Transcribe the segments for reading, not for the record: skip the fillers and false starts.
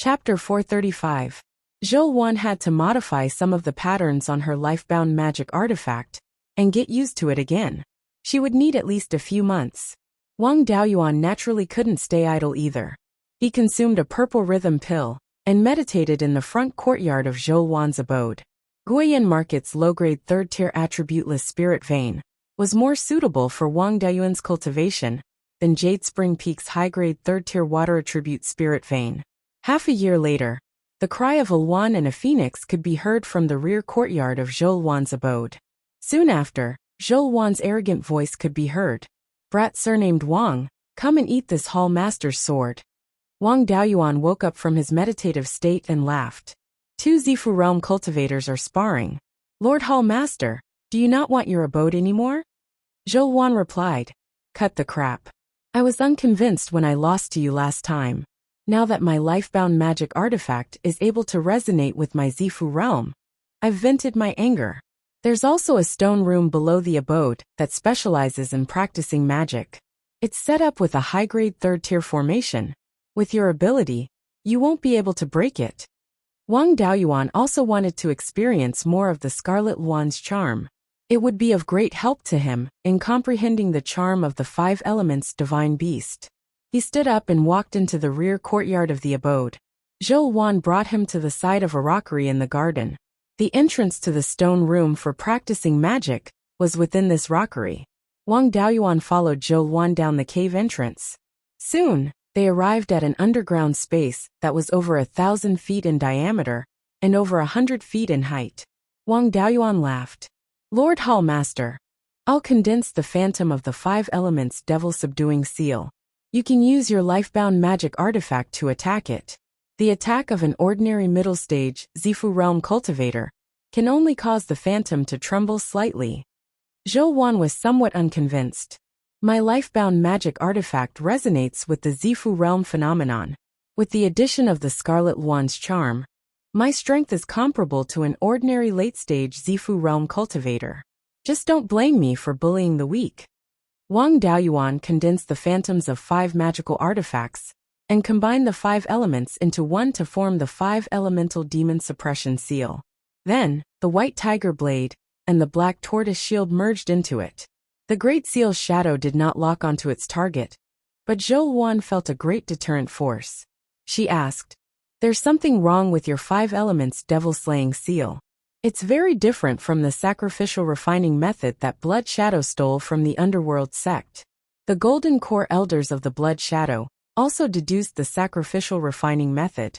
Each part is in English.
Chapter 435. Beiyuan had to modify some of the patterns on her lifebound magic artifact and get used to it again. She would need at least a few months. Beiyuan naturally couldn't stay idle either. He consumed a purple rhythm pill and meditated in the front courtyard of Beiyuan's abode. Beiyuan Market's low-grade third-tier attributeless spirit vein was more suitable for Beiyuan's cultivation than Jade Spring Peak's high-grade third-tier water attribute spirit vein. Half a year later, the cry of a Yuan and a phoenix could be heard from the rear courtyard of Beiyuan's abode. Soon after, Beiyuan's arrogant voice could be heard. "Brat surnamed Wang, come and eat this Hall Master's sword." Beiyuan woke up from his meditative state and laughed. "Two Zifu realm cultivators are sparring. Lord Hall Master, do you not want your abode anymore?" Beiyuan replied, "Cut the crap. I was unconvinced when I lost to you last time. Now that my lifebound magic artifact is able to resonate with my Zifu realm, I've vented my anger. There's also a stone room below the abode that specializes in practicing magic. It's set up with a high-grade third-tier formation. With your ability, you won't be able to break it." Beiyuan also wanted to experience more of the Scarlet Yuan's charm. It would be of great help to him in comprehending the charm of the five elements divine beast. He stood up and walked into the rear courtyard of the abode. Beiyuan brought him to the side of a rockery in the garden. The entrance to the stone room for practicing magic was within this rockery. Beiyuan followed Beiyuan down the cave entrance. Soon, they arrived at an underground space that was over 1,000 feet in diameter and over 100 feet in height. Beiyuan laughed. "Lord Hall Master, I'll condense the phantom of the five elements devil-subduing seal. You can use your lifebound magic artifact to attack it. The attack of an ordinary middle-stage Zifu realm cultivator can only cause the phantom to tremble slightly." Beiyuan was somewhat unconvinced. "My lifebound magic artifact resonates with the Zifu realm phenomenon. With the addition of the Scarlet Yuan's charm, my strength is comparable to an ordinary late-stage Zifu realm cultivator. Just don't blame me for bullying the weak." Beiyuan condensed the phantoms of five magical artifacts and combined the five elements into one to form the five-elemental demon suppression seal. Then, the white tiger blade and the black tortoise shield merged into it. The Great Seal's shadow did not lock onto its target, but Beiyuan felt a great deterrent force. She asked, "There's something wrong with your five elements devil-slaying seal. It's very different from the sacrificial refining method that Blood Shadow stole from the Underworld sect." The Golden Core Elders of the Blood Shadow also deduced the sacrificial refining method.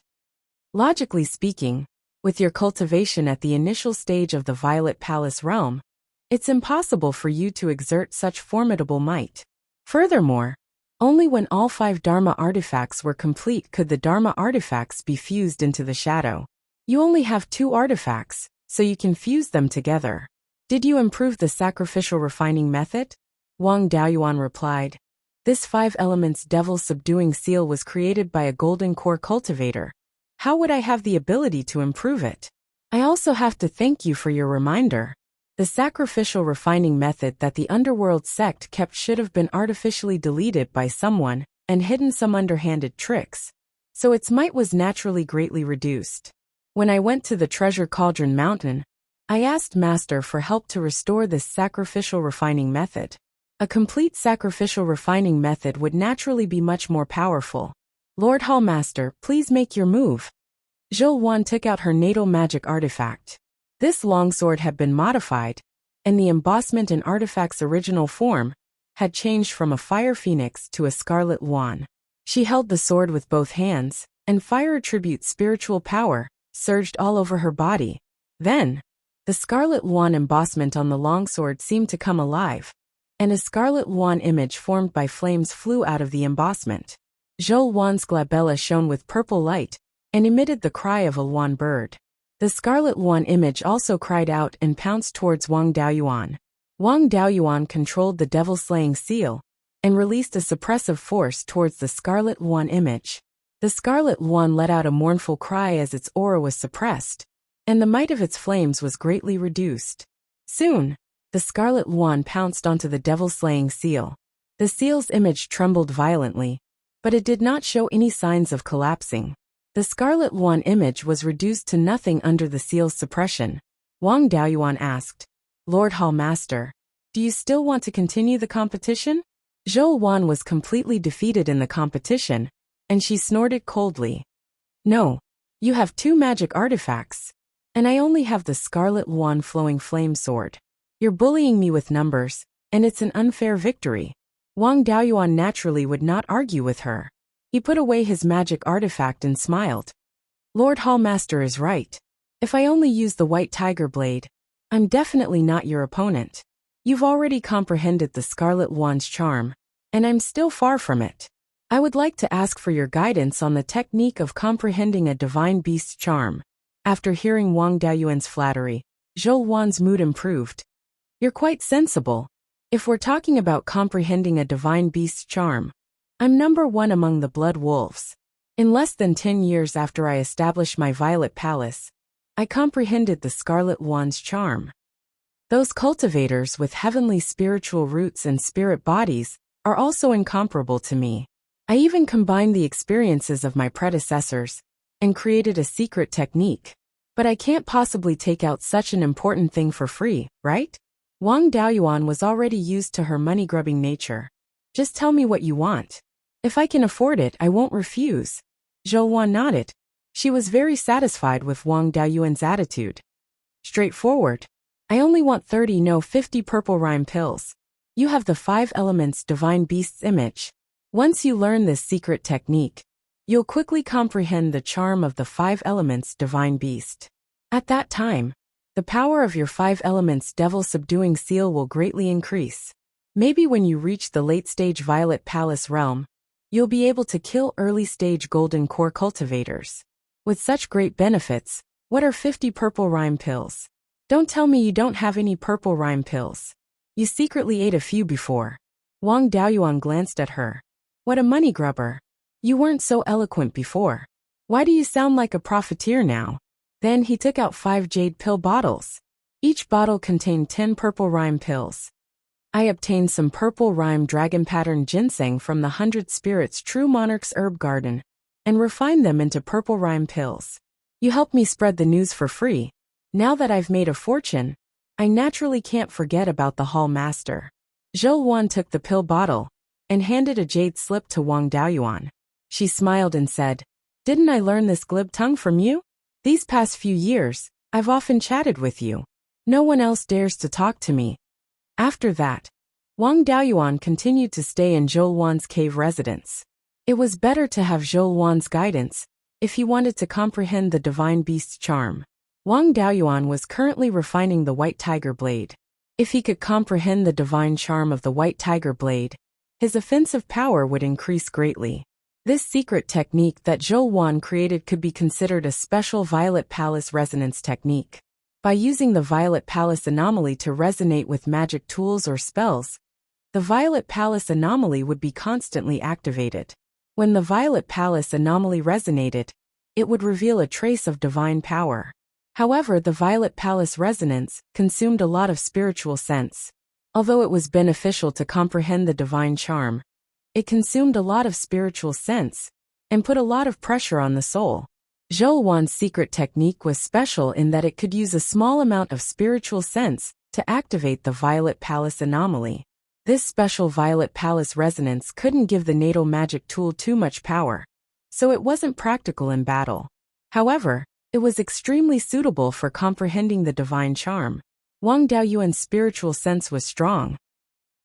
"Logically speaking, with your cultivation at the initial stage of the Violet Palace realm, it's impossible for you to exert such formidable might. Furthermore, only when all five Dharma artifacts were complete could the Dharma artifacts be fused into the shadow. You only have two artifacts, so you can fuse them together. Did you improve the sacrificial refining method?" Beiyuan replied, "This five elements devil-subduing seal was created by a golden core cultivator. How would I have the ability to improve it? I also have to thank you for your reminder. The sacrificial refining method that the Underworld sect kept should have been artificially deleted by someone and hidden some underhanded tricks, so its might was naturally greatly reduced. When I went to the Treasure Cauldron Mountain, I asked Master for help to restore this sacrificial refining method. A complete sacrificial refining method would naturally be much more powerful. Lord Hall Master, please make your move." Beiyuan took out her natal magic artifact. This longsword had been modified, and the embossment in artifact's original form had changed from a fire phoenix to a Scarlet Yuan. She held the sword with both hands, and fire attribute spiritual power surged all over her body. Then, the Scarlet Yuan embossment on the longsword seemed to come alive, and a Scarlet Yuan image formed by flames flew out of the embossment. Beiyuan's glabella shone with purple light and emitted the cry of a Yuan bird. The Scarlet Yuan image also cried out and pounced towards Beiyuan. Beiyuan controlled the devil-slaying seal and released a suppressive force towards the Scarlet Yuan image. The Scarlet Yuan let out a mournful cry as its aura was suppressed, and the might of its flames was greatly reduced. Soon, the Scarlet Yuan pounced onto the devil-slaying seal. The seal's image trembled violently, but it did not show any signs of collapsing. The Scarlet Luan image was reduced to nothing under the seal's suppression. Wang Daoyuan asked, Lord Hall Master, do you still want to continue the competition? Zhou Wan was completely defeated in the competition, and she snorted coldly. No. You have 2 magic artifacts, and I only have the Scarlet Luan Flowing Flame Sword. You're bullying me with numbers, and it's an unfair victory. Wang Daoyuan naturally would not argue with her. He put away his magic artifact and smiled. Lord Hall Master is right. If I only use the White Tiger Blade, I'm definitely not your opponent. You've already comprehended the Scarlet Luan's charm, and I'm still far from it. I would like to ask for your guidance on the technique of comprehending a divine beast's charm. After hearing Wang Daoyuan's flattery, Zhou Wan's mood improved. You're quite sensible. If we're talking about comprehending a divine beast's charm, I'm number 1 among the Blood Wolves. In less than 10 years after I established my Violet Palace, I comprehended the Scarlet Luan's charm. Those cultivators with heavenly spiritual roots and spirit bodies are also incomparable to me. I even combined the experiences of my predecessors and created a secret technique. But I can't possibly take out such an important thing for free, right? Wang Daoyuan was already used to her money-grubbing nature. Just tell me what you want. If I can afford it, I won't refuse. Zhou Wan nodded. She was very satisfied with Wang Daoyuan's attitude. Straightforward. I only want 30, no 50 purple rhyme pills. You have the 5 elements divine beast's image. Once you learn this secret technique, you'll quickly comprehend the charm of the 5 elements divine beast. At that time, the power of your 5 elements devil subduing seal will greatly increase. Maybe when you reach the late-stage Violet Palace realm, you'll be able to kill early-stage golden core cultivators. With such great benefits, what are 50 purple rhyme pills? Don't tell me you don't have any purple rhyme pills. You secretly ate a few before. Wang Daoyuan glanced at her. What a money grubber. You weren't so eloquent before. Why do you sound like a profiteer now? Then he took out 5 jade pill bottles. Each bottle contained 10 purple rhyme pills. I obtained some purple rhyme dragon pattern ginseng from the 100 Spirits True Monarch's herb garden and refined them into purple rhyme pills. You helped me spread the news for free. Now that I've made a fortune, I naturally can't forget about the Hall Master. Zhou Wan took the pill bottle and handed a jade slip to Wang Daoyuan. She smiled and said, Didn't I learn this glib tongue from you? These past few years, I've often chatted with you. No one else dares to talk to me. After that, Wang Daoyuan continued to stay in Zhou Wan's cave residence. It was better to have Zhou Wan's guidance if he wanted to comprehend the divine beast's charm. Wang Daoyuan was currently refining the White Tiger Blade. If he could comprehend the divine charm of the White Tiger Blade, his offensive power would increase greatly. This secret technique that Zhou Wan created could be considered a special Violet Palace resonance technique. By using the Violet Palace anomaly to resonate with magic tools or spells, the Violet Palace anomaly would be constantly activated. When the Violet Palace anomaly resonated, it would reveal a trace of divine power. However, the Violet Palace resonance consumed a lot of spiritual sense. Although it was beneficial to comprehend the divine charm, it consumed a lot of spiritual sense and put a lot of pressure on the soul. Zhou Wan's secret technique was special in that it could use a small amount of spiritual sense to activate the Violet Palace anomaly. This special Violet Palace resonance couldn't give the natal magic tool too much power, so it wasn't practical in battle. However, it was extremely suitable for comprehending the divine charm. Wang Daoyuan's spiritual sense was strong.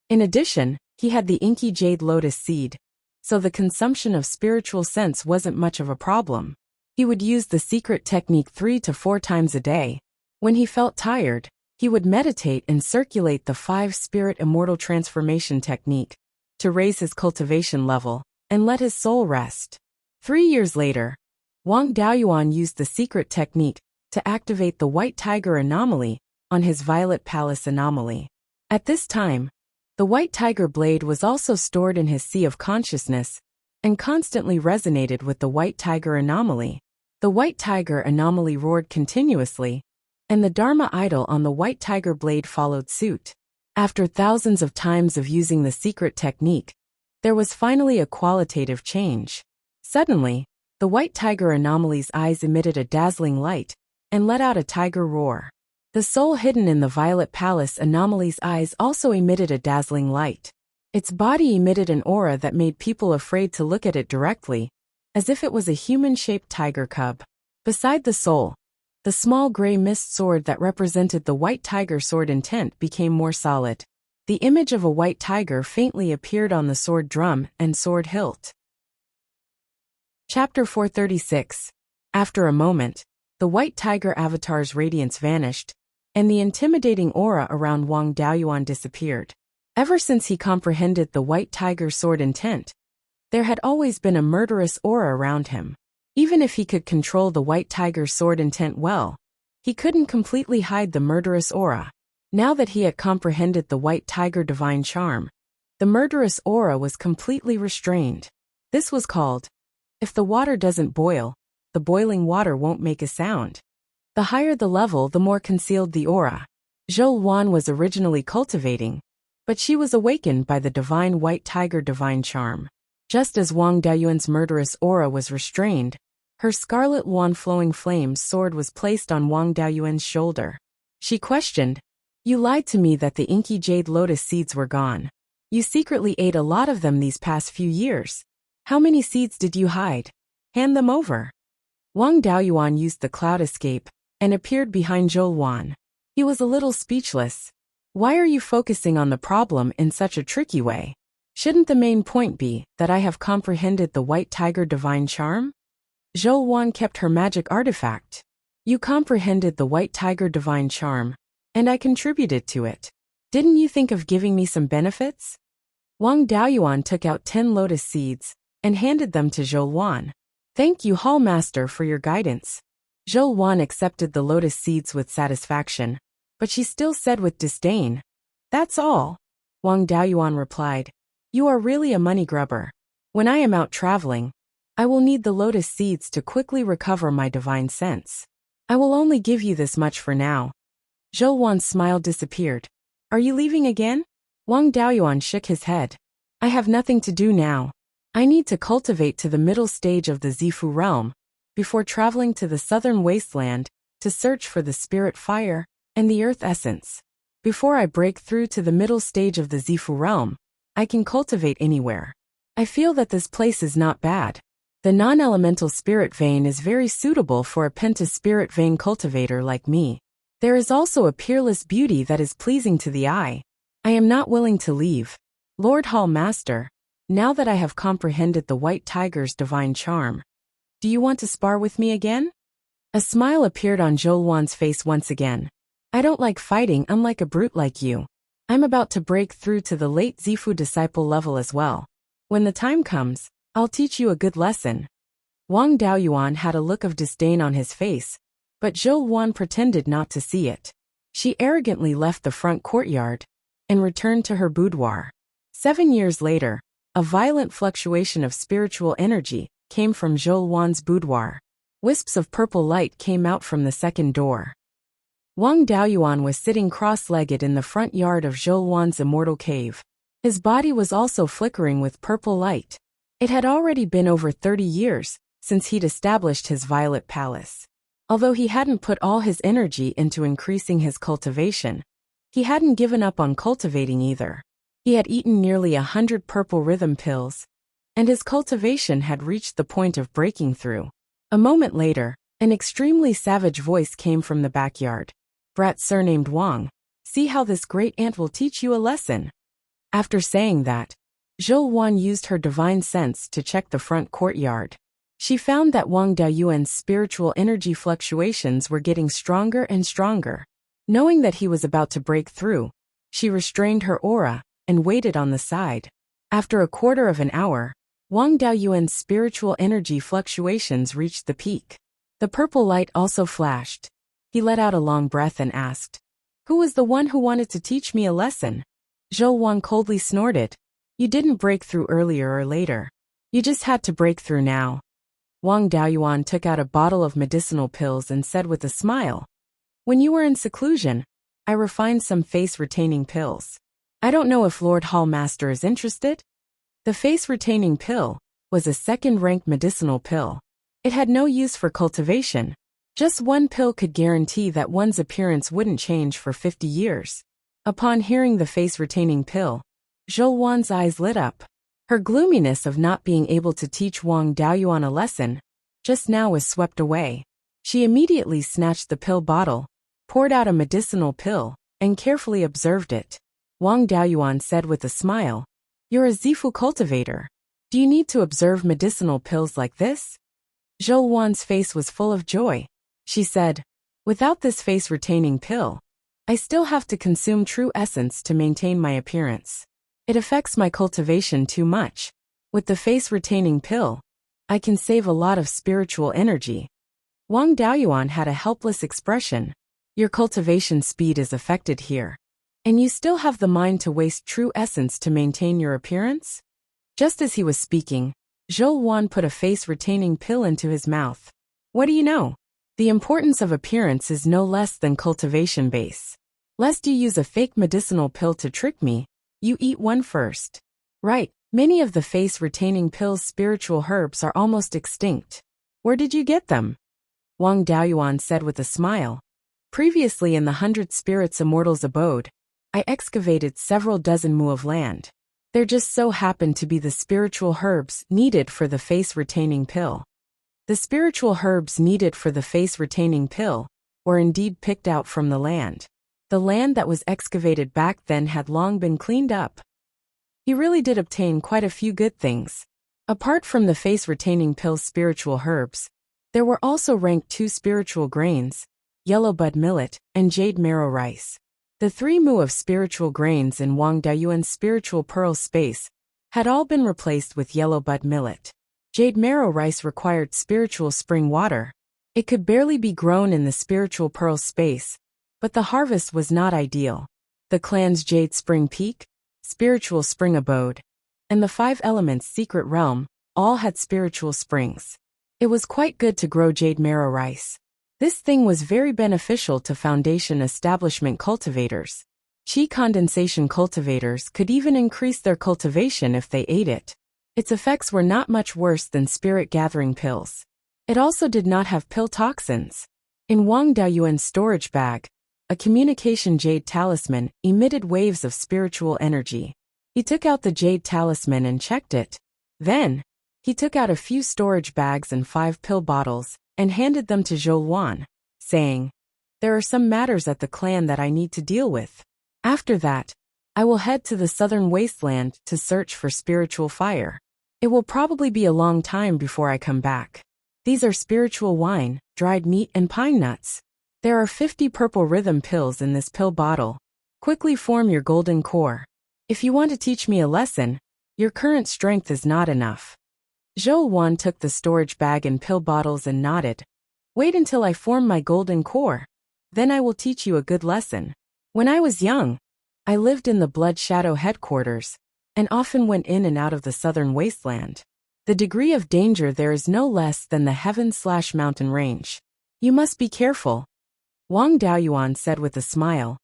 In addition, he had the inky jade lotus seed, so the consumption of spiritual sense wasn't much of a problem. He would use the secret technique 3 to 4 times a day. When he felt tired, he would meditate and circulate the 5-spirit immortal transformation technique to raise his cultivation level and let his soul rest. 3 years later, Wang Daoyuan used the secret technique to activate the White Tiger anomaly on his Violet Palace anomaly. At this time, the White Tiger Blade was also stored in his sea of consciousness and constantly resonated with the White Tiger anomaly. The White Tiger anomaly roared continuously, and the Dharma idol on the White Tiger Blade followed suit. After thousands of times of using the secret technique, there was finally a qualitative change. Suddenly, The white tiger anomaly's eyes emitted a dazzling light and let out a tiger roar. The soul hidden in the violet palace anomaly's eyes also emitted a dazzling light. Its body emitted an aura that made people afraid to look at it directly, as if it was a human-shaped tiger cub. Beside the soul, the small gray mist sword that represented the white tiger sword intent became more solid. The image of a white tiger faintly appeared on the sword drum and sword hilt. Chapter 436. After a moment, the white tiger avatar's radiance vanished, and the intimidating aura around Wang Daoyuan disappeared. Ever since he comprehended the white tiger sword intent, there had always been a murderous aura around him. Even if he could control the white tiger sword intent well, he couldn't completely hide the murderous aura. Now that he had comprehended the white tiger divine charm, the murderous aura was completely restrained. This was called, if the water doesn't boil, the boiling water won't make a sound. The higher the level, the more concealed the aura. Zhou Wan was originally cultivating, but she was awakened by the divine white tiger divine charm. Just as Wang Daoyuan's murderous aura was restrained, her scarlet wand flowing flames sword was placed on Wang Daoyuan's shoulder. She questioned, "You lied to me that the inky jade lotus seeds were gone. You secretly ate a lot of them these past few years. How many seeds did you hide? Hand them over." Wang Daoyuan used the cloud escape and appeared behind Zhou Wan. He was a little speechless. "Why are you focusing on the problem in such a tricky way? Shouldn't the main point be that I have comprehended the white tiger divine charm?" Zhou Wan kept her magic artifact. "You comprehended the white tiger divine charm, and I contributed to it. Didn't you think of giving me some benefits?" Wang Daoyuan took out 10 lotus seeds and handed them to Zhou Wan. "Thank you, Hall Master, for your guidance." Zhou Wan accepted the lotus seeds with satisfaction, but she still said with disdain, "That's all." Wang Daoyuan replied, "You are really a money grubber. When I am out traveling, I will need the lotus seeds to quickly recover my divine sense. I will only give you this much for now." Zhou Wan's smile disappeared. "Are you leaving again?" Wang Daoyuan shook his head. "I have nothing to do now. I need to cultivate to the middle stage of the Zifu realm before traveling to the southern wasteland to search for the spirit fire and the earth essence. Before I break through to the middle stage of the Zifu realm, I can cultivate anywhere. I feel that this place is not bad. The non-elemental spirit vein is very suitable for a penta-spirit vein cultivator like me. There is also a peerless beauty that is pleasing to the eye. I am not willing to leave. Lord Hall Master, now that I have comprehended the white tiger's divine charm, do you want to spar with me again?" A smile appeared on Zhou Wan's face once again. "I don't like fighting, unlike a brute like you. I'm about to break through to the late Zifu disciple level as well. When the time comes, I'll teach you a good lesson." Wang Daoyuan had a look of disdain on his face, but Zhou Wan pretended not to see it. She arrogantly left the front courtyard and returned to her boudoir. 7 years later, a violent fluctuation of spiritual energy came from Zhou Wan's boudoir. Wisps of purple light came out from the second door. Wang Daoyuan was sitting cross-legged in the front yard of Zhou Wan's immortal cave. His body was also flickering with purple light. It had already been over 30 years since he'd established his violet palace. Although he hadn't put all his energy into increasing his cultivation, he hadn't given up on cultivating either. He had eaten nearly 100 purple rhythm pills, and his cultivation had reached the point of breaking through. A moment later, an extremely savage voice came from the backyard. "Brat surnamed Wang, see how this great ant will teach you a lesson." After saying that, Zhou Wan used her divine sense to check the front courtyard. She found that Wang Daoyuan's spiritual energy fluctuations were getting stronger and stronger. Knowing that he was about to break through, she restrained her aura and waited on the side. After a quarter of an hour, Wang Daoyuan's spiritual energy fluctuations reached the peak. The purple light also flashed. He let out a long breath and asked, "Who was the one who wanted to teach me a lesson?" Zhou Wan coldly snorted, "You didn't break through earlier or later. You just had to break through now." Wang Daoyuan took out a bottle of medicinal pills and said with a smile, "When you were in seclusion, I refined some face-retaining pills. I don't know if Lord Hall Master is interested?" The face-retaining pill was a second-rank medicinal pill. It had no use for cultivation. Just one pill could guarantee that one's appearance wouldn't change for 50 years. Upon hearing the face-retaining pill, Zhou Wan's eyes lit up. Her gloominess of not being able to teach Wang Daoyuan a lesson just now was swept away. She immediately snatched the pill bottle, poured out a medicinal pill, and carefully observed it. Wang Daoyuan said with a smile, "You're a Zifu cultivator. Do you need to observe medicinal pills like this?" Zhou Wan's face was full of joy. She said, "Without this face-retaining pill, I still have to consume true essence to maintain my appearance. It affects my cultivation too much. With the face-retaining pill, I can save a lot of spiritual energy." Wang Daoyuan had a helpless expression. "Your cultivation speed is affected here. And you still have the mind to waste true essence to maintain your appearance?" Just as he was speaking, Zhou Wan put a face-retaining pill into his mouth. "What do you know? The importance of appearance is no less than cultivation base. Lest you use a fake medicinal pill to trick me, you eat one first." "Right, many of the face-retaining pill's spiritual herbs are almost extinct. Where did you get them?" Wang Daoyuan said with a smile. "Previously in the 100 Spirits Immortals abode, I excavated several dozen mu of land. There just so happened to be the spiritual herbs needed for the face-retaining pill." The spiritual herbs needed for the face-retaining pill were indeed picked out from the land. The land that was excavated back then had long been cleaned up. He really did obtain quite a few good things. Apart from the face-retaining pill's spiritual herbs, there were also ranked 2 spiritual grains, yellow bud millet and jade marrow rice. The 3 mu of spiritual grains in Wang Daoyuan's spiritual pearl space had all been replaced with yellow bud millet. Jade marrow rice required spiritual spring water. It could barely be grown in the spiritual pearl space, but the harvest was not ideal. The clan's Jade Spring Peak, spiritual spring abode, and the 5 elements secret realm all had spiritual springs. It was quite good to grow jade marrow rice. This thing was very beneficial to foundation establishment cultivators. Qi condensation cultivators could even increase their cultivation if they ate it. Its effects were not much worse than spirit-gathering pills. It also did not have pill toxins. In Wang Daoyuan's storage bag, a communication jade talisman emitted waves of spiritual energy. He took out the jade talisman and checked it. Then, he took out a few storage bags and 5 pill bottles and handed them to Zhou Wan, saying, "There are some matters at the clan that I need to deal with. After that, I will head to the southern wasteland to search for spiritual fire. It will probably be a long time before I come back. These are spiritual wine, dried meat and pine nuts. There are 50 purple rhythm pills in this pill bottle. Quickly form your golden core. If you want to teach me a lesson, your current strength is not enough." Zhou Wan took the storage bag and pill bottles and nodded. "Wait until I form my golden core. Then I will teach you a good lesson. When I was young, I lived in the Blood Shadow headquarters, and often went in and out of the southern wasteland. The degree of danger there is no less than the heaven/mountain range. You must be careful." Wang Daoyuan said with a smile.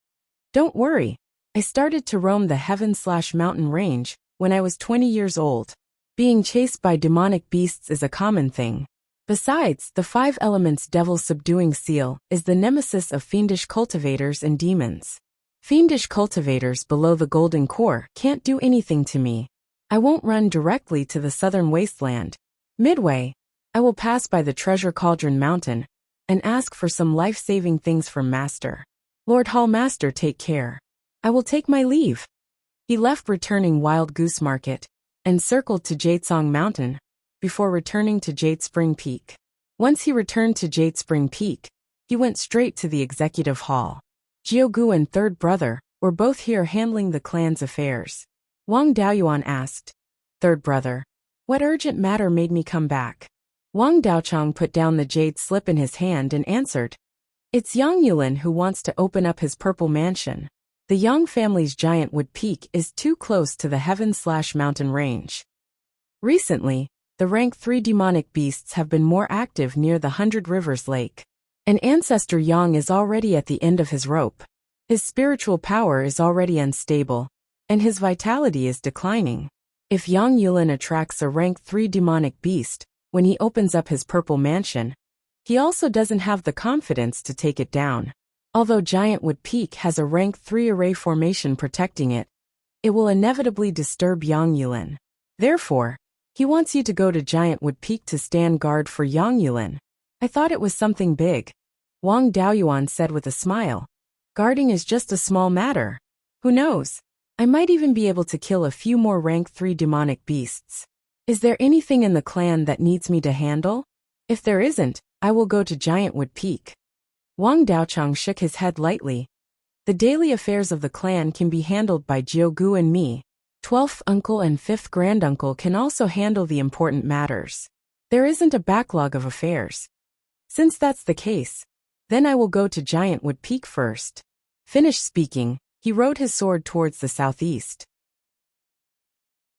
"Don't worry, I started to roam the heaven/mountain range when I was 20 years old. Being chased by demonic beasts is a common thing. Besides, the 5 elements devil subduing seal is the nemesis of fiendish cultivators and demons. Fiendish cultivators below the golden core can't do anything to me. I won't run directly to the southern wasteland. Midway, I will pass by the treasure cauldron mountain and ask for some life-saving things from Master. Lord Hall Master, take care. I will take my leave." He left returning Wild Goose Market and circled to Jadesong Mountain before returning to Jade Spring Peak. Once he returned to Jade Spring Peak, he went straight to the executive hall. Jiugu and third brother were both here handling the clan's affairs. Wang Daoyuan asked, "Third brother, what urgent matter made me come back?" Wang Daochang put down the jade slip in his hand and answered, "It's Yang Yulin who wants to open up his purple mansion. The Yang family's giant wood peak is too close to the heaven/mountain range. Recently, the rank 3 demonic beasts have been more active near the 100 Rivers Lake. An ancestor Yang is already at the end of his rope. His spiritual power is already unstable, and his vitality is declining. If Yang Yulin attracts a rank 3 demonic beast, when he opens up his purple mansion, he also doesn't have the confidence to take it down. Although Giantwood Peak has a rank 3 array formation protecting it, it will inevitably disturb Yang Yulin. Therefore, he wants you to go to Giantwood Peak to stand guard for Yang Yulin. I thought it was something big, Wang Daoyuan said with a smile. Guarding is just a small matter. Who knows? I might even be able to kill a few more rank 3 demonic beasts. Is there anything in the clan that needs me to handle? If there isn't, I will go to Giantwood Peak. Wang Daochang shook his head lightly. The daily affairs of the clan can be handled by Jiugu and me. 12th uncle and 5th granduncle can also handle the important matters. There isn't a backlog of affairs. Since that's the case, then I will go to Giantwood Peak first. Finished speaking, he rode his sword towards the southeast.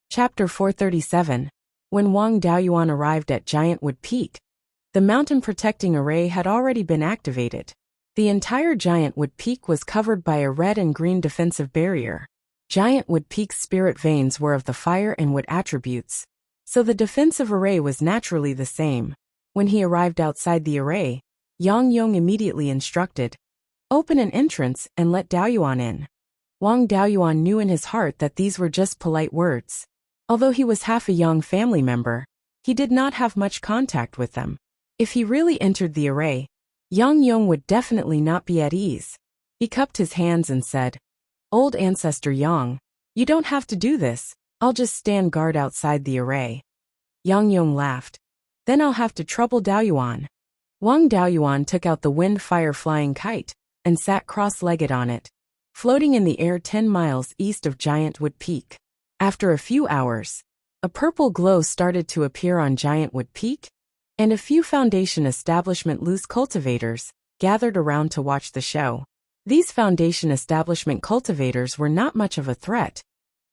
Chapter 437. When Wang Daoyuan arrived at Giantwood Peak, the mountain protecting array had already been activated. The entire Giantwood Peak was covered by a red and green defensive barrier. Giantwood Peak's spirit veins were of the fire and wood attributes, so the defensive array was naturally the same. When he arrived outside the array, Yang Yong immediately instructed, "Open an entrance and let Daoyuan in." Wang Daoyuan knew in his heart that these were just polite words. Although he was half a Yang family member, he did not have much contact with them. If he really entered the array, Yang Yong would definitely not be at ease. He cupped his hands and said, "Old ancestor Yang, you don't have to do this, I'll just stand guard outside the array." Yang Yong laughed. "Then I'll have to trouble Daoyuan." Wang Daoyuan took out the wind-fire flying kite and sat cross-legged on it, floating in the air 10 miles east of Giantwood Peak. After a few hours, a purple glow started to appear on Giantwood Peak, and a few Foundation Establishment loose cultivators gathered around to watch the show. These Foundation Establishment cultivators were not much of a threat,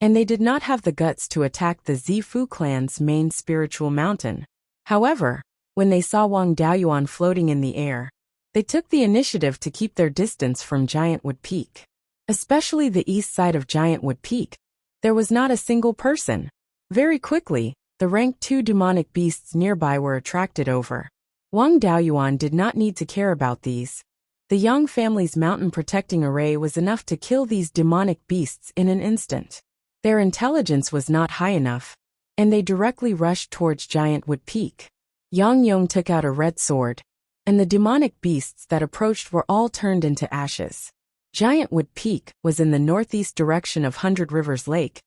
and they did not have the guts to attack the Zifu clan's main spiritual mountain. However, when they saw Wang Daoyuan floating in the air, they took the initiative to keep their distance from Giantwood Peak. Especially the east side of Giantwood Peak, there was not a single person. Very quickly, the rank 2 demonic beasts nearby were attracted over. Wang Daoyuan did not need to care about these. The Yang family's mountain protecting array was enough to kill these demonic beasts in an instant. Their intelligence was not high enough, and they directly rushed towards Giantwood Peak. Yang Yong took out a red sword, and the demonic beasts that approached were all turned into ashes. Giantwood Peak was in the northeast direction of Hundred Rivers Lake,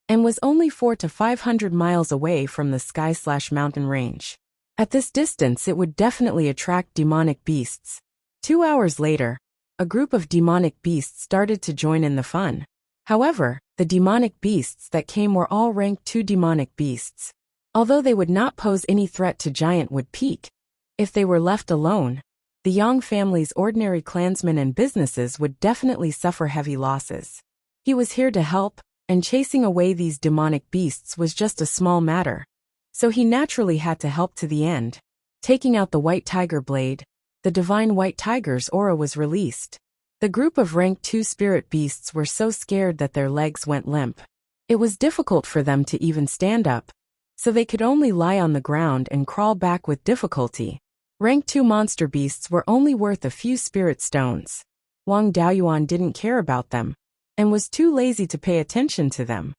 and was only 400 to 500 miles away from the Sky/Mountain Range. At this distance it would definitely attract demonic beasts. 2 hours later, a group of demonic beasts started to join in the fun. However, the demonic beasts that came were all rank 2 demonic beasts. Although they would not pose any threat to Giantwood Peak, if they were left alone, the Yang family's ordinary clansmen and businesses would definitely suffer heavy losses. He was here to help, and chasing away these demonic beasts was just a small matter. So he naturally had to help to the end. Taking out the White Tiger blade, the Divine White Tiger's aura was released. The group of rank 2 spirit beasts were so scared that their legs went limp. It was difficult for them to even stand up, so they could only lie on the ground and crawl back with difficulty. Rank 2 monster beasts were only worth a few spirit stones. Wang Daoyuan didn't care about them, and was too lazy to pay attention to them.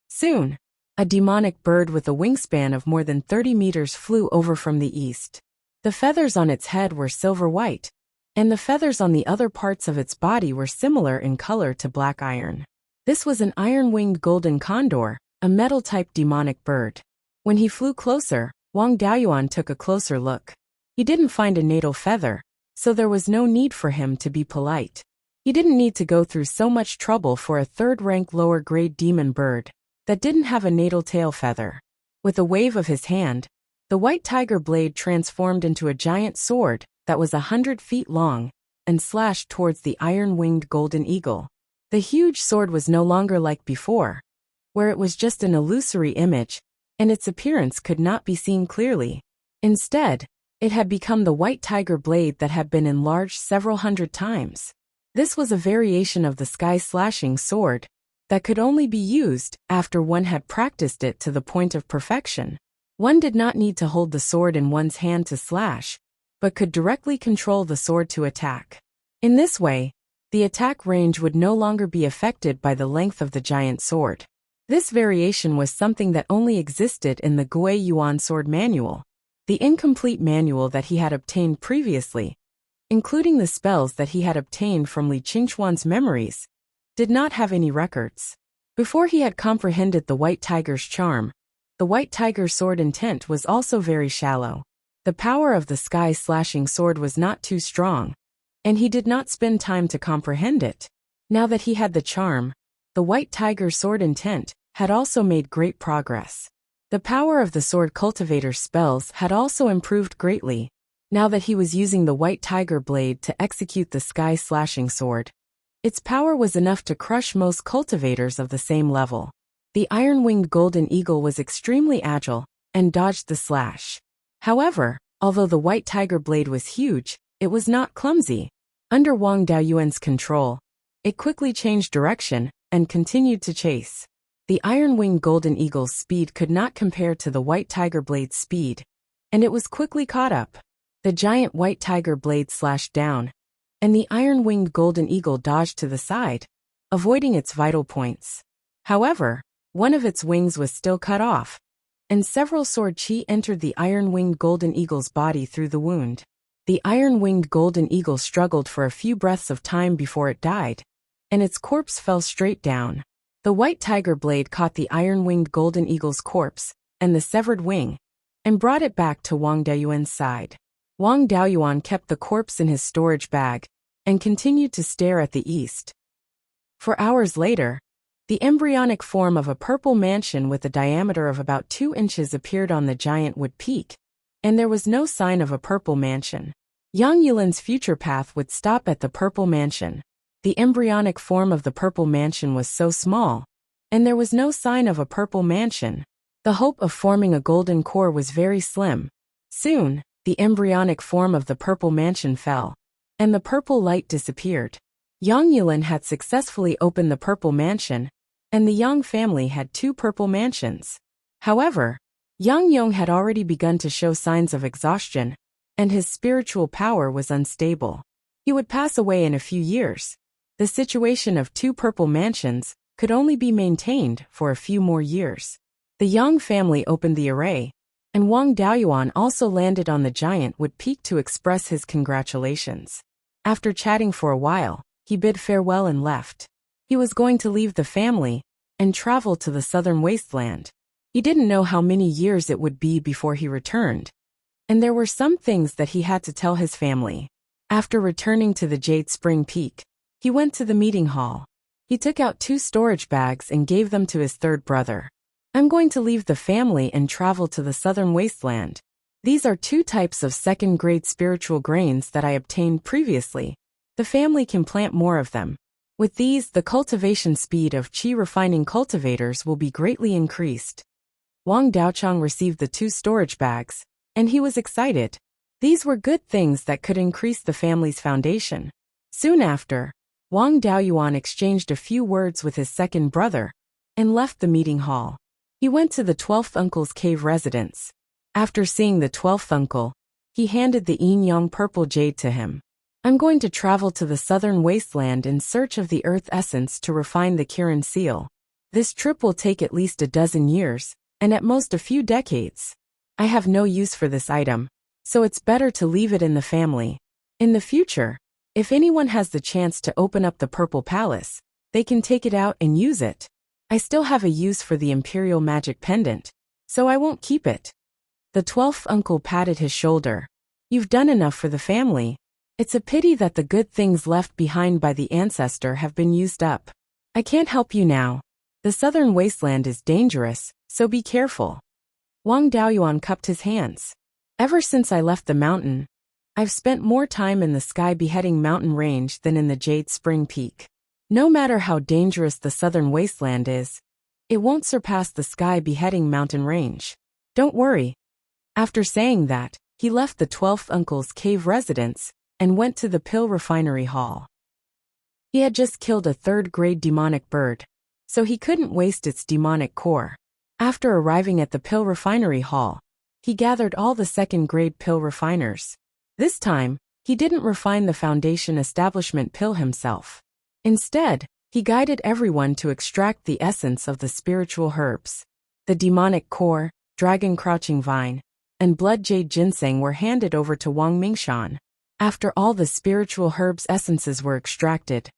Soon, a demonic bird with a wingspan of more than 30 meters flew over from the east. The feathers on its head were silver-white, and the feathers on the other parts of its body were similar in color to black iron. This was an iron-winged golden condor, a metal-type demonic bird. When he flew closer, Wang Daoyuan took a closer look. He didn't find a natal feather, so there was no need for him to be polite. He didn't need to go through so much trouble for a third-rank lower-grade demon bird that didn't have a natal tail feather. With a wave of his hand, the White Tiger blade transformed into a giant sword that was 100 feet long and slashed towards the iron-winged golden eagle. The huge sword was no longer like before, where it was just an illusory image, and its appearance could not be seen clearly. Instead, it had become the White Tiger blade that had been enlarged several hundred times. This was a variation of the sky-slashing sword that could only be used after one had practiced it to the point of perfection. One did not need to hold the sword in one's hand to slash, but could directly control the sword to attack. In this way, the attack range would no longer be affected by the length of the giant sword. This variation was something that only existed in the Beiyuan sword manual, the incomplete manual that he had obtained previously, including the spells that he had obtained from Li Qingchuan's memories, did not have any records. Before he had comprehended the White Tiger's charm, the White Tiger's sword intent was also very shallow. The power of the sky-slashing sword was not too strong, and he did not spend time to comprehend it. Now that he had the charm, the White Tiger's sword intent had also made great progress. The power of the sword cultivator's spells had also improved greatly, now that he was using the White Tiger blade to execute the sky-slashing sword. Its power was enough to crush most cultivators of the same level. The iron-winged golden eagle was extremely agile and dodged the slash. However, although the White Tiger blade was huge, it was not clumsy. Under Wang Daoyuan's control, it quickly changed direction and continued to chase. The iron-winged golden eagle's speed could not compare to the White Tiger blade's speed, and it was quickly caught up. The giant White Tiger blade slashed down, and the iron-winged golden eagle dodged to the side, avoiding its vital points. However, one of its wings was still cut off, and several sword chi entered the iron-winged golden eagle's body through the wound. The iron-winged golden eagle struggled for a few breaths of time before it died, and its corpse fell straight down. The White Tiger blade caught the iron-winged golden eagle's corpse and the severed wing, and brought it back to Wang Daoyuan's side. Wang Daoyuan kept the corpse in his storage bag and continued to stare at the east. For hours later, the embryonic form of a purple mansion with a diameter of about 2 inches appeared on the giant wood peak, and there was no sign of a purple mansion. Yang Yulin's future path would stop at the purple mansion. The embryonic form of the purple mansion was so small, and there was no sign of a purple mansion. The hope of forming a golden core was very slim. Soon, the embryonic form of the purple mansion fell, and the purple light disappeared. Yang Yulin had successfully opened the purple mansion, and the Yang family had 2 purple mansions. However, Yang Yong had already begun to show signs of exhaustion, and his spiritual power was unstable. He would pass away in a few years. The situation of 2 purple mansions could only be maintained for a few more years. The Yang family opened the array, and Wang Daoyuan also landed on the giant wood peak to express his congratulations. After chatting for a while, he bid farewell and left. He was going to leave the family and travel to the southern wasteland. He didn't know how many years it would be before he returned, and there were some things that he had to tell his family. After returning to the Jade Spring Peak, he went to the meeting hall. He took out 2 storage bags and gave them to his third brother. I'm going to leave the family and travel to the southern wasteland. These are 2 types of second-grade spiritual grains that I obtained previously. The family can plant more of them. With these, the cultivation speed of qi refining cultivators will be greatly increased. Wang Daochang received the 2 storage bags, and he was excited. These were good things that could increase the family's foundation. Soon after, Wang Daoyuan exchanged a few words with his second brother and left the meeting hall. He went to the 12th uncle's cave residence. After seeing the 12th uncle, he handed the yin-yang purple jade to him. I'm going to travel to the southern wasteland in search of the earth essence to refine the Kirin seal. This trip will take at least a dozen years, and at most a few decades. I have no use for this item, so it's better to leave it in the family. In the future, if anyone has the chance to open up the Purple Palace, they can take it out and use it. I still have a use for the Imperial Magic Pendant, so I won't keep it. The 12th uncle patted his shoulder. You've done enough for the family. It's a pity that the good things left behind by the ancestor have been used up. I can't help you now. The southern wasteland is dangerous, so be careful. Wang Daoyuan cupped his hands. Ever since I left the mountain, I've spent more time in the Sky Beheading Mountain Range than in the Jade Spring Peak. No matter how dangerous the southern wasteland is, it won't surpass the Sky Beheading Mountain Range. Don't worry. After saying that, he left the 12th uncle's cave residence and went to the Pill Refinery Hall. He had just killed a 3rd-grade demonic bird, so he couldn't waste its demonic core. After arriving at the Pill Refinery Hall, he gathered all the second-grade pill refiners. This time, he didn't refine the Foundation Establishment pill himself. Instead, he guided everyone to extract the essence of the spiritual herbs. The demonic core, dragon crouching vine, and blood jade ginseng were handed over to Wang Mingshan. After all the spiritual herbs' essences were extracted,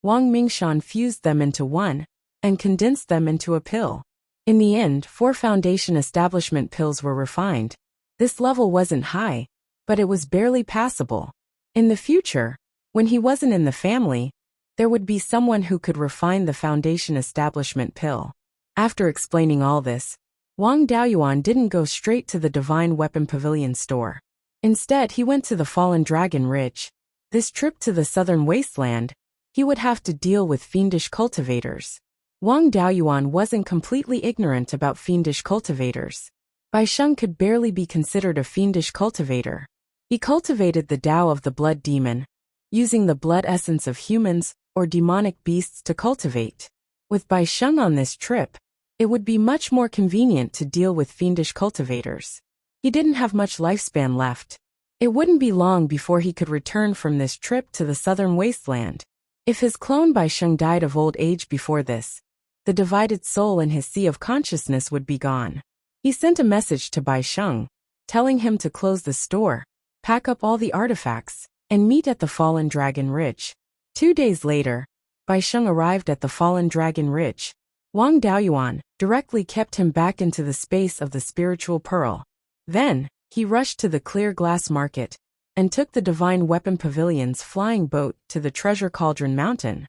Wang Mingshan fused them into one and condensed them into a pill. In the end, 4 Foundation Establishment pills were refined. This level wasn't high, but it was barely passable. In the future, when he wasn't in the family, there would be someone who could refine the Foundation Establishment pill. After explaining all this, Wang Daoyuan didn't go straight to the Divine Weapon Pavilion store. Instead, he went to the Fallen Dragon Ridge. This trip to the southern wasteland, he would have to deal with fiendish cultivators. Wang Daoyuan wasn't completely ignorant about fiendish cultivators. Baisheng could barely be considered a fiendish cultivator. He cultivated the Tao of the blood demon, using the blood essence of humans or demonic beasts to cultivate. With Baisheng on this trip, it would be much more convenient to deal with fiendish cultivators. He didn't have much lifespan left. It wouldn't be long before he could return from this trip to the southern wasteland. If his clone Baisheng died of old age before this, the divided soul in his sea of consciousness would be gone. He sent a message to Baisheng, telling him to close the store, pack up all the artifacts, and meet at the Fallen Dragon Ridge. 2 days later, Baisheng arrived at the Fallen Dragon Ridge. Wang Daoyuan directly kept him back into the space of the spiritual pearl. Then, he rushed to the clear glass market and took the Divine Weapon Pavilion's flying boat to the Treasure Cauldron Mountain.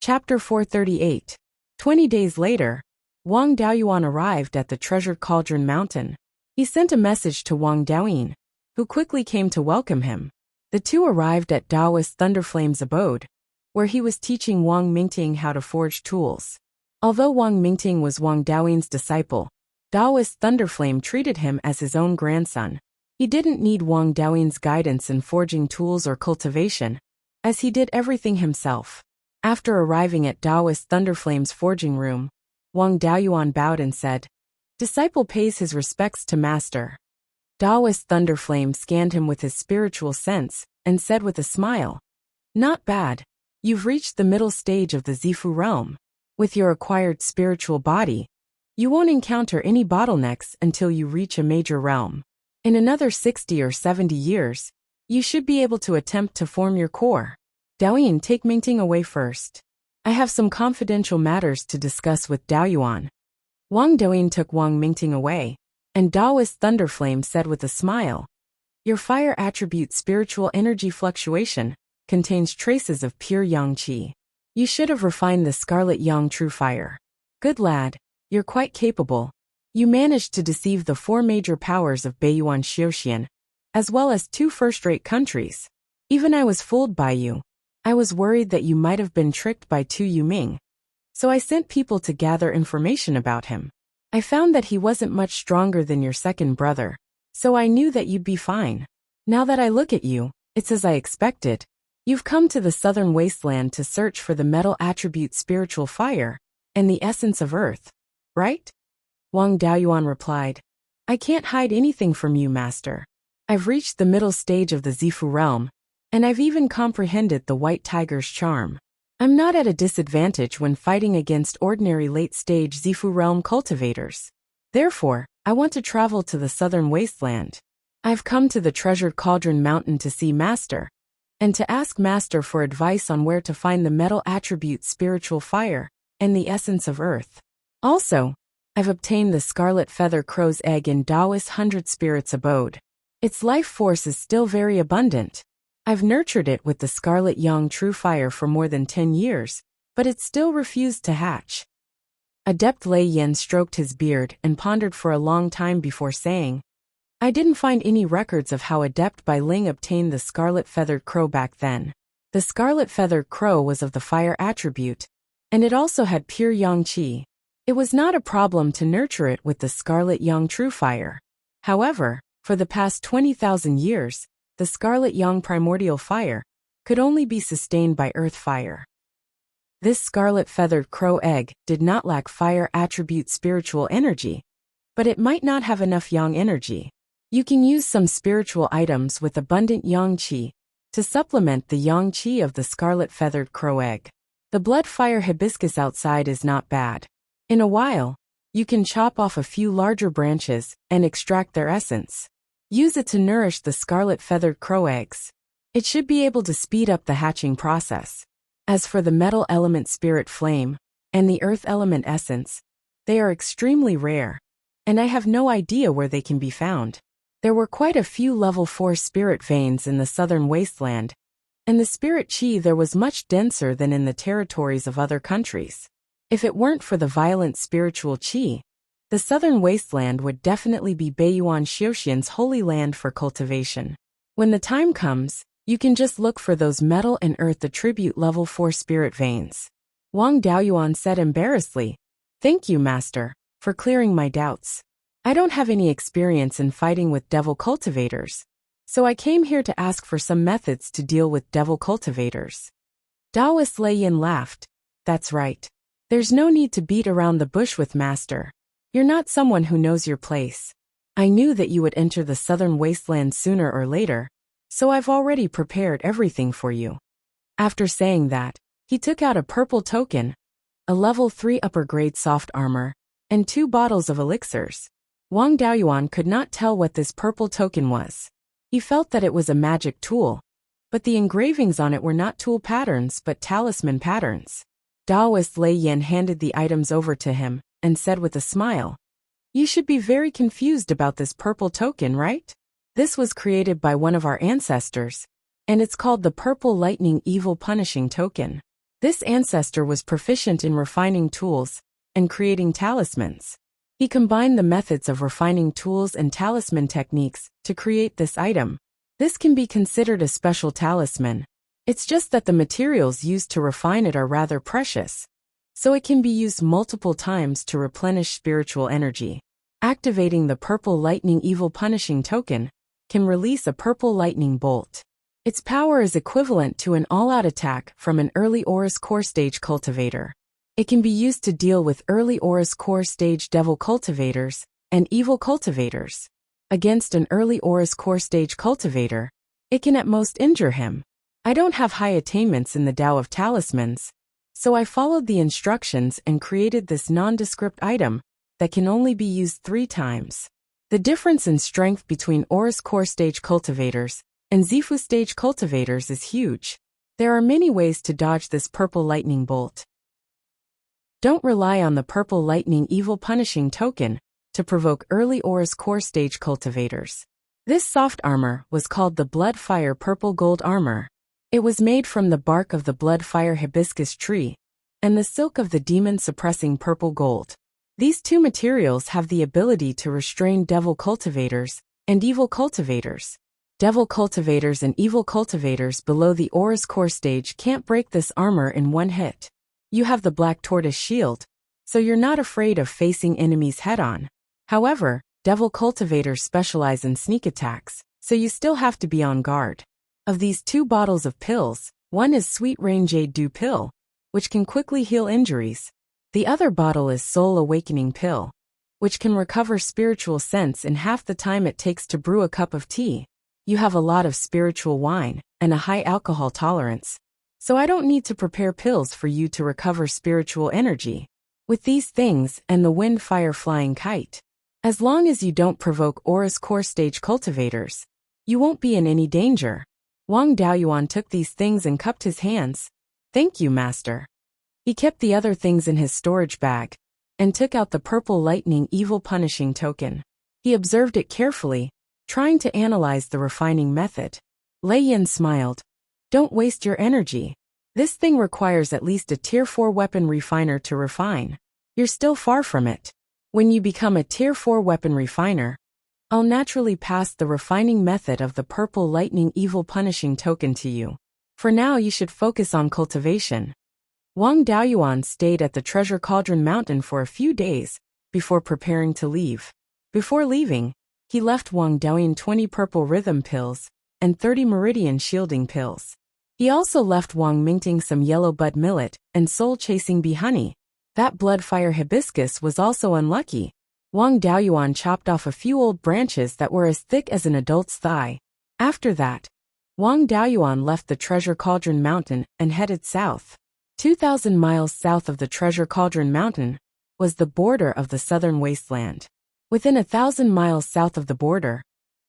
Chapter 438. 20 days later, Wang Daoyuan arrived at the Treasure Cauldron Mountain. He sent a message to Wang Daoyin, who quickly came to welcome him. The two arrived at Daoist Thunderflame's abode, where he was teaching Wang Mingting how to forge tools. Although Wang Mingting was Wang Daoyin's disciple, Daoist Thunderflame treated him as his own grandson. He didn't need Wang Daoyin's guidance in forging tools or cultivation, as he did everything himself. After arriving at Daoist Thunderflame's forging room, Wang Daoyuan bowed and said, "Disciple pays his respects to master." Daoist Thunderflame scanned him with his spiritual sense and said with a smile, "Not bad. You've reached the middle stage of the Zifu realm. With your acquired spiritual body, you won't encounter any bottlenecks until you reach a major realm. In another 60 or 70 years, you should be able to attempt to form your core. Daoyin, take Mingting away first. I have some confidential matters to discuss with Daoyuan." Wang Daoyin took Wang Mingting away, and Daoist Thunderflame said with a smile, "Your fire attribute spiritual energy fluctuation contains traces of pure yang qi. You should have refined the Scarlet Yang True Fire. Good lad, you're quite capable. You managed to deceive the 4 major powers of Beiyuan Xiuxian, as well as 2 first-rate countries. Even I was fooled by you. I was worried that you might have been tricked by Tu Yuming. So I sent people to gather information about him. I found that he wasn't much stronger than your second brother, so I knew that you'd be fine. Now that I look at you, it's as I expected. You've come to the southern wasteland to search for the metal attribute spiritual fire and the essence of earth, right?" Wang Daoyuan replied, "I can't hide anything from you, master. I've reached the middle stage of the Zifu realm, and I've even comprehended the White Tiger's charm. I'm not at a disadvantage when fighting against ordinary late-stage Zifu realm cultivators. Therefore, I want to travel to the southern wasteland. I've come to the Treasured Cauldron Mountain to see Master, and to ask Master for advice on where to find the metal attribute spiritual fire and the essence of earth. Also, I've obtained the Scarlet Feather Crow's egg in Daoist 100 Spirits abode. Its life force is still very abundant. I've nurtured it with the Scarlet Yang True Fire for more than 10 years, but it still refused to hatch." Adept Lei Yen stroked his beard and pondered for a long time before saying, "I didn't find any records of how Adept Bai Ling obtained the Scarlet Feathered Crow back then. The Scarlet Feathered Crow was of the fire attribute, and it also had pure Yang Qi. It was not a problem to nurture it with the Scarlet Yang True Fire. However, for the past 20,000 years, the Scarlet Yang Primordial Fire could only be sustained by earth fire. This Scarlet Feathered Crow egg did not lack fire attribute spiritual energy, but it might not have enough yang energy. You can use some spiritual items with abundant yang qi to supplement the yang qi of the scarlet feathered crow egg. The blood fire hibiscus outside is not bad. In a while, you can chop off a few larger branches and extract their essence. Use it to nourish the scarlet feathered crow eggs. It should be able to speed up the hatching process. As for the metal element spirit flame and the earth element essence, they are extremely rare, and I have no idea where they can be found. There were quite a few level 4 spirit veins in the southern wasteland, and the spirit chi there was much denser than in the territories of other countries. If it weren't for the violent spiritual chi, the southern wasteland would definitely be Beiyuan Xiuxian's holy land for cultivation. When the time comes, you can just look for those metal and earth attribute level 4 spirit veins. Wang Daoyuan said embarrassedly, "Thank you, Master, for clearing my doubts. I don't have any experience in fighting with devil cultivators, so I came here to ask for some methods to deal with devil cultivators." Taoist Lei Yin laughed. "That's right. There's no need to beat around the bush with Master. You're not someone who knows your place. I knew that you would enter the southern wasteland sooner or later, so I've already prepared everything for you." After saying that, he took out a purple token, a level 3 upper grade soft armor, and 2 bottles of elixirs. Wang Daoyuan could not tell what this purple token was. He felt that it was a magic tool, but the engravings on it were not tool patterns but talisman patterns. Taoist Lei Yin handed the items over to him and said with a smile, "You should be very confused about this purple token, right? This was created by one of our ancestors, and it's called the Purple Lightning Evil Punishing Token. This ancestor was proficient in refining tools and creating talismans. He combined the methods of refining tools and talisman techniques to create this item. This can be considered a special talisman. It's just that the materials used to refine it are rather precious, so it can be used multiple times to replenish spiritual energy. Activating the Purple Lightning Evil Punishing Token can release a purple lightning bolt. Its power is equivalent to an all-out attack from an early Aurus Core Stage cultivator. It can be used to deal with early Aurus Core Stage devil cultivators and evil cultivators. Against an early Aurus Core Stage cultivator, it can at most injure him. I don't have high attainments in the Tao of Talismans, so I followed the instructions and created this nondescript item that can only be used 3 times. The difference in strength between Aurus Core Stage cultivators and Zifu Stage cultivators is huge. There are many ways to dodge this purple lightning bolt. Don't rely on the Purple Lightning Evil Punishing Token to provoke early Aurus Core Stage cultivators. This soft armor was called the Blood Fire Purple Gold Armor. It was made from the bark of the Blood Fire hibiscus tree and the silk of the demon suppressing purple gold. These 2 materials have the ability to restrain devil cultivators and evil cultivators. Devil cultivators and evil cultivators below the Aurus Core Stage can't break this armor in one hit. You have the Black Tortoise Shield, so you're not afraid of facing enemies head-on. However, devil cultivators specialize in sneak attacks, so you still have to be on guard. Of these 2 bottles of pills, one is Sweet Rain Jade Dew Pill, which can quickly heal injuries. The other bottle is Soul Awakening Pill, which can recover spiritual sense in half the time it takes to brew a cup of tea. You have a lot of spiritual wine and a high alcohol tolerance, so I don't need to prepare pills for you to recover spiritual energy. With these things and the Wind Fire Flying Kite, as long as you don't provoke Aurus Core Stage cultivators, you won't be in any danger." Wang Daoyuan took these things and cupped his hands. "Thank you, Master." He kept the other things in his storage bag and took out the Purple Lightning Evil Punishing Token. He observed it carefully, trying to analyze the refining method. Lei Yin smiled. "Don't waste your energy. This thing requires at least a Tier 4 weapon refiner to refine. You're still far from it. When you become a Tier 4 weapon refiner, I'll naturally pass the refining method of the Purple Lightning Evil Punishing Token to you. For now you should focus on cultivation." Wang Daoyuan stayed at the Treasure Cauldron Mountain for a few days before preparing to leave. Before leaving, he left Wang Daoyuan 20 purple rhythm pills and 30 meridian shielding pills. He also left Wang Mingting some yellow bud millet and soul-chasing bee honey. That blood fire hibiscus was also unlucky. Wang Daoyuan chopped off a few old branches that were as thick as an adult's thigh. After that, Wang Daoyuan left the Treasure Cauldron Mountain and headed south. 2,000 miles south of the Treasure Cauldron Mountain was the border of the southern wasteland. Within 1,000 miles south of the border,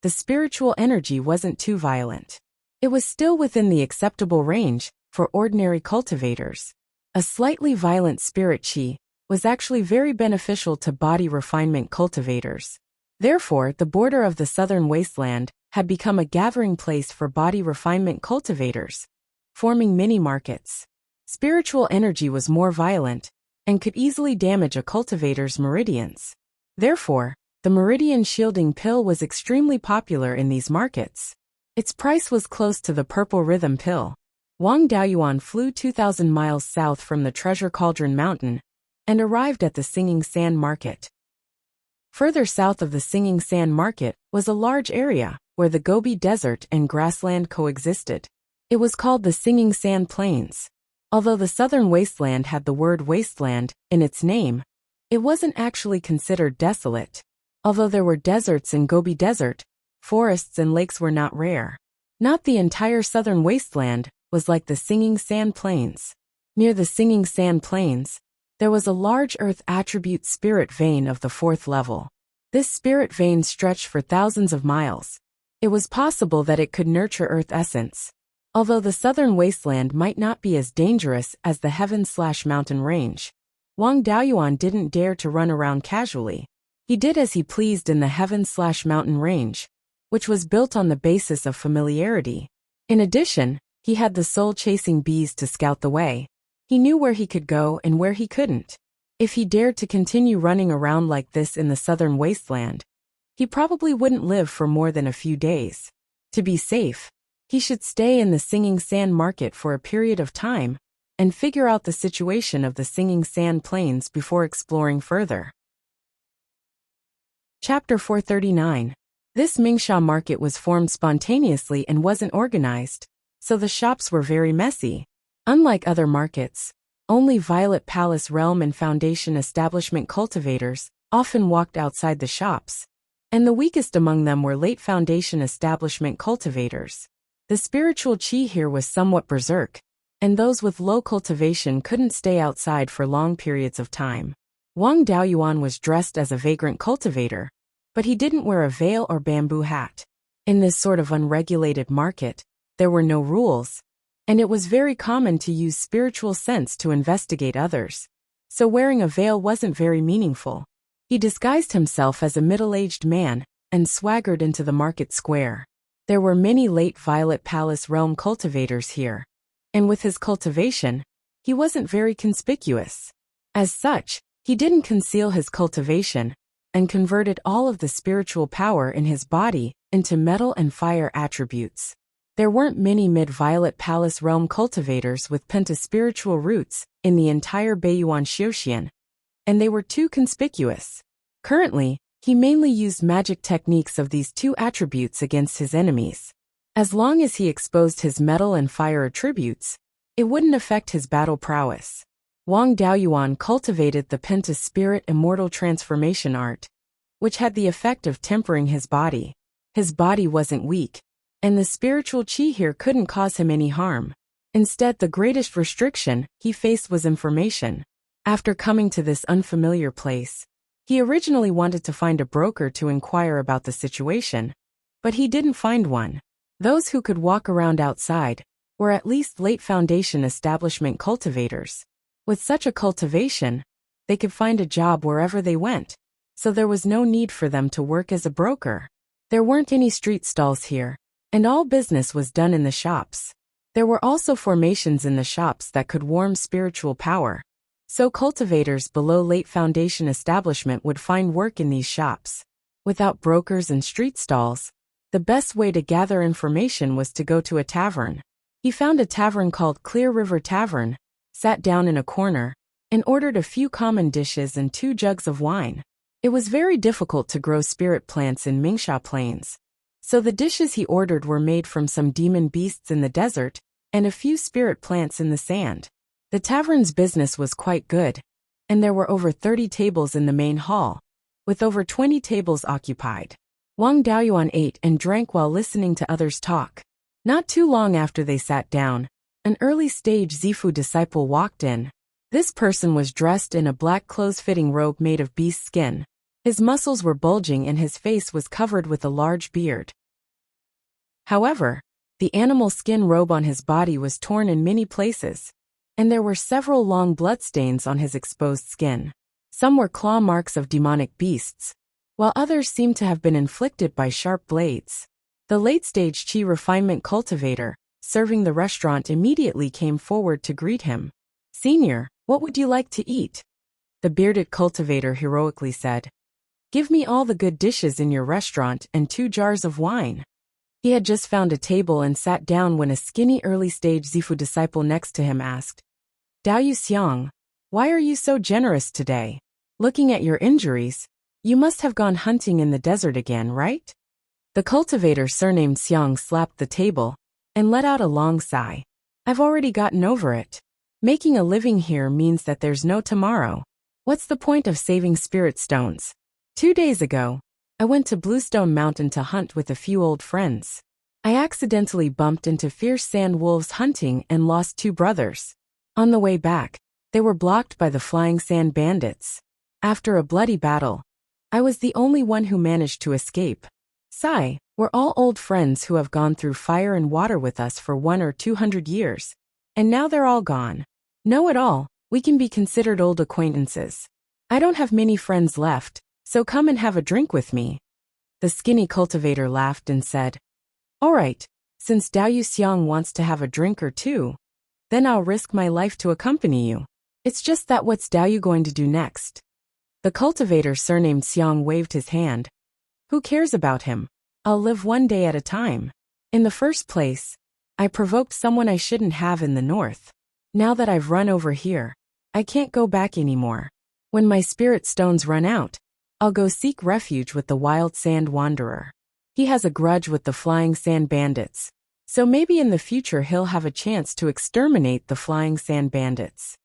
the spiritual energy wasn't too violent. It was still within the acceptable range for ordinary cultivators. A slightly violent spirit chi was actually very beneficial to body refinement cultivators. Therefore, the border of the southern wasteland had become a gathering place for body refinement cultivators, forming mini-markets. Spiritual energy was more violent and could easily damage a cultivator's meridians. Therefore, the meridian shielding pill was extremely popular in these markets. Its price was close to the purple rhythm pill. Wang Daoyuan flew 2,000 miles south from the Treasure Cauldron Mountain and arrived at the Singing Sand Market. Further south of the Singing Sand Market was a large area where the Gobi Desert and grassland coexisted. It was called the Singing Sand Plains. Although the southern wasteland had the word wasteland in its name, it wasn't actually considered desolate. Although there were deserts in Gobi Desert, forests and lakes were not rare. Not the entire southern wasteland was like the Singing Sand Plains. Near the Singing Sand Plains, there was a large earth attribute spirit vein of the 4th level. This spirit vein stretched for thousands of miles. It was possible that it could nurture earth essence. Although the southern wasteland might not be as dangerous as the heaven/mountain range, Wang Daoyuan didn't dare to run around casually. He did as he pleased in the heaven/mountain range, which was built on the basis of familiarity. In addition, he had the soul-chasing bees to scout the way. He knew where he could go and where he couldn't. If he dared to continue running around like this in the southern wasteland, he probably wouldn't live for more than a few days. To be safe, he should stay in the Singing Sand Market for a period of time and figure out the situation of the Singing Sand Plains before exploring further. Chapter 439. This Mingsha market was formed spontaneously and wasn't organized, so the shops were very messy. Unlike other markets, only Violet Palace Realm and Foundation Establishment cultivators often walked outside the shops, and the weakest among them were late Foundation Establishment cultivators. The spiritual chi here was somewhat berserk, and those with low cultivation couldn't stay outside for long periods of time. Wang Daoyuan was dressed as a vagrant cultivator, but he didn't wear a veil or bamboo hat. In this sort of unregulated market, there were no rules, and it was very common to use spiritual sense to investigate others, so wearing a veil wasn't very meaningful. He disguised himself as a middle-aged man and swaggered into the market square. There were many late Violet Palace Realm cultivators here, and with his cultivation, he wasn't very conspicuous. As such, he didn't conceal his cultivation and converted all of the spiritual power in his body into metal and fire attributes. There weren't many mid-Violet Palace Realm cultivators with pentaspiritual roots in the entire Beiyuan Xiuxian, and they were too conspicuous. Currently, he mainly used magic techniques of these two attributes against his enemies. As long as he exposed his metal and fire attributes, it wouldn't affect his battle prowess. Wang Daoyuan cultivated the Pentaspirit Immortal Transformation Art, which had the effect of tempering his body. His body wasn't weak, and the spiritual chi here couldn't cause him any harm. Instead, the greatest restriction he faced was information. After coming to this unfamiliar place, he originally wanted to find a broker to inquire about the situation, but he didn't find one. Those who could walk around outside were at least late Foundation Establishment cultivators. With such a cultivation, they could find a job wherever they went, so there was no need for them to work as a broker. There weren't any street stalls here, and all business was done in the shops. There were also formations in the shops that could warm spiritual power, so cultivators below late Foundation Establishment would find work in these shops. Without brokers and street stalls, the best way to gather information was to go to a tavern. He found a tavern called Clear River Tavern, sat down in a corner, and ordered a few common dishes and 2 jugs of wine. It was very difficult to grow spirit plants in Mingsha Plains, so the dishes he ordered were made from some demon beasts in the desert and a few spirit plants in the sand. The tavern's business was quite good, and there were over 30 tables in the main hall, with over 20 tables occupied. Wang Daoyuan ate and drank while listening to others talk. Not too long after they sat down, an early-stage Zifu disciple walked in. This person was dressed in a black close-fitting robe made of beast skin. His muscles were bulging and his face was covered with a large beard. However, the animal skin robe on his body was torn in many places, and there were several long bloodstains on his exposed skin. Some were claw marks of demonic beasts, while others seemed to have been inflicted by sharp blades. The late-stage Qi refinement cultivator, serving the restaurant, immediately came forward to greet him. "Senior, what would you like to eat?" The bearded cultivator heroically said. "Give me all the good dishes in your restaurant and 2 jars of wine." He had just found a table and sat down when a skinny early-stage Zifu disciple next to him asked, "Daoyu Xiang, why are you so generous today? Looking at your injuries, you must have gone hunting in the desert again, right?" The cultivator surnamed Xiang slapped the table and let out a long sigh. "I've already gotten over it. Making a living here means that there's no tomorrow. What's the point of saving spirit stones? 2 days ago, I went to Bluestone Mountain to hunt with a few old friends. I accidentally bumped into fierce sand wolves hunting and lost 2 brothers. On the way back, they were blocked by the flying sand bandits. After a bloody battle, I was the only one who managed to escape. Sigh, we're all old friends who have gone through fire and water with us for 100 or 200 years, and now they're all gone. Know it all, we can be considered old acquaintances. I don't have many friends left, so come and have a drink with me." The skinny cultivator laughed and said, "All right, since Daoyu Xiang wants to have a drink or two, then I'll risk my life to accompany you. It's just that what's Daoyu going to do next?" The cultivator surnamed Xiang waved his hand. "Who cares about him? I'll live one day at a time. In the first place, I provoked someone I shouldn't have in the north. Now that I've run over here, I can't go back anymore. When my spirit stones run out, I'll go seek refuge with the wild sand wanderer. He has a grudge with the flying sand bandits, so maybe in the future he'll have a chance to exterminate the flying sand bandits."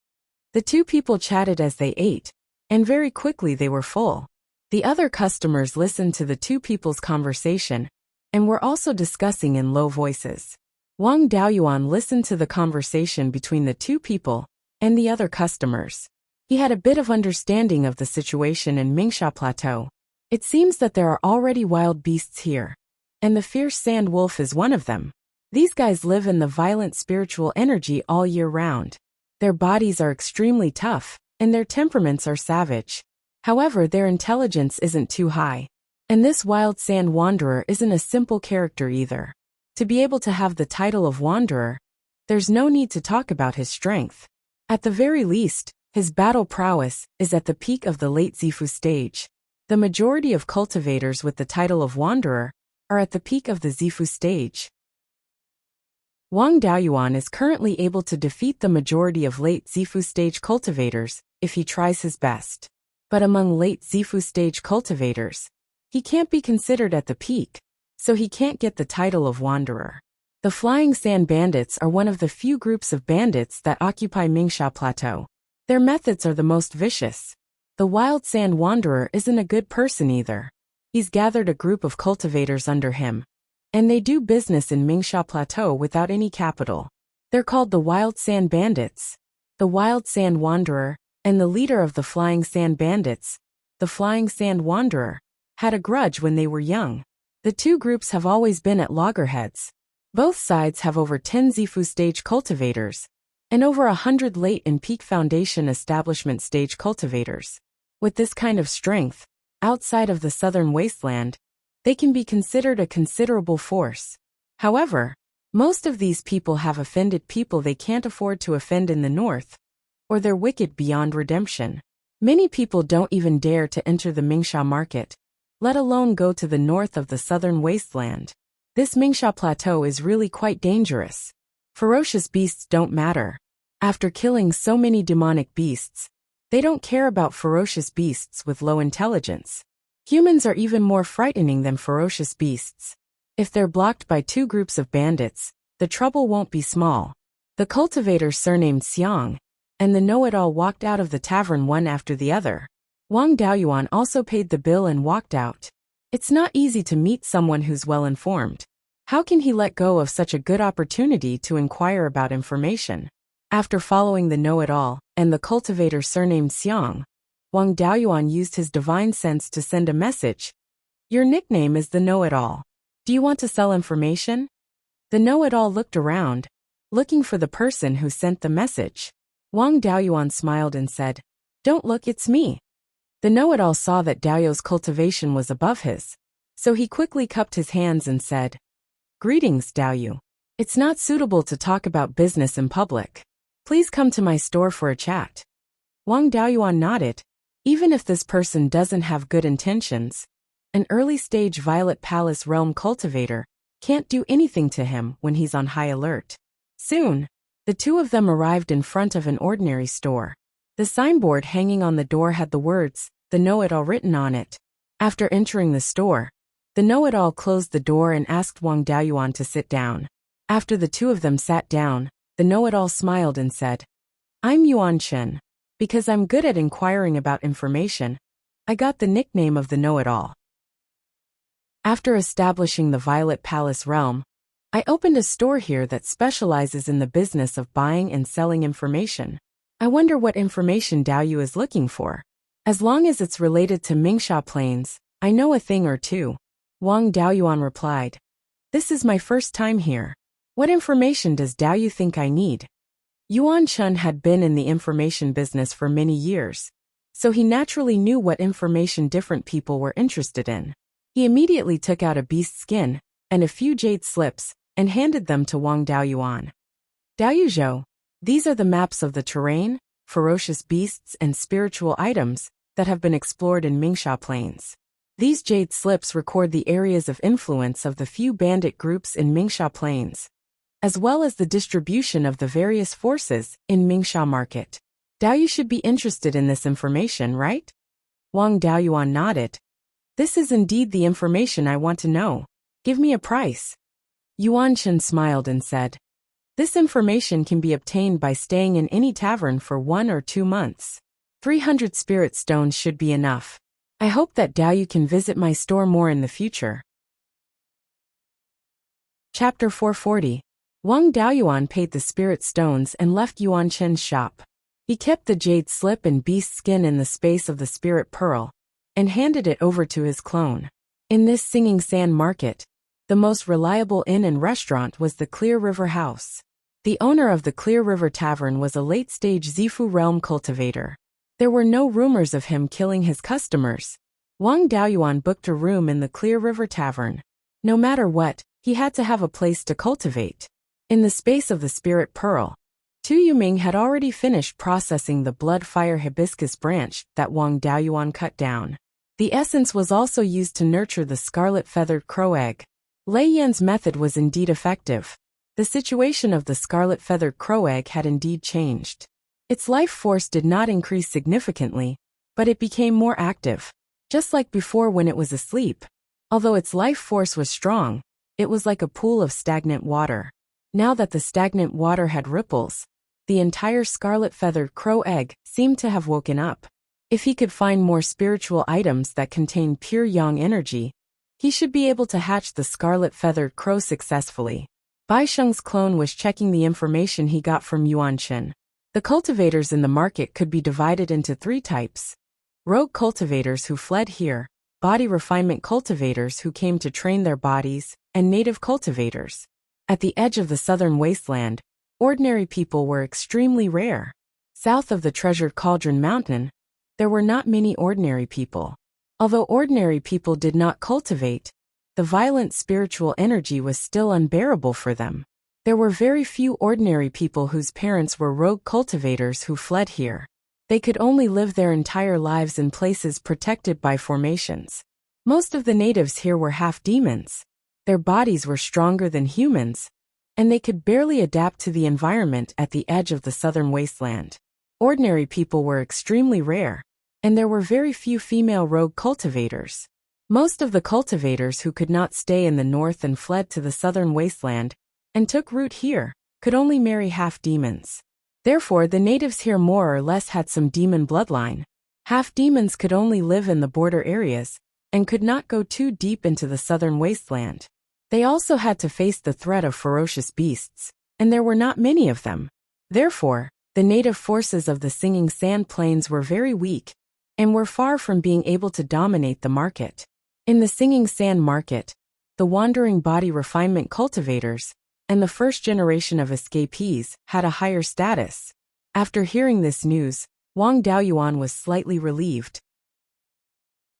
The 2 people chatted as they ate, and very quickly they were full. The other customers listened to the 2 people's conversation, and were also discussing in low voices. Wang Daoyuan listened to the conversation between the 2 people and the other customers. He had a bit of understanding of the situation in Mingsha Plateau. It seems that there are already wild beasts here, and the fierce sand wolf is one of them. These guys live in the violent spiritual energy all year round. Their bodies are extremely tough, and their temperaments are savage. However, their intelligence isn't too high. And this wild sand wanderer isn't a simple character either. To be able to have the title of wanderer, there's no need to talk about his strength. At the very least, his battle prowess is at the peak of the late Zifu stage. The majority of cultivators with the title of wanderer are at the peak of the Zifu stage. Wang Daoyuan is currently able to defeat the majority of late Zifu stage cultivators if he tries his best. But among late Zifu stage cultivators, he can't be considered at the peak, so he can't get the title of wanderer. The flying sand bandits are one of the few groups of bandits that occupy Mingsha Plateau. Their methods are the most vicious. The wild sand wanderer isn't a good person either. He's gathered a group of cultivators under him, and they do business in Mingsha Plateau without any capital. They're called the wild sand bandits. The wild sand wanderer and the leader of the flying sand bandits, the flying sand wanderer, had a grudge when they were young. The 2 groups have always been at loggerheads. Both sides have over 10 Zifu stage cultivators, and over 100 late and peak foundation establishment stage cultivators. With this kind of strength, outside of the southern wasteland, they can be considered a considerable force. However, most of these people have offended people they can't afford to offend in the north, or they're wicked beyond redemption. Many people don't even dare to enter the Mingsha market, let alone go to the north of the southern wasteland. This Mingsha Plateau is really quite dangerous. Ferocious beasts don't matter. After killing so many demonic beasts, they don't care about ferocious beasts with low intelligence. Humans are even more frightening than ferocious beasts. If they're blocked by 2 groups of bandits, the trouble won't be small. The cultivator surnamed Xiang and the know-it-all walked out of the tavern one after the other. Wang Daoyuan also paid the bill and walked out. It's not easy to meet someone who's well-informed. How can he let go of such a good opportunity to inquire about information? After following the know-it-all and the cultivator surnamed Xiang, Wang Daoyuan used his divine sense to send a message. Your nickname is the know-it-all. Do you want to sell information? The know-it-all looked around, looking for the person who sent the message. Wang Daoyuan smiled and said, Don't look, it's me. The know-it-all saw that Daoyu's cultivation was above his, so he quickly cupped his hands and said, Greetings, Daoyu. It's not suitable to talk about business in public. Please come to my store for a chat. Wang Daoyuan nodded. Even if this person doesn't have good intentions, an early-stage Violet Palace realm cultivator can't do anything to him when he's on high alert. Soon, the two of them arrived in front of an ordinary store. The signboard hanging on the door had the words, the know-it-all written on it. After entering the store, the know-it-all closed the door and asked Wang Daoyuan to sit down. After the two of them sat down, the know-it-all smiled and said, I'm Yuan Chen. Because I'm good at inquiring about information, I got the nickname of the know-it-all. After establishing the Violet Palace realm, I opened a store here that specializes in the business of buying and selling information. I wonder what information Daoyu is looking for. As long as it's related to Mingsha Plains, I know a thing or two. Wang Daoyuan replied. This is my first time here. What information does Daoyu think I need? Yuan Chun had been in the information business for many years, so he naturally knew what information different people were interested in. He immediately took out a beast skin and a few jade slips and handed them to Wang Daoyuan. Daoyuzhou, these are the maps of the terrain, ferocious beasts and spiritual items that have been explored in Mingsha Plains. These jade slips record the areas of influence of the few bandit groups in Mingsha Plains, as well as the distribution of the various forces in Mingsha Market. Daoyu should be interested in this information, right? Wang Daoyuan nodded. This is indeed the information I want to know. Give me a price. Yuan Chen smiled and said, This information can be obtained by staying in any tavern for 1 or 2 months. 300 spirit stones should be enough. I hope that Daoyu can visit my store more in the future. Chapter 440. Wang Daoyuan paid the spirit stones and left Yuan Chen's shop. He kept the jade slip and beast skin in the space of the spirit pearl, and handed it over to his clone. In this Singing Sand market, the most reliable inn and restaurant was the Clear River House. The owner of the Clear River Tavern was a late-stage Zifu realm cultivator. There were no rumors of him killing his customers. Wang Daoyuan booked a room in the Clear River Tavern. No matter what, he had to have a place to cultivate. In the space of the spirit pearl, Tu Yuming had already finished processing the blood fire hibiscus branch that Wang Daoyuan cut down. The essence was also used to nurture the scarlet-feathered crow egg. Lei Yan's method was indeed effective. The situation of the scarlet-feathered crow egg had indeed changed. Its life force did not increase significantly, but it became more active, just like before when it was asleep. Although its life force was strong, it was like a pool of stagnant water. Now that the stagnant water had ripples, the entire scarlet-feathered crow egg seemed to have woken up. If he could find more spiritual items that contain pure yang energy, he should be able to hatch the scarlet-feathered crow successfully. Bai Sheng's clone was checking the information he got from Yuan Chen. The cultivators in the market could be divided into 3 types. Rogue cultivators who fled here, body refinement cultivators who came to train their bodies, and native cultivators. At the edge of the southern wasteland, ordinary people were extremely rare. South of the treasured Cauldron Mountain, there were not many ordinary people. Although ordinary people did not cultivate, the violent spiritual energy was still unbearable for them. There were very few ordinary people whose parents were rogue cultivators who fled here. They could only live their entire lives in places protected by formations. Most of the natives here were half demons. Their bodies were stronger than humans, and they could barely adapt to the environment at the edge of the southern wasteland. Ordinary people were extremely rare, and there were very few female rogue cultivators. Most of the cultivators who could not stay in the north and fled to the southern wasteland and took root here could only marry half demons. Therefore, the natives here more or less had some demon bloodline. Half-demons could only live in the border areas and could not go too deep into the southern wasteland. They also had to face the threat of ferocious beasts, and there were not many of them. Therefore, the native forces of the Singing Sand Plains were very weak and were far from being able to dominate the market. In the Singing Sand Market, the wandering body refinement cultivators and the first generation of escapees had a higher status. After hearing this news, Wang Daoyuan was slightly relieved.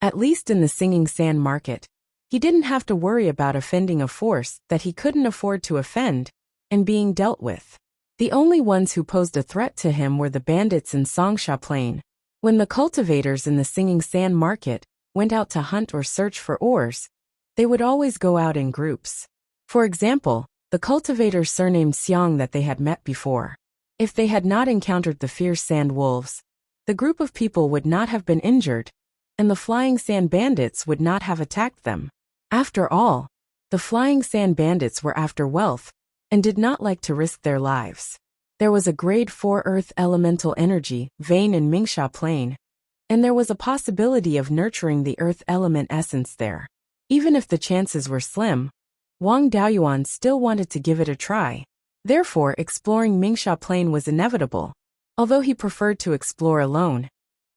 At least in the Singing Sand Market, he didn't have to worry about offending a force that he couldn't afford to offend and being dealt with. The only ones who posed a threat to him were the bandits in Songsha Plain. When the cultivators in the Singing Sand Market went out to hunt or search for ores, they would always go out in groups. For example, the cultivator surnamed Xiang that they had met before. If they had not encountered the fierce sand wolves, the group of people would not have been injured, and the flying sand bandits would not have attacked them. After all, the flying sand bandits were after wealth and did not like to risk their lives. There was a grade 4 earth elemental energy vein in Mingsha Plain, and there was a possibility of nurturing the earth element essence there. Even if the chances were slim, Wang Daoyuan still wanted to give it a try. Therefore, exploring Mingsha Plain was inevitable, although he preferred to explore alone.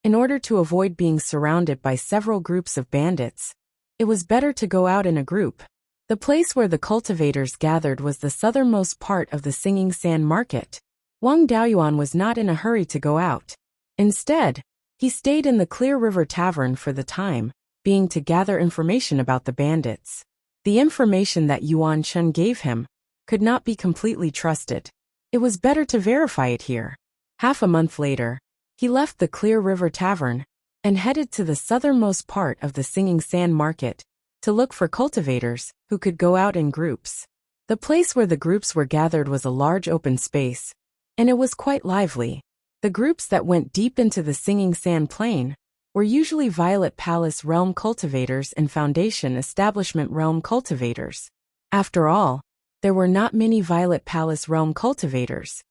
In order to avoid being surrounded by several groups of bandits, it was better to go out in a group. The place where the cultivators gathered was the southernmost part of the Singing Sand Market. Wang Daoyuan was not in a hurry to go out. Instead, he stayed in the Clear River Tavern for the time being to gather information about the bandits. The information that Yuan Chun gave him could not be completely trusted. It was better to verify it here. Half a month later, he left the Clear River Tavern and headed to the southernmost part of the Singing Sand Market to look for cultivators who could go out in groups. The place where the groups were gathered was a large open space, and it was quite lively. The groups that went deep into the Singing Sand Plain were usually Violet Palace Realm cultivators and Foundation Establishment Realm cultivators. After all, there were not many Violet Palace Realm cultivators,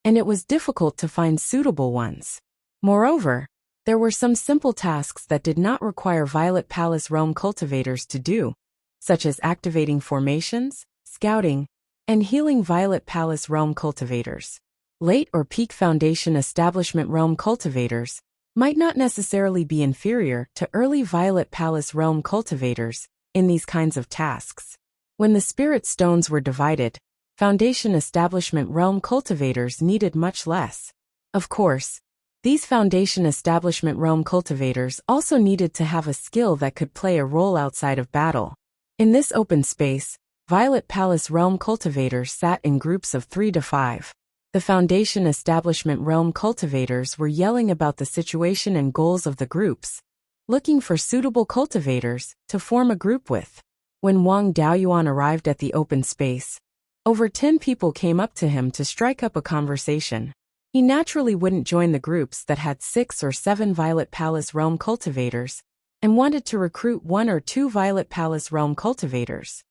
and it was difficult to find suitable ones. Moreover, there were some simple tasks that did not require Violet Palace Realm cultivators to do, such as activating formations, scouting, and healing Violet Palace Realm cultivators. Late or peak Foundation Establishment Realm cultivators might not necessarily be inferior to early Violet Palace Realm cultivators in these kinds of tasks. When the Spirit Stones were divided, Foundation Establishment Realm cultivators needed much less. Of course, these Foundation Establishment Realm cultivators also needed to have a skill that could play a role outside of battle. In this open space, Violet Palace Realm cultivators sat in groups of 3 to 5. The Foundation Establishment Realm cultivators were yelling about the situation and goals of the groups, looking for suitable cultivators to form a group with. When Wang Daoyuan arrived at the open space, over 10 people came up to him to strike up a conversation. He naturally wouldn't join the groups that had 6 or 7 Violet Palace Realm cultivators and wanted to recruit 1 or 2 Violet Palace Realm cultivators.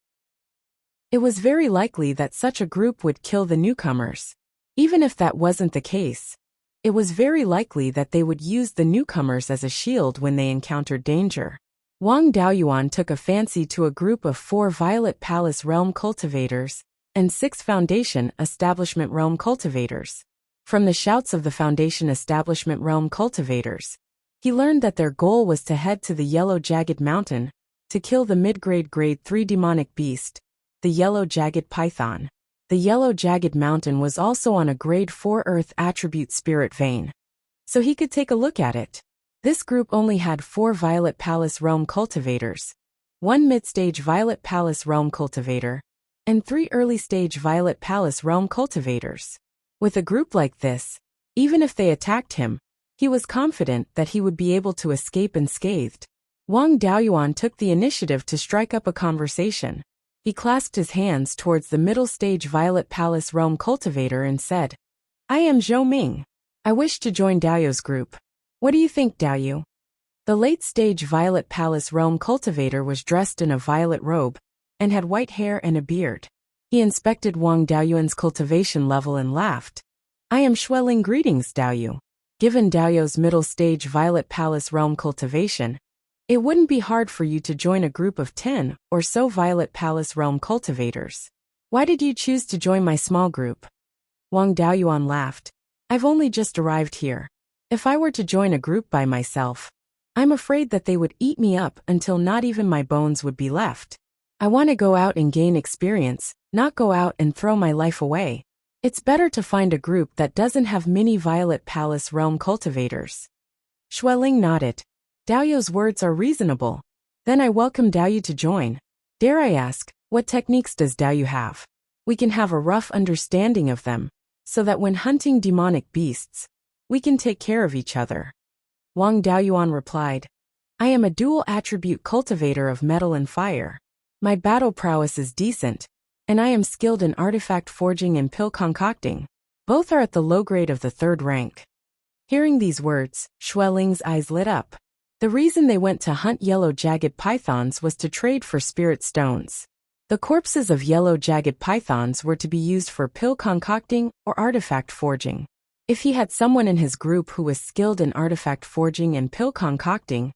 It was very likely that such a group would kill the newcomers. Even if that wasn't the case, it was very likely that they would use the newcomers as a shield when they encountered danger. Wang Daoyuan took a fancy to a group of 4 Violet Palace Realm cultivators and 6 Foundation Establishment Realm cultivators. From the shouts of the Foundation Establishment Realm cultivators, he learned that their goal was to head to the Yellow Jagged Mountain to kill the mid-grade Grade 3 demonic beast, the Yellow Jagged Python. The Yellow Jagged Mountain was also on a Grade 4 Earth Attribute Spirit vein, so he could take a look at it. This group only had 4 Violet Palace Realm cultivators, 1 mid-stage Violet Palace Realm cultivator, and 3 early-stage Violet Palace Realm cultivators. With a group like this, even if they attacked him, he was confident that he would be able to escape unscathed. Wang Daoyuan took the initiative to strike up a conversation. He clasped his hands towards the middle-stage Violet Palace Realm cultivator and said, "I am Zhou Ming. I wish to join Daoyu's group. What do you think, Daoyu?" The late-stage Violet Palace Realm cultivator was dressed in a violet robe and had white hair and a beard. He inspected Wang Daoyuan's cultivation level and laughed. "I am Xueling. Greetings, Daoyu. Given Daoyu's middle stage Violet Palace realm cultivation, it wouldn't be hard for you to join a group of 10 or so Violet Palace realm cultivators. Why did you choose to join my small group? Wang Daoyuan laughed. I've only just arrived here. If I were to join a group by myself, I'm afraid that they would eat me up until not even my bones would be left. I want to go out and gain experience, not go out and throw my life away. It's better to find a group that doesn't have many Violet Palace realm cultivators. Xueling nodded. Daoyu's words are reasonable. Then I welcome Daoyu to join. Dare I ask, what techniques does Daoyu have? We can have a rough understanding of them, so that when hunting demonic beasts, we can take care of each other. Wang Daoyuan replied, I am a dual-attribute cultivator of metal and fire. My battle prowess is decent, and I am skilled in artifact forging and pill concocting. Both are at the low grade of the 3rd rank. Hearing these words, Xueling's eyes lit up. The reason they went to hunt yellow jagged pythons was to trade for spirit stones. The corpses of yellow jagged pythons were to be used for pill concocting or artifact forging. If he had someone in his group who was skilled in artifact forging and pill concocting,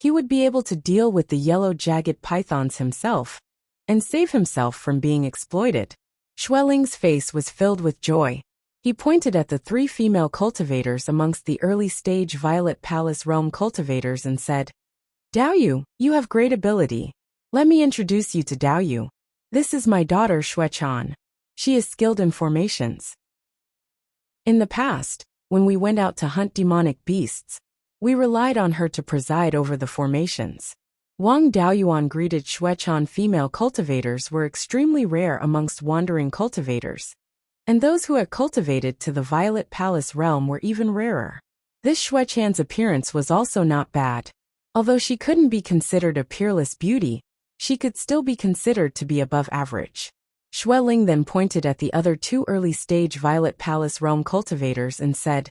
he would be able to deal with the yellow jagged pythons himself and save himself from being exploited. Xueling's face was filled with joy. He pointed at the 3 female cultivators amongst the early-stage Violet Palace realm cultivators and said, Daoyu, you have great ability. Let me introduce you to Daoyu. This is my daughter Xuechan. She is skilled in formations. In the past, when we went out to hunt demonic beasts, we relied on her to preside over the formations. Wang Daoyuan greeted Xuechan. Female cultivators were extremely rare amongst wandering cultivators, and those who had cultivated to the Violet Palace realm were even rarer. This Xuechan's appearance was also not bad. Although she couldn't be considered a peerless beauty, she could still be considered to be above average. Xueling then pointed at the other 2 early-stage Violet Palace realm cultivators and said,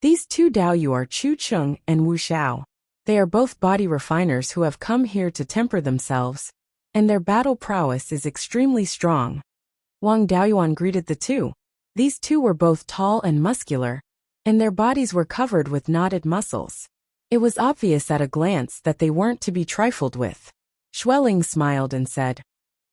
These 2 Daoyu are Chu Cheng and Wu Xiao. They are both body refiners who have come here to temper themselves, and their battle prowess is extremely strong. Wang Daoyuan greeted the 2. These 2 were both tall and muscular, and their bodies were covered with knotted muscles. It was obvious at a glance that they weren't to be trifled with. Xueling smiled and said,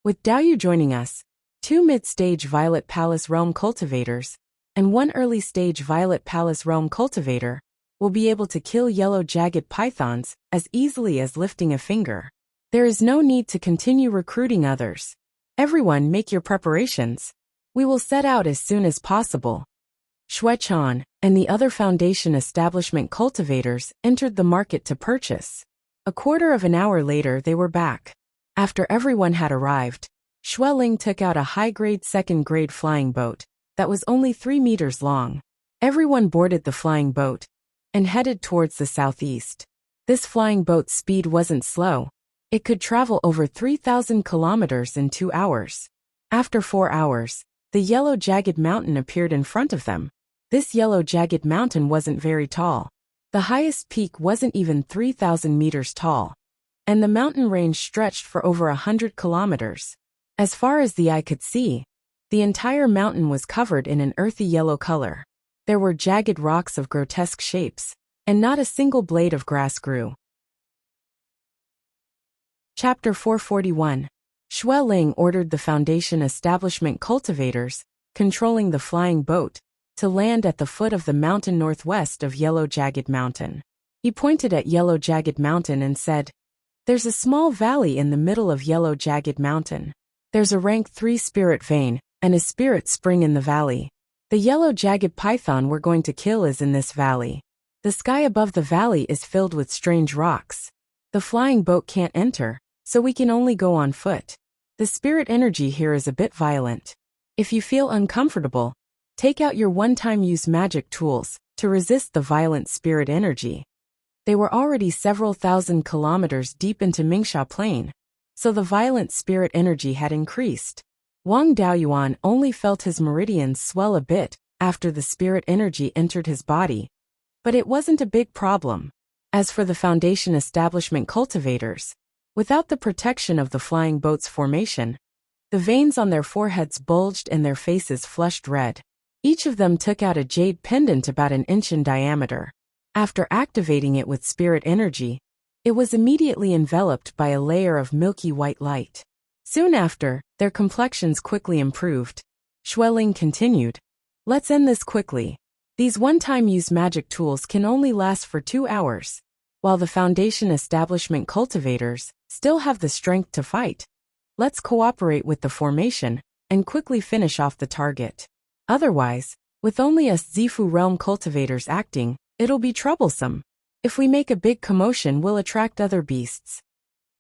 With Daoyu joining us, 2 mid-stage Violet Palace realm cultivators, and 1 early-stage Violet Palace realm cultivator, will be able to kill yellow jagged pythons as easily as lifting a finger. There is no need to continue recruiting others. Everyone make your preparations. We will set out as soon as possible. Xuechan and the other Foundation establishment cultivators entered the market to purchase. A quarter of an hour later they were back. After everyone had arrived, Xueling took out a high-grade 2nd-grade flying boat that was only 3 meters long. Everyone boarded the flying boat and headed towards the southeast. This flying boat's speed wasn't slow. It could travel over 3,000 kilometers in 2 hours. After 4 hours, the yellow jagged mountain appeared in front of them. This yellow jagged mountain wasn't very tall. The highest peak wasn't even 3,000 meters tall, and the mountain range stretched for over 100 kilometers. As far as the eye could see, the entire mountain was covered in an earthy yellow color. There were jagged rocks of grotesque shapes, and not a single blade of grass grew. Chapter 441. Xueling ordered the Foundation establishment cultivators, controlling the flying boat, to land at the foot of the mountain northwest of Yellow Jagged Mountain. He pointed at Yellow Jagged Mountain and said, There's a small valley in the middle of Yellow Jagged Mountain. There's a rank 3 spirit vein, and a spirit spring in the valley. The yellow jagged python we're going to kill is in this valley. The sky above the valley is filled with strange rocks. The flying boat can't enter, so we can only go on foot. The spirit energy here is a bit violent. If you feel uncomfortable, take out your one-time use magic tools to resist the violent spirit energy. They were already several thousand kilometers deep into Mingsha Plain, so the violent spirit energy had increased. Wang Daoyuan only felt his meridians swell a bit after the spirit energy entered his body, but it wasn't a big problem. As for the Foundation establishment cultivators, without the protection of the flying boat's formation, the veins on their foreheads bulged and their faces flushed red. Each of them took out a jade pendant about an inch in diameter. After activating it with spirit energy, it was immediately enveloped by a layer of milky white light. Soon after, their complexions quickly improved. Xueling continued, "Let's end this quickly. These one-time use magic tools can only last for 2 hours, while the Foundation establishment cultivators still have the strength to fight. Let's cooperate with the formation and quickly finish off the target. Otherwise, with only us Zifu realm cultivators acting, it'll be troublesome. If we make a big commotion, we'll attract other beasts."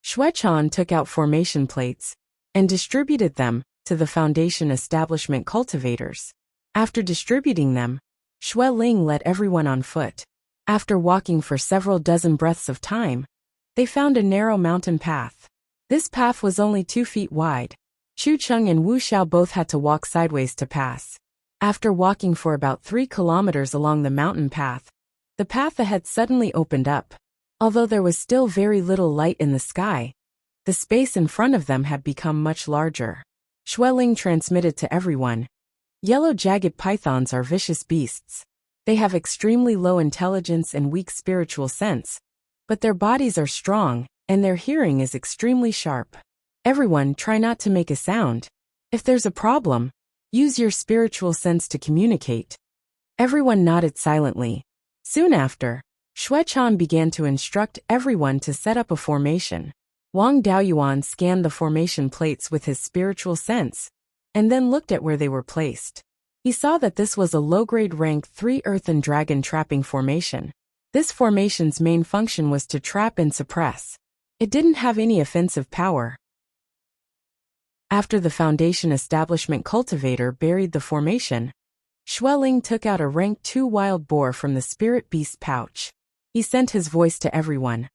Xuechan took out formation plates and distributed them to the Foundation establishment cultivators. After distributing them, Xueling led everyone on foot. After walking for several dozen breaths of time, they found a narrow mountain path. This path was only 2 feet wide. Chu Cheng and Wu Xiao both had to walk sideways to pass. After walking for about 3 kilometers along the mountain path, the path ahead suddenly opened up. Although there was still very little light in the sky, the space in front of them had become much larger. Xueling transmitted to everyone, "Yellow jagged pythons are vicious beasts. They have extremely low intelligence and weak spiritual sense, but their bodies are strong, and their hearing is extremely sharp. Everyone try not to make a sound. If there's a problem, use your spiritual sense to communicate." Everyone nodded silently. Soon after, Xuechan began to instruct everyone to set up a formation. Wang Daoyuan scanned the formation plates with his spiritual sense, and then looked at where they were placed. He saw that this was a low-grade rank 3 earth and dragon trapping formation. This formation's main function was to trap and suppress. It didn't have any offensive power. After the Foundation establishment cultivator buried the formation, Xueling took out a rank 2 wild boar from the spirit beast pouch. He sent his voice to everyone.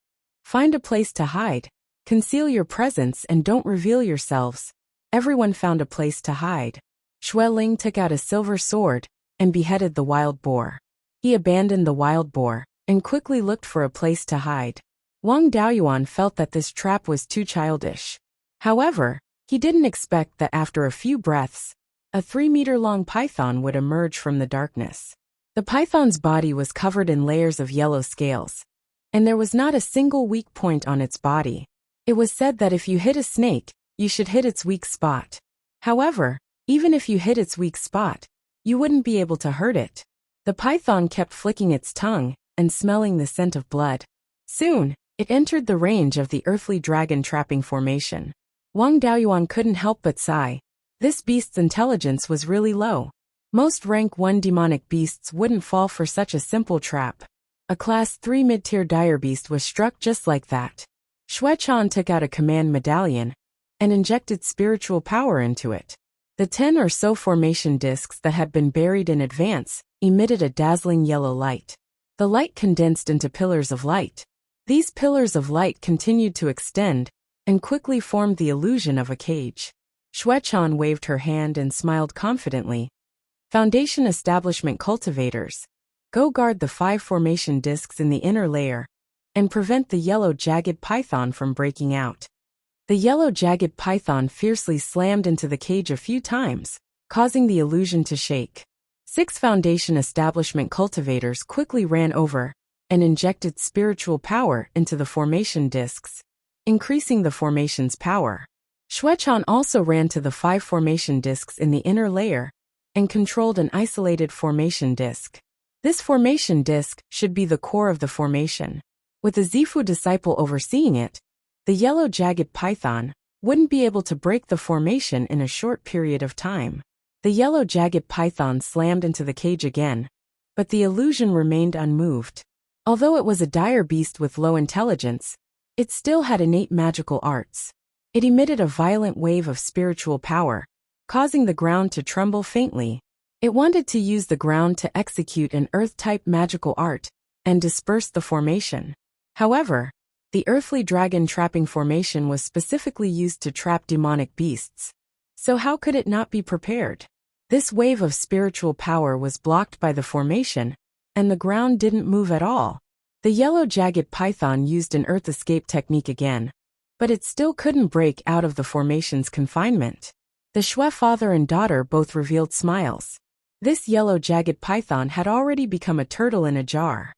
"Find a place to hide. Conceal your presence and don't reveal yourselves." Everyone found a place to hide. Xueling took out a silver sword and beheaded the wild boar. He abandoned the wild boar and quickly looked for a place to hide. Wang Daoyuan felt that this trap was too childish. However, he didn't expect that after a few breaths, a 3-meter-long python would emerge from the darkness. The python's body was covered in layers of yellow scales, and there was not a single weak point on its body. It was said that if you hit a snake, you should hit its weak spot. However, even if you hit its weak spot, you wouldn't be able to hurt it. The python kept flicking its tongue and smelling the scent of blood. Soon, it entered the range of the earthly dragon trapping formation. Wang Daoyuan couldn't help but sigh. This beast's intelligence was really low. Most rank 1 demonic beasts wouldn't fall for such a simple trap. A class 3 mid-tier dire beast was struck just like that. Xuechan took out a command medallion and injected spiritual power into it. The 10 or so formation discs that had been buried in advance emitted a dazzling yellow light. The light condensed into pillars of light. These pillars of light continued to extend and quickly formed the illusion of a cage. Xuechan waved her hand and smiled confidently. "Foundation establishment cultivators, go guard the 5 formation discs in the inner layer and prevent the yellow jagged python from breaking out." The yellow jagged python fiercely slammed into the cage a few times, causing the illusion to shake. 6 Foundation establishment cultivators quickly ran over and injected spiritual power into the formation discs, increasing the formation's power. Xuechan also ran to the 5 formation discs in the inner layer and controlled an isolated formation disc. This formation disc should be the core of the formation. With a Zifu disciple overseeing it, the yellow jagged python wouldn't be able to break the formation in a short period of time. The yellow jagged python slammed into the cage again, but the illusion remained unmoved. Although it was a dire beast with low intelligence, it still had innate magical arts. It emitted a violent wave of spiritual power, causing the ground to tremble faintly. It wanted to use the ground to execute an earth-type magical art and disperse the formation. However, the earthly dragon trapping formation was specifically used to trap demonic beasts. So how could it not be prepared? This wave of spiritual power was blocked by the formation, and the ground didn't move at all. The yellow jagged python used an earth escape technique again, but it still couldn't break out of the formation's confinement. The Xue father and daughter both revealed smiles. This yellow jagged python had already become a turtle in a jar.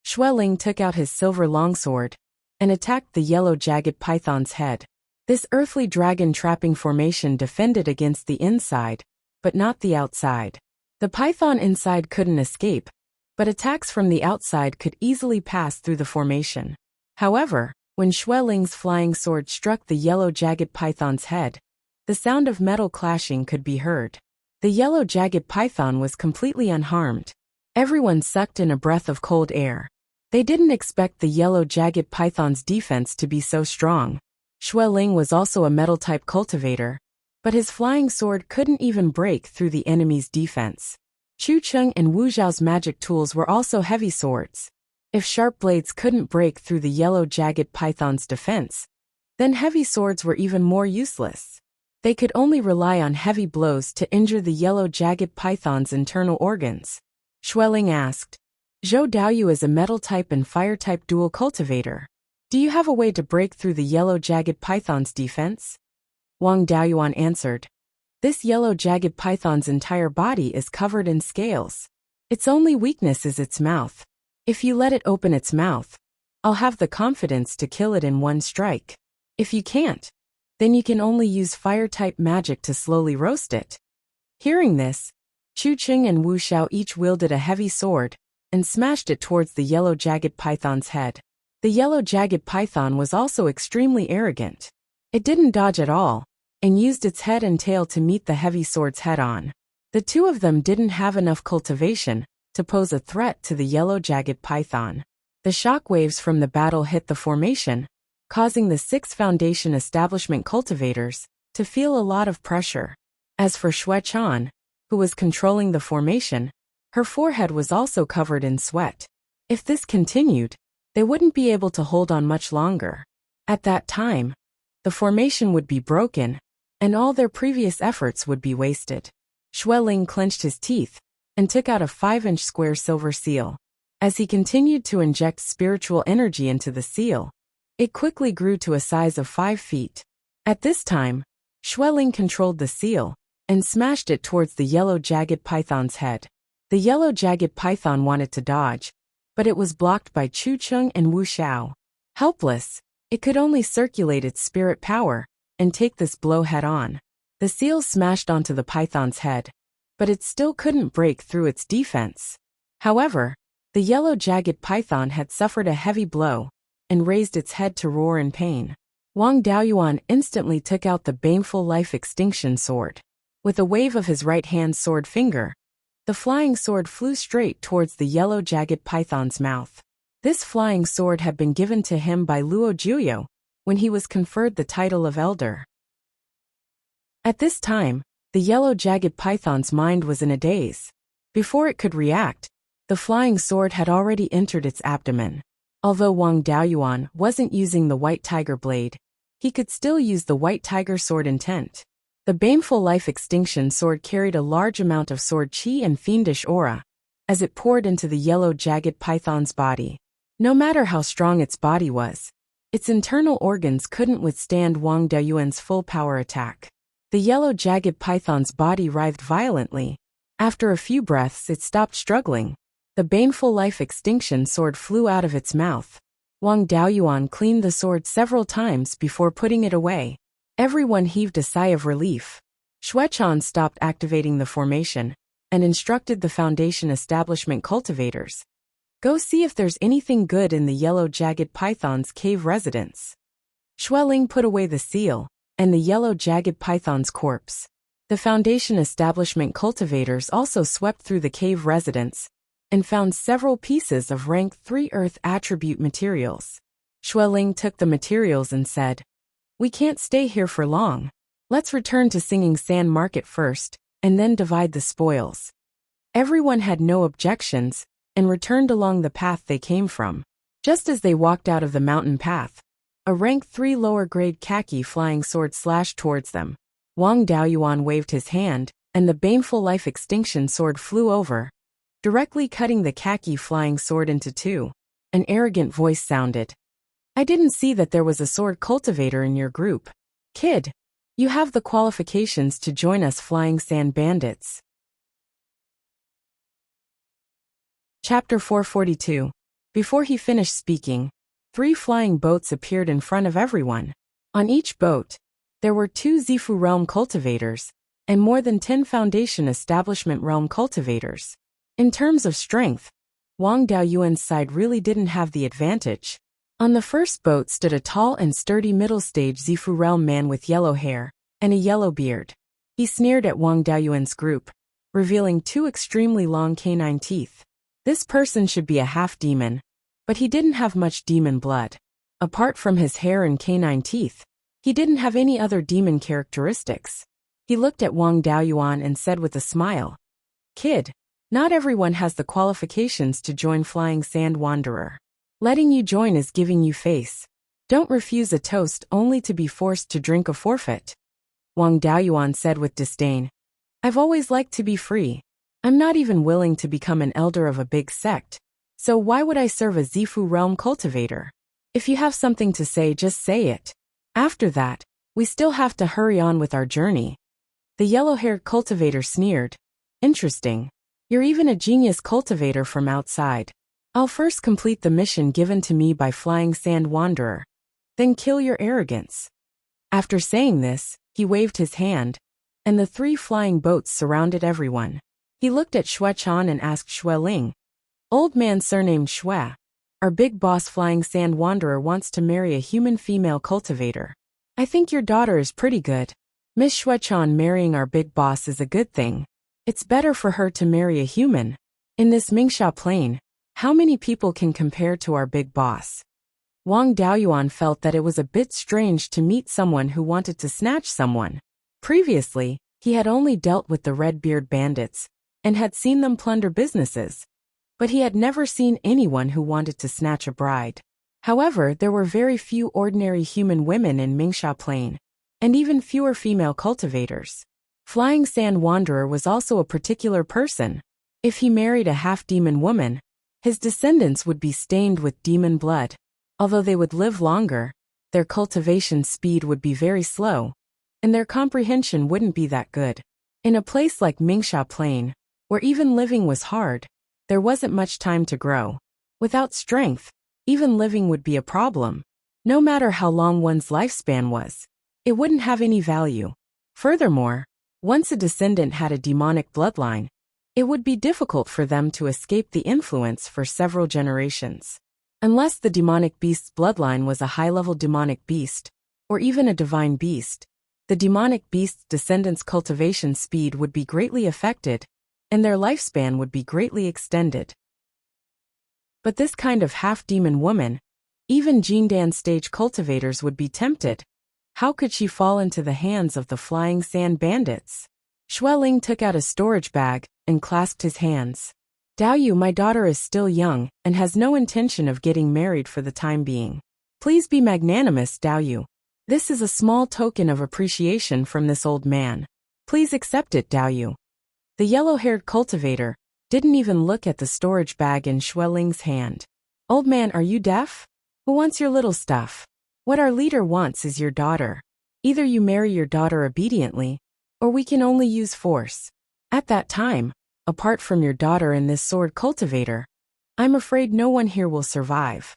Xueling took out his silver longsword and attacked the yellow jagged python's head. This earthly dragon trapping formation defended against the inside, but not the outside. The python inside couldn't escape, but attacks from the outside could easily pass through the formation. However, when Xueling's flying sword struck the yellow jagged python's head, the sound of metal clashing could be heard. The yellow jagged python was completely unharmed. Everyone sucked in a breath of cold air. They didn't expect the yellow jagged python's defense to be so strong. Xueling was also a metal-type cultivator, but his flying sword couldn't even break through the enemy's defense. Chu Cheng and Wu Zhao's magic tools were also heavy swords. If sharp blades couldn't break through the yellow jagged python's defense, then heavy swords were even more useless. They could only rely on heavy blows to injure the yellow jagged python's internal organs. Xueling asked, "Zhou Daoyu is a metal-type and fire-type dual cultivator. Do you have a way to break through the yellow jagged python's defense?" Wang Daoyuan answered, "This yellow jagged python's entire body is covered in scales. Its only weakness is its mouth. If you let it open its mouth, I'll have the confidence to kill it in one strike. If you can't, then you can only use fire-type magic to slowly roast it." Hearing this, Chu Qing and Wu Xiao each wielded a heavy sword and smashed it towards the yellow jagged python's head. The yellow jagged python was also extremely arrogant. It didn't dodge at all, and used its head and tail to meet the heavy sword's head-on. The two of them didn't have enough cultivation to pose a threat to the yellow jagged python. The shockwaves from the battle hit the formation, causing the 6 Foundation establishment cultivators to feel a lot of pressure. As for Xue Chan, who was controlling the formation, her forehead was also covered in sweat. If this continued, they wouldn't be able to hold on much longer. At that time, the formation would be broken, and all their previous efforts would be wasted. Xueling clenched his teeth and took out a 5-inch square silver seal. As he continued to inject spiritual energy into the seal, it quickly grew to a size of 5 feet. At this time, Xueling controlled the seal and smashed it towards the yellow jagged python's head. The yellow jagged python wanted to dodge, but it was blocked by Chu Cheng and Wu Xiao. Helpless, it could only circulate its spirit power and take this blow head-on. The seal smashed onto the python's head, but it still couldn't break through its defense. However, the yellow jagged python had suffered a heavy blow and raised its head to roar in pain. Wang Daoyuan instantly took out the baneful life extinction sword. With a wave of his right-hand sword finger, the flying sword flew straight towards the yellow jagged python's mouth. This flying sword had been given to him by Luo Juyo when he was conferred the title of Elder. At this time, the yellow jagged python's mind was in a daze. Before it could react, the flying sword had already entered its abdomen. Although Wang Daoyuan wasn't using the white tiger blade, he could still use the white tiger sword intent. The baneful life extinction sword carried a large amount of sword chi and fiendish aura as it poured into the yellow jagged python's body. No matter how strong its body was, its internal organs couldn't withstand Wang Daoyuan's full power attack. The yellow jagged python's body writhed violently. After a few breaths, it stopped struggling. The baneful life extinction sword flew out of its mouth. Wang Daoyuan cleaned the sword several times before putting it away. Everyone heaved a sigh of relief. Xue Chan stopped activating the formation and instructed the Foundation establishment cultivators, "Go see if there's anything good in the yellow jagged python's cave residence." Xueling put away the seal and the yellow jagged python's corpse. The Foundation establishment cultivators also swept through the cave residence and found several pieces of rank 3 earth attribute materials. Xueling took the materials and said, "We can't stay here for long. Let's return to Singing Sand Market first, and then divide the spoils." Everyone had no objections and returned along the path they came from. Just as they walked out of the mountain path, a rank 3 lower grade khaki flying sword slashed towards them. Wang Daoyuan waved his hand, and the baneful life extinction sword flew over, directly cutting the khaki flying sword into 2. An arrogant voice sounded, "I didn't see that there was a sword cultivator in your group. Kid, you have the qualifications to join us Flying Sand Bandits." Chapter 442. Before he finished speaking, 3 flying boats appeared in front of everyone. On each boat, there were 2 Zifu realm cultivators, and more than 10 Foundation Establishment realm cultivators. In terms of strength, Wang Daoyuan's side really didn't have the advantage. On the first boat stood a tall and sturdy middle-stage Zifu realm man with yellow hair and a yellow beard. He sneered at Wang Daoyuan's group, revealing 2 extremely long canine teeth. This person should be a half-demon, but he didn't have much demon blood. Apart from his hair and canine teeth, he didn't have any other demon characteristics. He looked at Wang Daoyuan and said with a smile, "Kid, not everyone has the qualifications to join Flying Sand Wanderer. Letting you join is giving you face. Don't refuse a toast only to be forced to drink a forfeit." Wang Daoyuan said with disdain, "I've always liked to be free. I'm not even willing to become an elder of a big sect. So why would I serve a Zifu realm cultivator? If you have something to say, just say it. After that, we still have to hurry on with our journey." The yellow-haired cultivator sneered, "Interesting. You're even a genius cultivator from outside. I'll first complete the mission given to me by Flying Sand Wanderer, then kill your arrogance." After saying this, he waved his hand, and the 3 flying boats surrounded everyone. He looked at Xue Chan and asked Xue Ling, "Old man surnamed Xue, our big boss Flying Sand Wanderer wants to marry a human female cultivator. I think your daughter is pretty good. Miss Xue Chan marrying our big boss is a good thing. It's better for her to marry a human. In this Mingsha plain, how many people can compare to our big boss?" Wang Daoyuan felt that it was a bit strange to meet someone who wanted to snatch someone. Previously, he had only dealt with the Red-Beard bandits, and had seen them plunder businesses. But he had never seen anyone who wanted to snatch a bride. However, there were very few ordinary human women in Mingsha Plain, and even fewer female cultivators. Flying Sand Wanderer was also a particular person. If he married a half-demon woman, his descendants would be stained with demon blood. Although they would live longer, their cultivation speed would be very slow, and their comprehension wouldn't be that good. In a place like Mingsha Plain, where even living was hard, there wasn't much time to grow. Without strength, even living would be a problem. No matter how long one's lifespan was, it wouldn't have any value. Furthermore, once a descendant had a demonic bloodline, it would be difficult for them to escape the influence for several generations. Unless the demonic beast's bloodline was a high-level demonic beast, or even a divine beast, the demonic beast's descendants' cultivation speed would be greatly affected, and their lifespan would be greatly extended. But this kind of half-demon woman, even Jindan stage cultivators would be tempted. How could she fall into the hands of the Flying Sand bandits? Xue Ling took out a storage bag and clasped his hands. "Daoyu, my daughter is still young and has no intention of getting married for the time being. Please be magnanimous, Daoyu. This is a small token of appreciation from this old man. Please accept it, Daoyu." The yellow-haired cultivator didn't even look at the storage bag in Xue Ling's hand. "Old man, are you deaf? Who wants your little stuff? What our leader wants is your daughter. Either you marry your daughter obediently, or we can only use force. At that time, apart from your daughter and this sword cultivator, I'm afraid no one here will survive."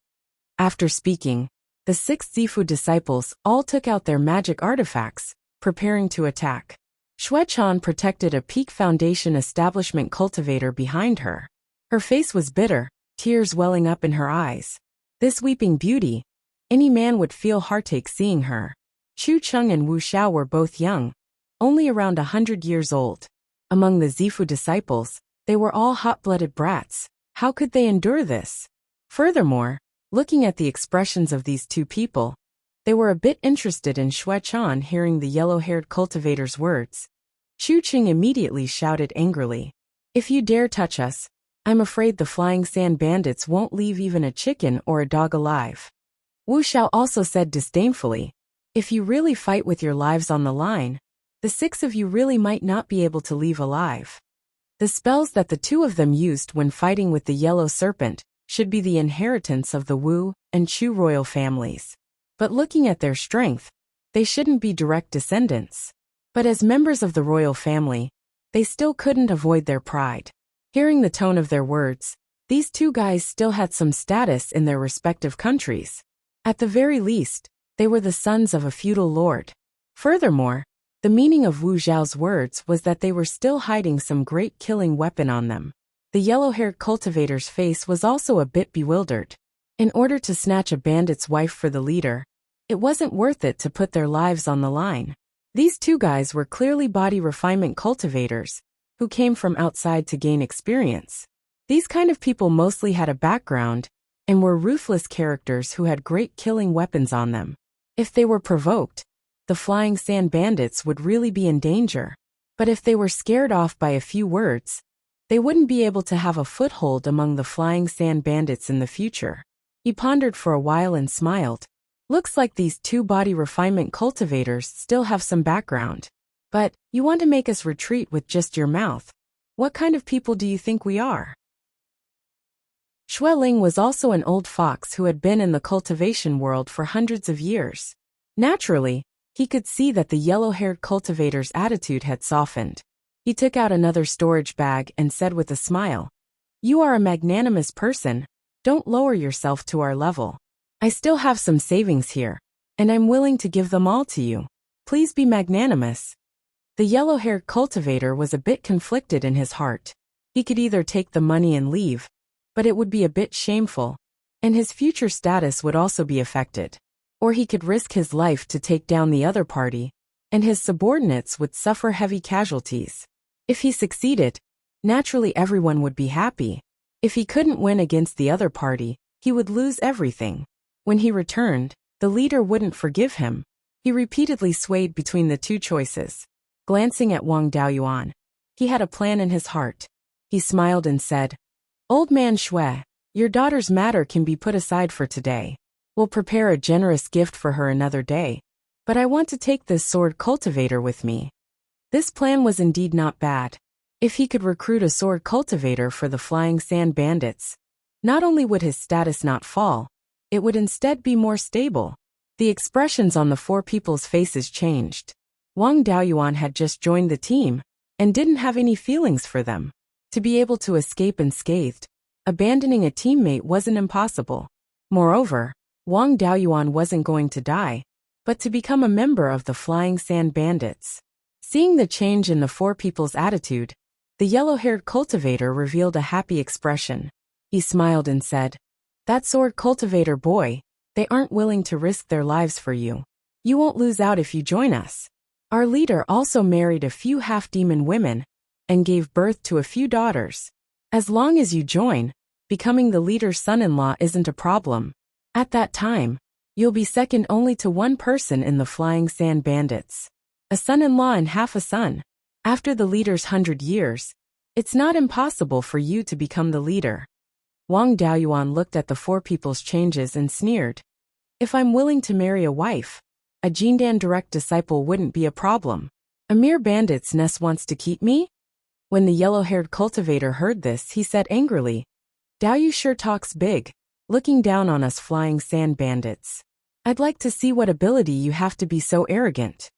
After speaking, the 6 Zifu disciples all took out their magic artifacts, preparing to attack. Xue Chan protected a Peak Foundation establishment cultivator behind her. Her face was bitter, tears welling up in her eyes. This weeping beauty, any man would feel heartache seeing her. Chu Cheng and Wu Xiao were both young, only around 100 years old. Among the Zifu disciples, they were all hot-blooded brats. How could they endure this? Furthermore, looking at the expressions of these 2 people, they were a bit interested in Xue Chan hearing the yellow-haired cultivator's words. Chu Cheng immediately shouted angrily, "If you dare touch us, I'm afraid the Flying Sand bandits won't leave even a chicken or a dog alive." Wu Xiao also said disdainfully, "If you really fight with your lives on the line, the 6 of you really might not be able to leave alive." The spells that the 2 of them used when fighting with the yellow serpent should be the inheritance of the Wu and Chu royal families. But looking at their strength, they shouldn't be direct descendants. But as members of the royal family, they still couldn't avoid their pride. Hearing the tone of their words, These two guys still had some status in their respective countries. At the very least, they were the sons of a feudal lord. Furthermore, the meaning of Wu Zhao's words was that they were still hiding some great killing weapon on them. The yellow-haired cultivator's face was also a bit bewildered. In order to snatch a bandit's wife for the leader, it wasn't worth it to put their lives on the line. These two guys were clearly body refinement cultivators, who came from outside to gain experience. These kind of people mostly had a background, and were ruthless characters who had great killing weapons on them. If they were provoked, the flying sand bandits would really be in danger. But if they were scared off by a few words, they wouldn't be able to have a foothold among the flying sand bandits in the future. He pondered for a while and smiled. Looks like these two body refinement cultivators still have some background. But, you want to make us retreat with just your mouth. What kind of people do you think we are? Xueling was also an old fox who had been in the cultivation world for hundreds of years. Naturally, he could see that the yellow-haired cultivator's attitude had softened. He took out another storage bag and said with a smile, "You are a magnanimous person, don't lower yourself to our level. I still have some savings here, and I'm willing to give them all to you. Please be magnanimous." The yellow-haired cultivator was a bit conflicted in his heart. He could either take the money and leave, but it would be a bit shameful, and his future status would also be affected. Or he could risk his life to take down the other party, and his subordinates would suffer heavy casualties. If he succeeded, naturally everyone would be happy. If he couldn't win against the other party, he would lose everything. When he returned, the leader wouldn't forgive him. He repeatedly swayed between the two choices. Glancing at Wang Daoyuan, he had a plan in his heart. He smiled and said, "Old man Xue, your daughter's matter can be put aside for today. We'll prepare a generous gift for her another day. But I want to take this sword cultivator with me." This plan was indeed not bad. If he could recruit a sword cultivator for the flying sand bandits, not only would his status not fall, it would instead be more stable. The expressions on the four people's faces changed. Wang Daoyuan had just joined the team, and didn't have any feelings for them. To be able to escape unscathed, abandoning a teammate wasn't impossible. Moreover, Wang Daoyuan wasn't going to die, but to become a member of the flying sand bandits. Seeing the change in the four people's attitude, the yellow-haired cultivator revealed a happy expression. He smiled and said, "That sword cultivator boy, they aren't willing to risk their lives for you. You won't lose out if you join us. Our leader also married a few half-demon women, and gave birth to a few daughters. As long as you join, becoming the leader's son-in-law isn't a problem. At that time, you'll be second only to one person in the flying sand bandits. A son-in-law and half a son. After the leader's 100 years, it's not impossible for you to become the leader." Wang Daoyuan looked at the four people's changes and sneered. "If I'm willing to marry a wife, a Jindan direct disciple wouldn't be a problem. A mere bandit's nest wants to keep me?" When the yellow-haired cultivator heard this, he said angrily, "Daoyu sure talks big, looking down on us flying sand bandits. I'd like to see what ability you have to be so arrogant."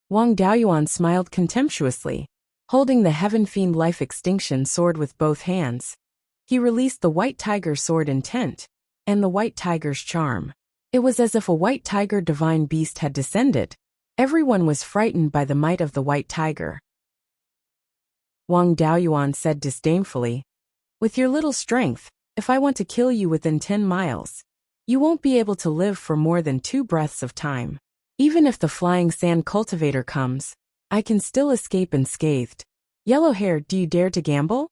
Wang Daoyuan smiled contemptuously. Holding the Heaven Fiend Life Extinction sword with both hands, he released the White Tiger sword intent, and the White Tiger's charm. It was as if a White Tiger divine beast had descended. Everyone was frightened by the might of the White Tiger. Wang Daoyuan said disdainfully, "With your little strength, if I want to kill you within 10 miles, you won't be able to live for more than 2 breaths of time. Even if the flying sand cultivator comes, I can still escape unscathed. Yellow-haired, do you dare to gamble?"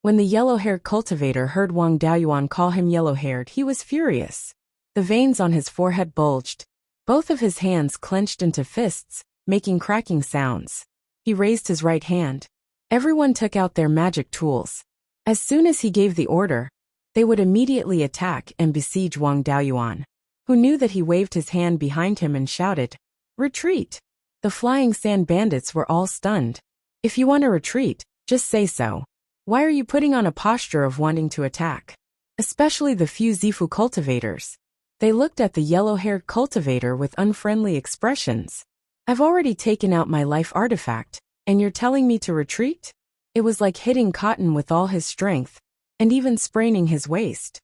When the yellow-haired cultivator heard Wang Daoyuan call him yellow-haired, he was furious. The veins on his forehead bulged. Both of his hands clenched into fists, making cracking sounds. He raised his right hand. Everyone took out their magic tools. As soon as he gave the order, they would immediately attack and besiege Wang Daoyuan, who knew that he waved his hand behind him and shouted, "Retreat!" The flying sand bandits were all stunned. "If you want to retreat, just say so. Why are you putting on a posture of wanting to attack?" Especially the few Zifu cultivators. They looked at the yellow-haired cultivator with unfriendly expressions. "I've already taken out my life artifact, and you're telling me to retreat?" It was like hitting cotton with all his strength, and even spraining his waist.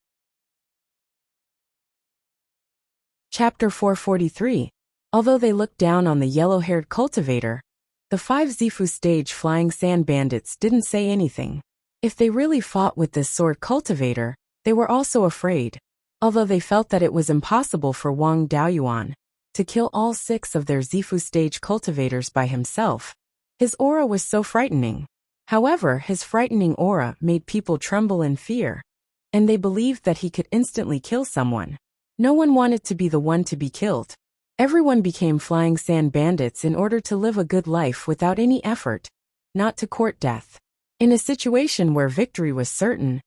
Chapter 443. Although they looked down on the yellow-haired cultivator, the 5 Zifu stage flying sand bandits didn't say anything. If they really fought with this sword cultivator, they were also afraid. Although they felt that it was impossible for Wang Daoyuan to kill all 6 of their Zifu stage cultivators by himself, his aura was so frightening. However, his frightening aura made people tremble in fear, and they believed that he could instantly kill someone. No one wanted to be the one to be killed. Everyone became flying sand bandits in order to live a good life without any effort, not to court death. In a situation where victory was certain,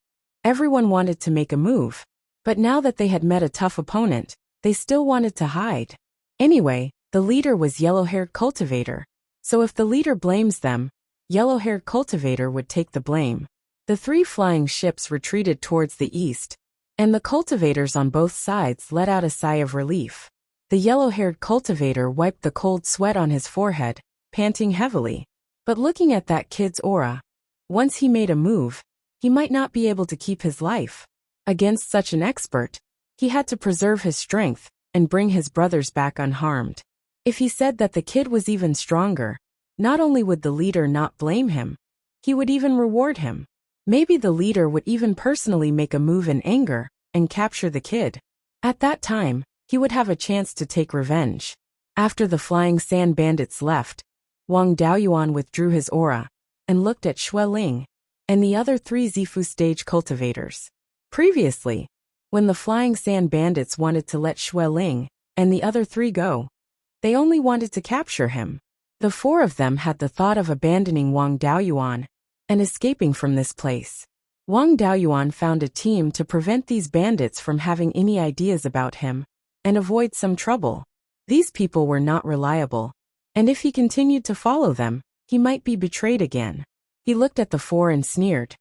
everyone wanted to make a move. But now that they had met a tough opponent, they still wanted to hide. Anyway, the leader was yellow-haired cultivator. So if the leader blames them, yellow-haired cultivator would take the blame. The 3 flying ships retreated towards the east, and the cultivators on both sides let out a sigh of relief. The yellow-haired cultivator wiped the cold sweat on his forehead, panting heavily. But looking at that kid's aura, once he made a move, he might not be able to keep his life. Against such an expert, he had to preserve his strength and bring his brothers back unharmed. If he said that the kid was even stronger, not only would the leader not blame him, he would even reward him. Maybe the leader would even personally make a move in anger and capture the kid. At that time, he would have a chance to take revenge. After the flying sand bandits left, Wang Daoyuan withdrew his aura and looked at Xue Ling and the other 3 Zifu stage cultivators. Previously, when the flying sand bandits wanted to let Xue Ling and the other 3 go, they only wanted to capture him. The 4 of them had the thought of abandoning Wang Daoyuan and escaping from this place. Wang Daoyuan found a team to prevent these bandits from having any ideas about him and avoid some trouble. These people were not reliable, and if he continued to follow them, he might be betrayed again. He looked at the 4 and sneered.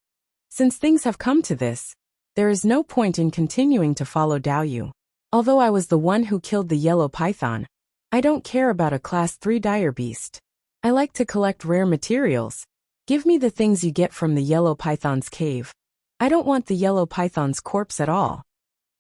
Since things have come to this, there is no point in continuing to follow Daoyu. Although I was the one who killed the yellow python, I don't care about a class 3 dire beast. I like to collect rare materials. Give me the things you get from the yellow python's cave. I don't want the yellow python's corpse at all.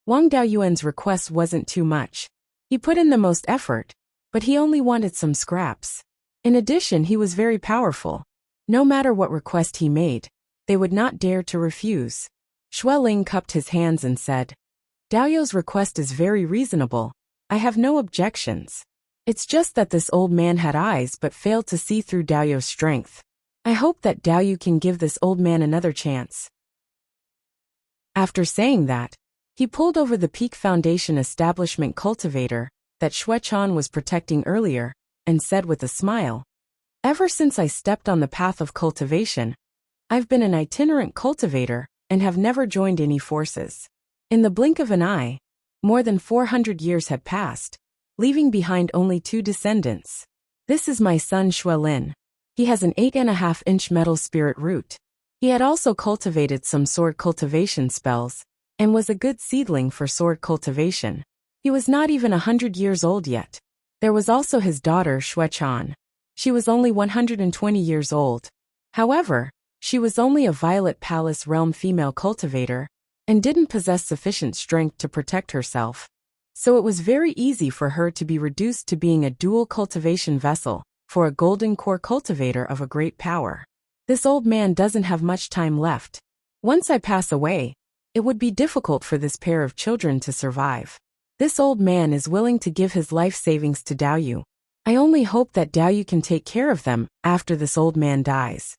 Wang Daoyuan's request wasn't too much. He put in the most effort, but he only wanted some scraps. In addition, he was very powerful. No matter what request he made, they would not dare to refuse. Xue Ling cupped his hands and said, Daoyu's request is very reasonable. I have no objections. It's just that this old man had eyes but failed to see through Daoyu's strength. I hope that Daoyu can give this old man another chance. After saying that, he pulled over the Peak Foundation establishment cultivator that Xue Chan was protecting earlier and said with a smile, Ever since I stepped on the path of cultivation, I've been an itinerant cultivator and have never joined any forces. In the blink of an eye, more than 400 years had passed, leaving behind only 2 descendants. This is my son Xue Lin. He has an 8.5-inch metal spirit root. He had also cultivated some sword cultivation spells, and was a good seedling for sword cultivation. He was not even 100 years old yet. There was also his daughter Xue Chan. She was only 120 years old. However, she was only a Violet Palace realm female cultivator, and didn't possess sufficient strength to protect herself. So it was very easy for her to be reduced to being a dual cultivation vessel for a golden core cultivator of a great power. This old man doesn't have much time left. Once I pass away, it would be difficult for this pair of children to survive. This old man is willing to give his life savings to Daoyu. I only hope that Daoyu can take care of them after this old man dies.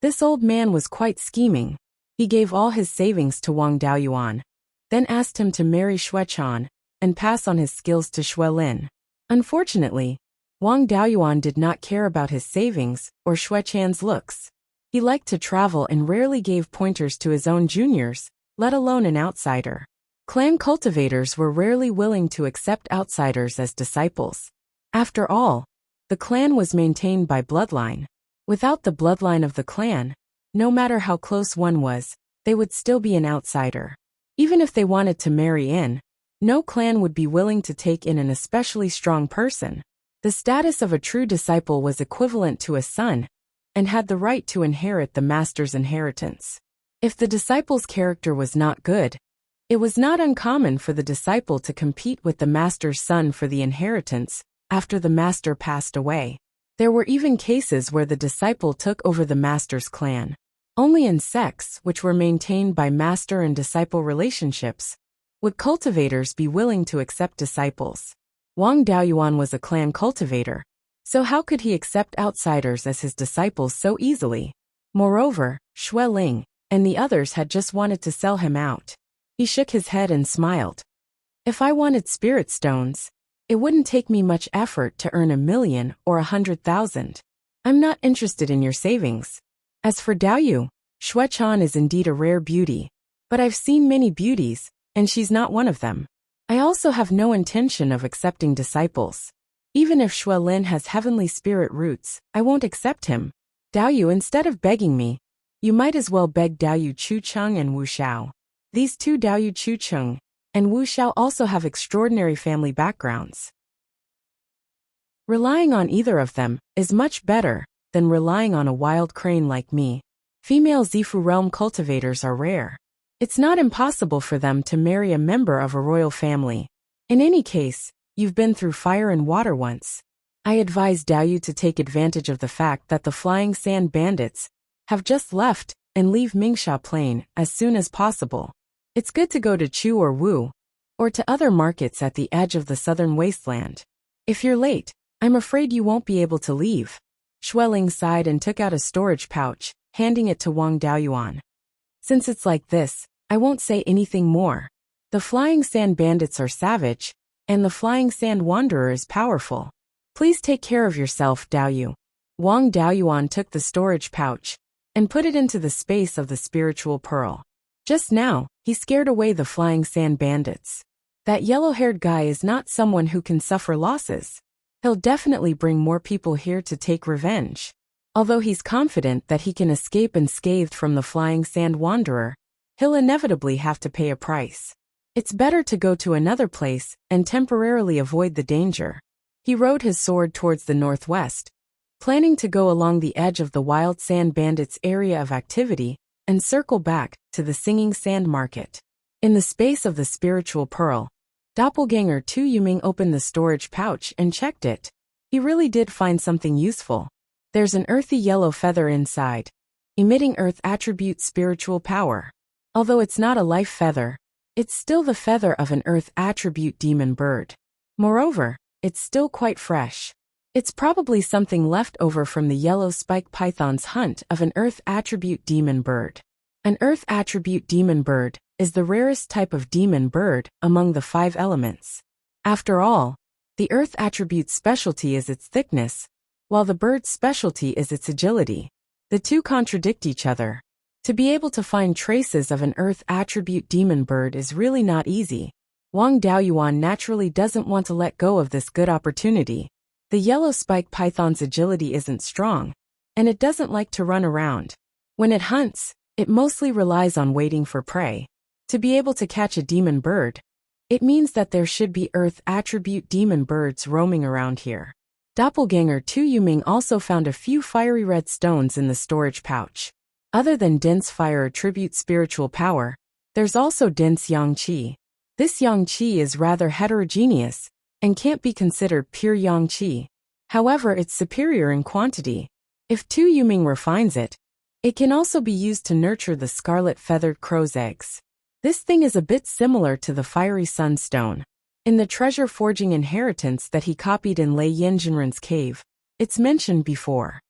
This old man was quite scheming. He gave all his savings to Wang Daoyuan, then asked him to marry Xue Chan and pass on his skills to Xue Lin. Unfortunately, Wang Daoyuan did not care about his savings or Xue Chan's looks. He liked to travel and rarely gave pointers to his own juniors, let alone an outsider. Clan cultivators were rarely willing to accept outsiders as disciples. After all, the clan was maintained by bloodline. Without the bloodline of the clan, no matter how close one was, they would still be an outsider. Even if they wanted to marry in, no clan would be willing to take in an especially strong person. The status of a true disciple was equivalent to a son, and had the right to inherit the master's inheritance. If the disciple's character was not good, it was not uncommon for the disciple to compete with the master's son for the inheritance after the master passed away. There were even cases where the disciple took over the master's clan. Only in sects which were maintained by master and disciple relationships would cultivators be willing to accept disciples. Wang Daoyuan was a clan cultivator, so how could he accept outsiders as his disciples so easily? Moreover, Xue Ling and the others had just wanted to sell him out. He shook his head and smiled. If I wanted spirit stones, it wouldn't take me much effort to earn 1,000,000 or 100,000. I'm not interested in your savings. As for Daoyu, Xuechan is indeed a rare beauty, but I've seen many beauties, and she's not one of them. I also have no intention of accepting disciples. Even if Xue Lin has heavenly spirit roots, I won't accept him. Daoyu, instead of begging me, you might as well beg Daoyu Chucheng and Wu Xiao. These two Daoyu Chucheng and Wu Xiao also have extraordinary family backgrounds. Relying on either of them is much better than relying on a wild crane like me. Female Zifu realm cultivators are rare. It's not impossible for them to marry a member of a royal family. In any case, you've been through fire and water once. I advise Daoyu to take advantage of the fact that the flying sand bandits have just left and leave Mingsha Plain as soon as possible. It's good to go to Chu or Wu, or to other markets at the edge of the southern wasteland. If you're late, I'm afraid you won't be able to leave. Xue Ling sighed and took out a storage pouch, handing it to Wang Daoyuan. Since it's like this, I won't say anything more. The flying sand bandits are savage, and the flying sand wanderer is powerful. Please take care of yourself, Daoyu. Wang Daoyuan took the storage pouch and put it into the space of the spiritual pearl. Just now, he scared away the flying sand bandits. That yellow-haired guy is not someone who can suffer losses. He'll definitely bring more people here to take revenge. Although he's confident that he can escape unscathed from the flying sand wanderer, he'll inevitably have to pay a price. It's better to go to another place and temporarily avoid the danger. He rode his sword towards the northwest, planning to go along the edge of the wild sand bandits' area of activity and circle back to the singing sand market. In the space of the spiritual pearl, Doppelganger Tu Yuming opened the storage pouch and checked it. He really did find something useful. There's an earthy yellow feather inside, emitting earth attribute spiritual power. Although it's not a life feather, it's still the feather of an earth attribute demon bird. Moreover, it's still quite fresh. It's probably something left over from the yellow spike python's hunt of an earth attribute demon bird. An earth attribute demon bird is the rarest type of demon bird among the 5 elements. After all, the earth attribute's specialty is its thickness, while the bird's specialty is its agility. The two contradict each other. To be able to find traces of an earth attribute demon bird is really not easy. Wang Daoyuan naturally doesn't want to let go of this good opportunity. The yellow spike python's agility isn't strong, and it doesn't like to run around. When it hunts, it mostly relies on waiting for prey. To be able to catch a demon bird, it means that there should be earth attribute demon birds roaming around here. Doppelganger Tu Yuming also found a few fiery red stones in the storage pouch. Other than dense fire attribute spiritual power, there's also dense yang qi. This yang qi is rather heterogeneous and can't be considered pure yang qi. However, it's superior in quantity. If Tu Yuming refines it, it can also be used to nurture the scarlet-feathered crow's eggs. This thing is a bit similar to the fiery sunstone. In the treasure-forging inheritance that he copied in Lei Yinjinren's cave, it's mentioned before.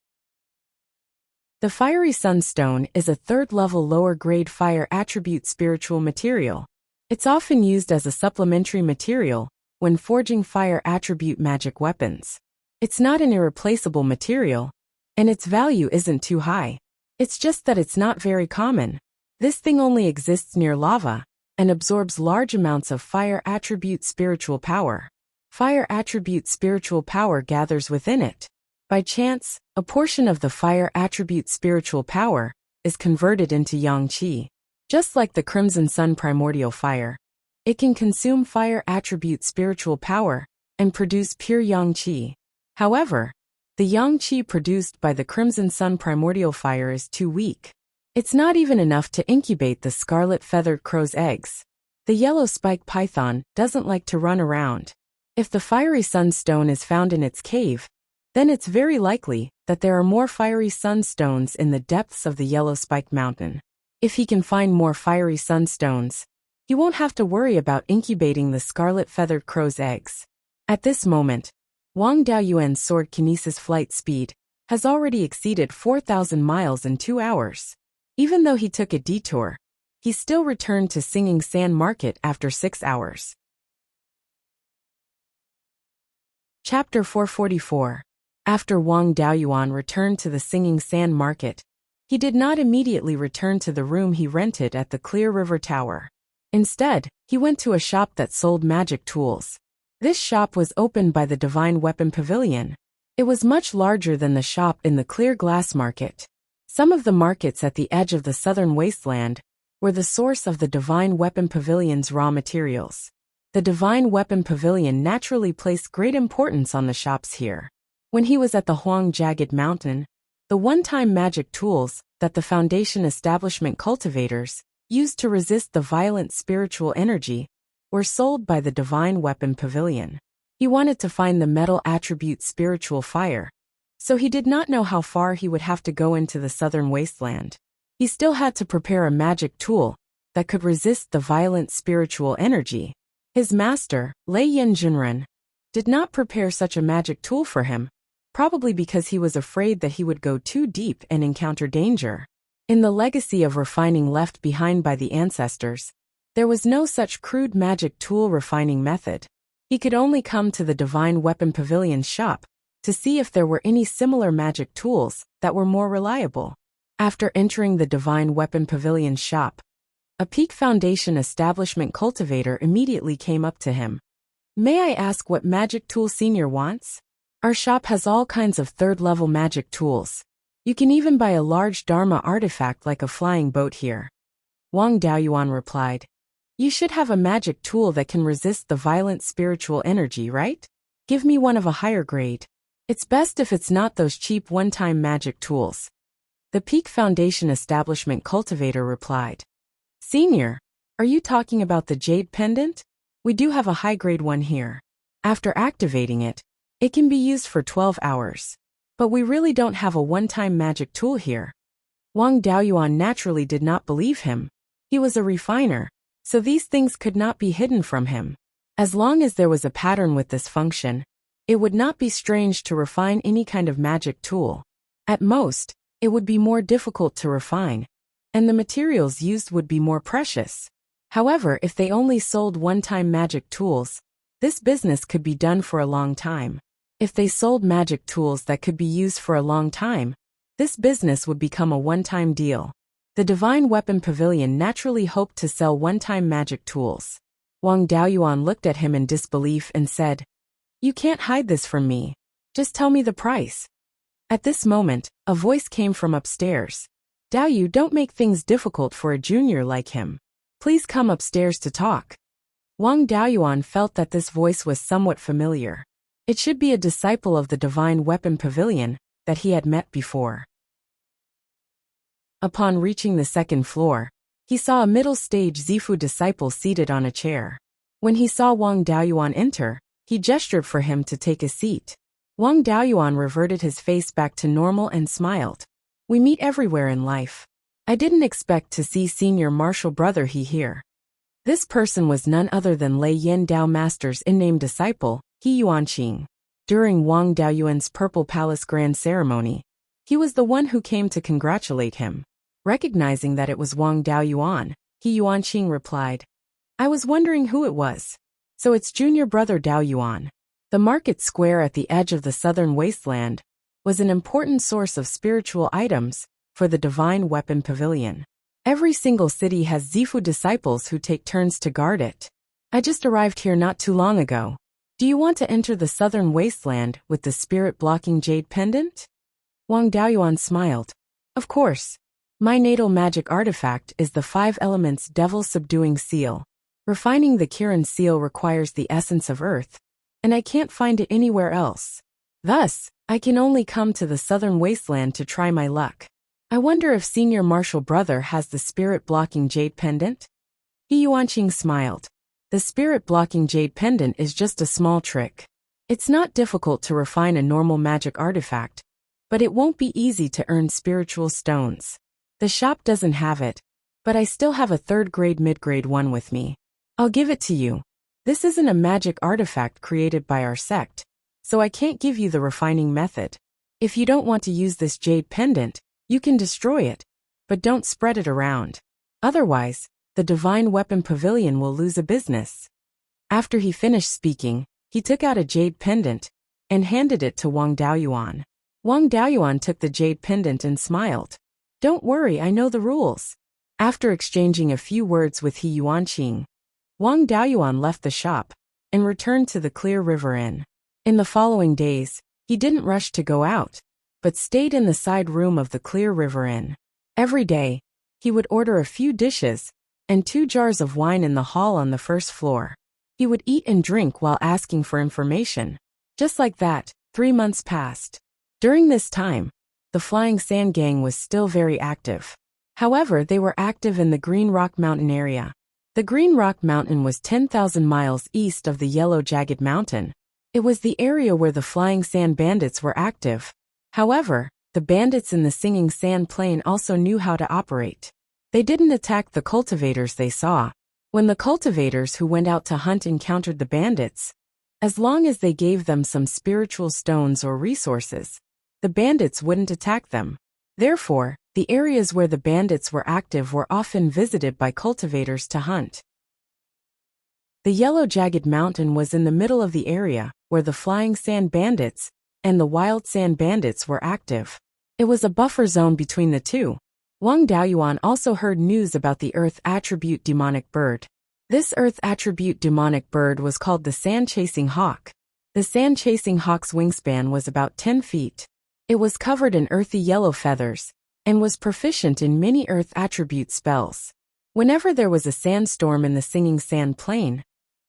The fiery sunstone is a 3rd-level lower-grade fire attribute spiritual material. It's often used as a supplementary material when forging fire attribute magic weapons. It's not an irreplaceable material, and its value isn't too high. It's just that it's not very common. This thing only exists near lava, and absorbs large amounts of fire attribute spiritual power. Fire attribute spiritual power gathers within it. By chance, a portion of the fire attribute spiritual power is converted into yang qi. Just like the Crimson Sun primordial fire, it can consume fire attribute spiritual power and produce pure yang qi. However, the yang qi produced by the Crimson Sun primordial fire is too weak. It's not even enough to incubate the scarlet-feathered crow's eggs. The yellow spike python doesn't like to run around. If the fiery sunstone is found in its cave, then it's very likely that there are more fiery sunstones in the depths of the yellow spike mountain. If he can find more fiery sunstones, he won't have to worry about incubating the scarlet-feathered crow's eggs. At this moment, Wang Daoyuan's sword kinesis flight speed has already exceeded 4,000 miles in 2 hours. Even though he took a detour, he still returned to Singing Sand Market after 6 hours. Chapter 444. After Wang Daoyuan returned to the Singing Sand Market, he did not immediately return to the room he rented at the Clear River Tower. Instead, he went to a shop that sold magic tools. This shop was opened by the Divine Weapon Pavilion. It was much larger than the shop in the Clear Glass Market. Some of the markets at the edge of the southern wasteland were the source of the Divine Weapon Pavilion's raw materials. The Divine Weapon Pavilion naturally placed great importance on the shops here. When he was at the Huang Jagged Mountain, the one-time magic tools that the Foundation establishment cultivators used to resist the violent spiritual energy were sold by the Divine Weapon Pavilion. He wanted to find the metal attribute spiritual fire, so he did not know how far he would have to go into the southern wasteland. He still had to prepare a magic tool that could resist the violent spiritual energy. His master, Lei Yanjunren, did not prepare such a magic tool for him, probably because he was afraid that he would go too deep and encounter danger. In the legacy of refining left behind by the ancestors, there was no such crude magic tool refining method. He could only come to the Divine Weapon Pavilion's shop to see if there were any similar magic tools that were more reliable. After entering the Divine Weapon Pavilion's shop, a Peak Foundation establishment cultivator immediately came up to him. "May I ask what magic tool Senior wants? Our shop has all kinds of third-level magic tools. You can even buy a large Dharma artifact like a flying boat here." Wang Daoyuan replied, "You should have a magic tool that can resist the violent spiritual energy, right? Give me one of a higher grade. It's best if it's not those cheap one-time magic tools." The Peak Foundation establishment cultivator replied, "Senior, are you talking about the jade pendant? We do have a high-grade one here. After activating it, it can be used for 12 hours. But we really don't have a one-time magic tool here." Wang Daoyuan naturally did not believe him. He was a refiner, so these things could not be hidden from him. As long as there was a pattern with this function, it would not be strange to refine any kind of magic tool. At most, it would be more difficult to refine, and the materials used would be more precious. However, if they only sold one-time magic tools, this business could be done for a long time. If they sold magic tools that could be used for a long time, this business would become a one-time deal. The Divine Weapon Pavilion naturally hoped to sell one-time magic tools. Wang Daoyuan looked at him in disbelief and said, "You can't hide this from me. Just tell me the price." At this moment, a voice came from upstairs. "Daoyu, don't make things difficult for a junior like him. Please come upstairs to talk." Wang Daoyuan felt that this voice was somewhat familiar. It should be a disciple of the Divine Weapon Pavilion that he had met before. Upon reaching the second floor, he saw a middle-stage Zifu disciple seated on a chair. When he saw Wang Daoyuan enter, he gestured for him to take a seat. Wang Daoyuan reverted his face back to normal and smiled. "We meet everywhere in life. I didn't expect to see Senior Martial Brother He here." This person was none other than Lei Yin Dao Master's in-name disciple, He Yuanqing. During Wang Daoyuan's Purple Palace Grand Ceremony, he was the one who came to congratulate him. Recognizing that it was Wang Daoyuan, He Yuanqing replied, "I was wondering who it was. So it's junior brother Daoyuan." The market square at the edge of the southern wasteland was an important source of spiritual items for the Divine Weapon Pavilion. Every single city has Zifu disciples who take turns to guard it. "I just arrived here not too long ago. Do you want to enter the southern wasteland with the spirit-blocking jade pendant?" Wang Daoyuan smiled. "Of course. My natal magic artifact is the 5 elements devil-subduing seal. Refining the Kirin seal requires the essence of earth, and I can't find it anywhere else. Thus, I can only come to the southern wasteland to try my luck." I wonder if Senior Marshal Brother has the spirit-blocking jade pendant? He Yuanqing smiled. The spirit-blocking jade pendant is just a small trick. It's not difficult to refine a normal magic artifact, but it won't be easy to earn spiritual stones. The shop doesn't have it, but I still have a 3rd grade mid-grade one with me. I'll give it to you. This isn't a magic artifact created by our sect, so I can't give you the refining method. If you don't want to use this jade pendant, you can destroy it, but don't spread it around. Otherwise, the Divine Weapon Pavilion will lose a business. After he finished speaking, he took out a jade pendant and handed it to Wang Daoyuan. Wang Daoyuan took the jade pendant and smiled. Don't worry, I know the rules. After exchanging a few words with He Yuanqing, Wang Daoyuan left the shop and returned to the Clear River Inn. In the following days, he didn't rush to go out, but stayed in the side room of the Clear River Inn. Every day, he would order a few dishes and 2 jars of wine in the hall on the 1st floor. He would eat and drink while asking for information. Just like that, 3 months passed. During this time, the Flying Sand Gang was still very active. However, they were active in the Green Rock Mountain area. The Green Rock Mountain was 10,000 miles east of the Yellow Jagged Mountain. It was the area where the Flying Sand Bandits were active. However, the bandits in the Singing Sand Plain also knew how to operate. They didn't attack the cultivators they saw. When the cultivators who went out to hunt encountered the bandits, as long as they gave them some spiritual stones or resources, the bandits wouldn't attack them. Therefore, the areas where the bandits were active were often visited by cultivators to hunt. The Yellow Jagged Mountain was in the middle of the area where the Flying Sand Bandits and the Wild Sand Bandits were active. It was a buffer zone between the two. Wang Daoyuan also heard news about the Earth Attribute Demonic Bird. This Earth Attribute Demonic Bird was called the Sand-Chasing Hawk. The Sand-Chasing Hawk's wingspan was about 10 feet. It was covered in earthy yellow feathers, and was proficient in many Earth Attribute spells. Whenever there was a sandstorm in the Singing Sand Plain,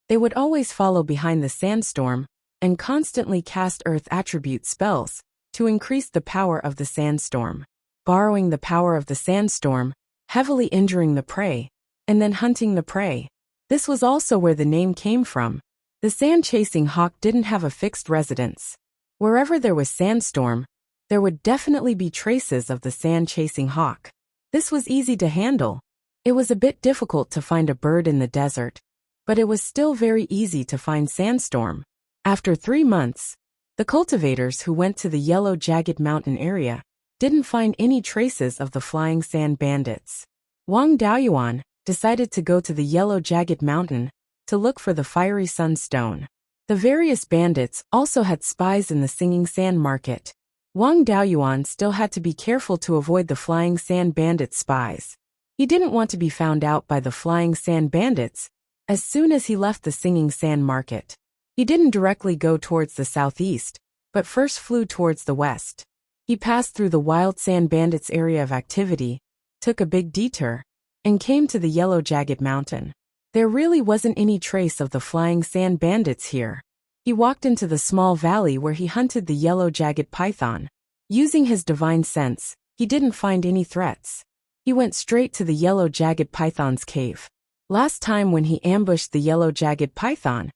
they would always follow behind the sandstorm and constantly cast Earth Attribute spells to increase the power of the sandstorm, borrowing the power of the sandstorm, heavily injuring the prey, and then hunting the prey. This was also where the name came from. The sand-chasing hawk didn't have a fixed residence. Wherever there was sandstorm, there would definitely be traces of the sand-chasing hawk. This was easy to handle. It was a bit difficult to find a bird in the desert, but it was still very easy to find sandstorm. After 3 months, the cultivators who went to the Yellow Jagged Mountain area didn't find any traces of the Flying Sand Bandits. Wang Daoyuan decided to go to the Yellow Jagged Mountain to look for the Fiery Sunstone. The various bandits also had spies in the Singing Sand Market. Wang Daoyuan still had to be careful to avoid the Flying Sand Bandit spies. He didn't want to be found out by the Flying Sand Bandits as soon as he left the Singing Sand Market. He didn't directly go towards the southeast, but first flew towards the west. He passed through the Wild Sand Bandits' area of activity, took a big detour, and came to the Yellow Jagged Mountain. There really wasn't any trace of the Flying Sand Bandits here. He walked into the small valley where he hunted the Yellow Jagged Python. Using his divine sense, he didn't find any threats. He went straight to the Yellow Jagged Python's cave. Last time when he ambushed the Yellow Jagged Python,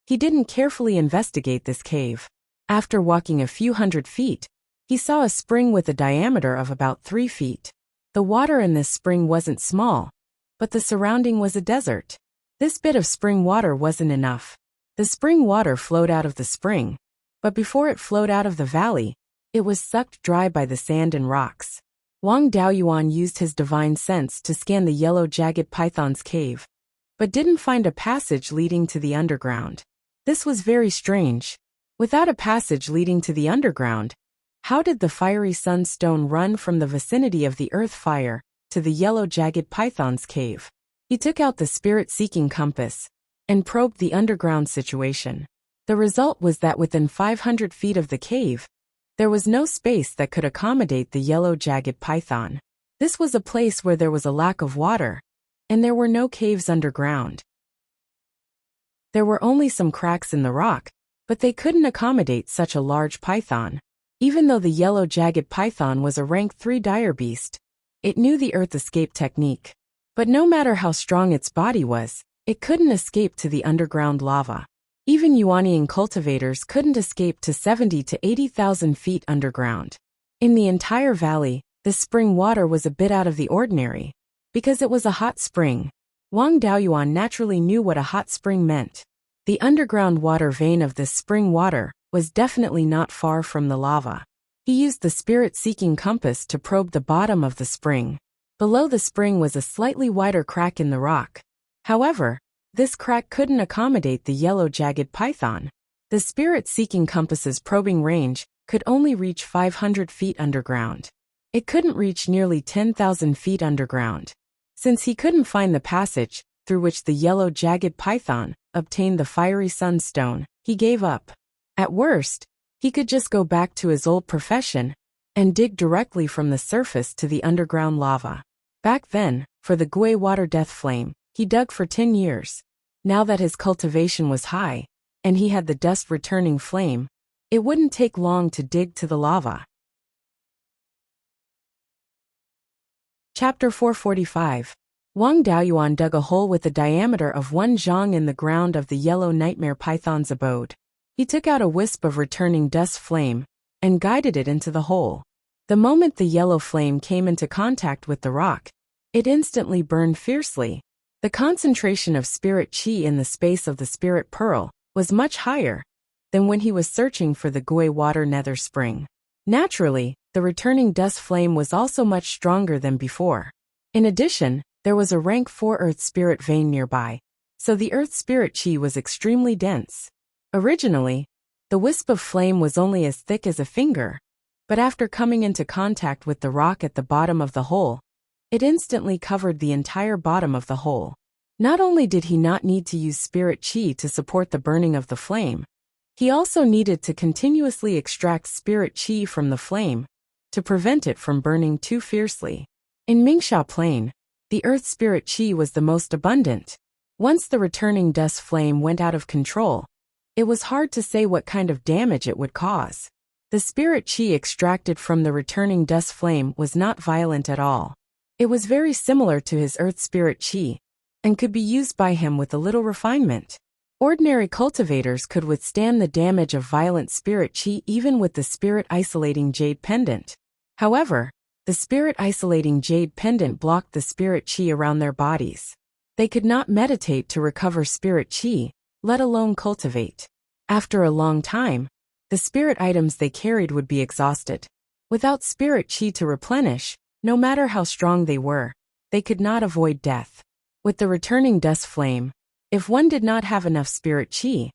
he didn't carefully investigate this cave. After walking a few hundred feet, he saw a spring with a diameter of about 3 feet. The water in this spring wasn't small, but the surrounding was a desert. This bit of spring water wasn't enough. The spring water flowed out of the spring, but before it flowed out of the valley, it was sucked dry by the sand and rocks. Wang Daoyuan used his divine sense to scan the Yellow Jagged Python's cave, but didn't find a passage leading to the underground. This was very strange. Without a passage leading to the underground, how did the Fiery Sunstone run from the vicinity of the earth fire to the Yellow Jagged Python's cave? He took out the spirit-seeking compass and probed the underground situation. The result was that within 500 feet of the cave, there was no space that could accommodate the Yellow Jagged Python. This was a place where there was a lack of water, and there were no caves underground. There were only some cracks in the rock, but they couldn't accommodate such a large python. Even though the yellow jagged python was a rank 3 dire beast, it knew the earth escape technique. But no matter how strong its body was, it couldn't escape to the underground lava. Even Yuanian cultivators couldn't escape to 70 to 80,000 feet underground. In the entire valley, the spring water was a bit out of the ordinary. Because it was a hot spring, Wang Daoyuan naturally knew what a hot spring meant. The underground water vein of this spring water was definitely not far from the lava. He used the spirit-seeking compass to probe the bottom of the spring. Below the spring was a slightly wider crack in the rock. However, this crack couldn't accommodate the yellow jagged python. The spirit-seeking compass's probing range could only reach 500 feet underground. It couldn't reach nearly 10,000 feet underground. Since he couldn't find the passage through which the yellow jagged python obtained the fiery sunstone, he gave up. At worst, he could just go back to his old profession and dig directly from the surface to the underground lava. Back then, for the Gui water death flame, he dug for 10 years. Now that his cultivation was high, and he had the dust returning flame, it wouldn't take long to dig to the lava. Chapter 445. Wang Daoyuan dug a hole with a diameter of 1 zhang in the ground of the yellow nightmare python's abode. He took out a wisp of returning dust flame and guided it into the hole. The moment the yellow flame came into contact with the rock, it instantly burned fiercely. The concentration of spirit qi in the space of the spirit pearl was much higher than when he was searching for the Gui water nether spring. Naturally, the returning dust flame was also much stronger than before. In addition, there was a rank 4 earth spirit vein nearby, so the earth spirit qi was extremely dense. Originally, the wisp of flame was only as thick as a finger, but after coming into contact with the rock at the bottom of the hole, it instantly covered the entire bottom of the hole. Not only did he not need to use spirit qi to support the burning of the flame, he also needed to continuously extract spirit qi from the flame to prevent it from burning too fiercely. In Mingsha Plain, the earth spirit qi was the most abundant. Once the returning dust flame went out of control, it was hard to say what kind of damage it would cause. The spirit qi extracted from the returning dust flame was not violent at all. It was very similar to his earth spirit qi, and could be used by him with a little refinement. Ordinary cultivators could withstand the damage of violent spirit qi even with the spirit-isolating jade pendant. However, the spirit-isolating jade pendant blocked the spirit qi around their bodies. They could not meditate to recover spirit qi, let alone cultivate. After a long time, the spirit items they carried would be exhausted. Without spirit qi to replenish, no matter how strong they were, they could not avoid death. With the returning dust flame, if one did not have enough spirit qi,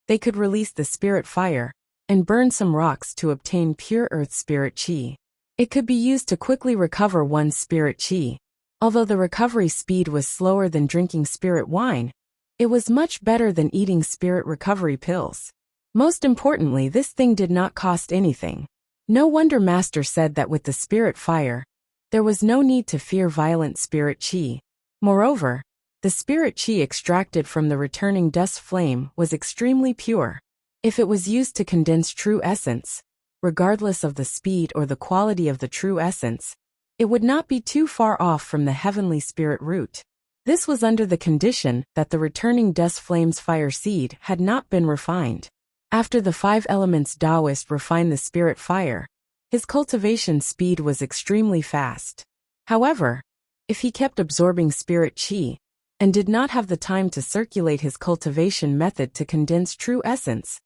they could release the spirit fire and burn some rocks to obtain pure earth spirit qi. It could be used to quickly recover one's spirit qi. Although the recovery speed was slower than drinking spirit wine, it was much better than eating spirit recovery pills. Most importantly, this thing did not cost anything. No wonder Master said that with the spirit fire, there was no need to fear violent spirit qi. Moreover, the spirit qi extracted from the returning dust flame was extremely pure. If it was used to condense true essence, regardless of the speed or the quality of the true essence, it would not be too far off from the heavenly spirit root. This was under the condition that the returning dust flame's fire seed had not been refined. After the 5 elements Taoist refined the spirit fire, his cultivation speed was extremely fast. However, if he kept absorbing spirit qi, and did not have the time to circulate his cultivation method to condense true essence,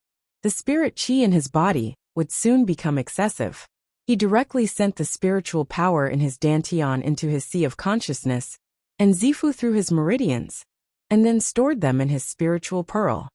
the spirit qi in his body would soon become excessive. He directly sent the spiritual power in his dantian into his sea of consciousness, and zifu through his meridians, and then stored them in his spiritual pearl.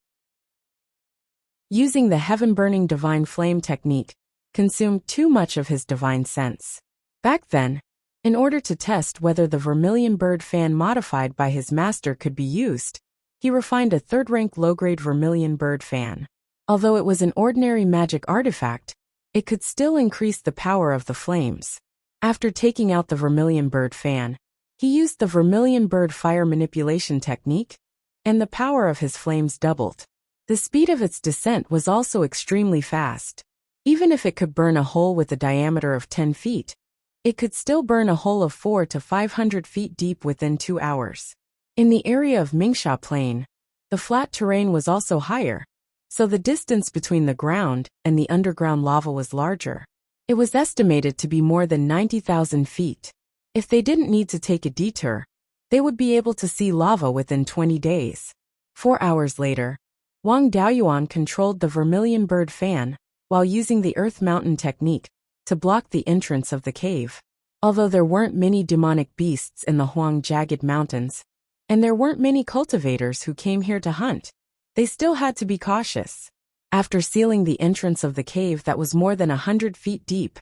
Using the heaven-burning divine flame technique, consumed too much of his divine sense. Back then, in order to test whether the vermilion bird fan modified by his master could be used, he refined a 3rd-rank low-grade vermilion bird fan. Although it was an ordinary magic artifact, it could still increase the power of the flames. After taking out the vermilion bird fan, he used the vermilion bird fire manipulation technique, and the power of his flames doubled. The speed of its descent was also extremely fast. Even if it could burn a hole with a diameter of 10 feet, it could still burn a hole of 400 to 500 feet deep within 2 hours. In the area of Mingsha Plain, the flat terrain was also higher, so the distance between the ground and the underground lava was larger. It was estimated to be more than 90,000 feet. If they didn't need to take a detour, they would be able to see lava within 20 days. 4 hours later, Wang Daoyuan controlled the vermilion bird fan while using the earth mountain technique to block the entrance of the cave. Although there weren't many demonic beasts in the Huang Jagged Mountains, and there weren't many cultivators who came here to hunt, they still had to be cautious. After sealing the entrance of the cave that was more than 100 feet deep,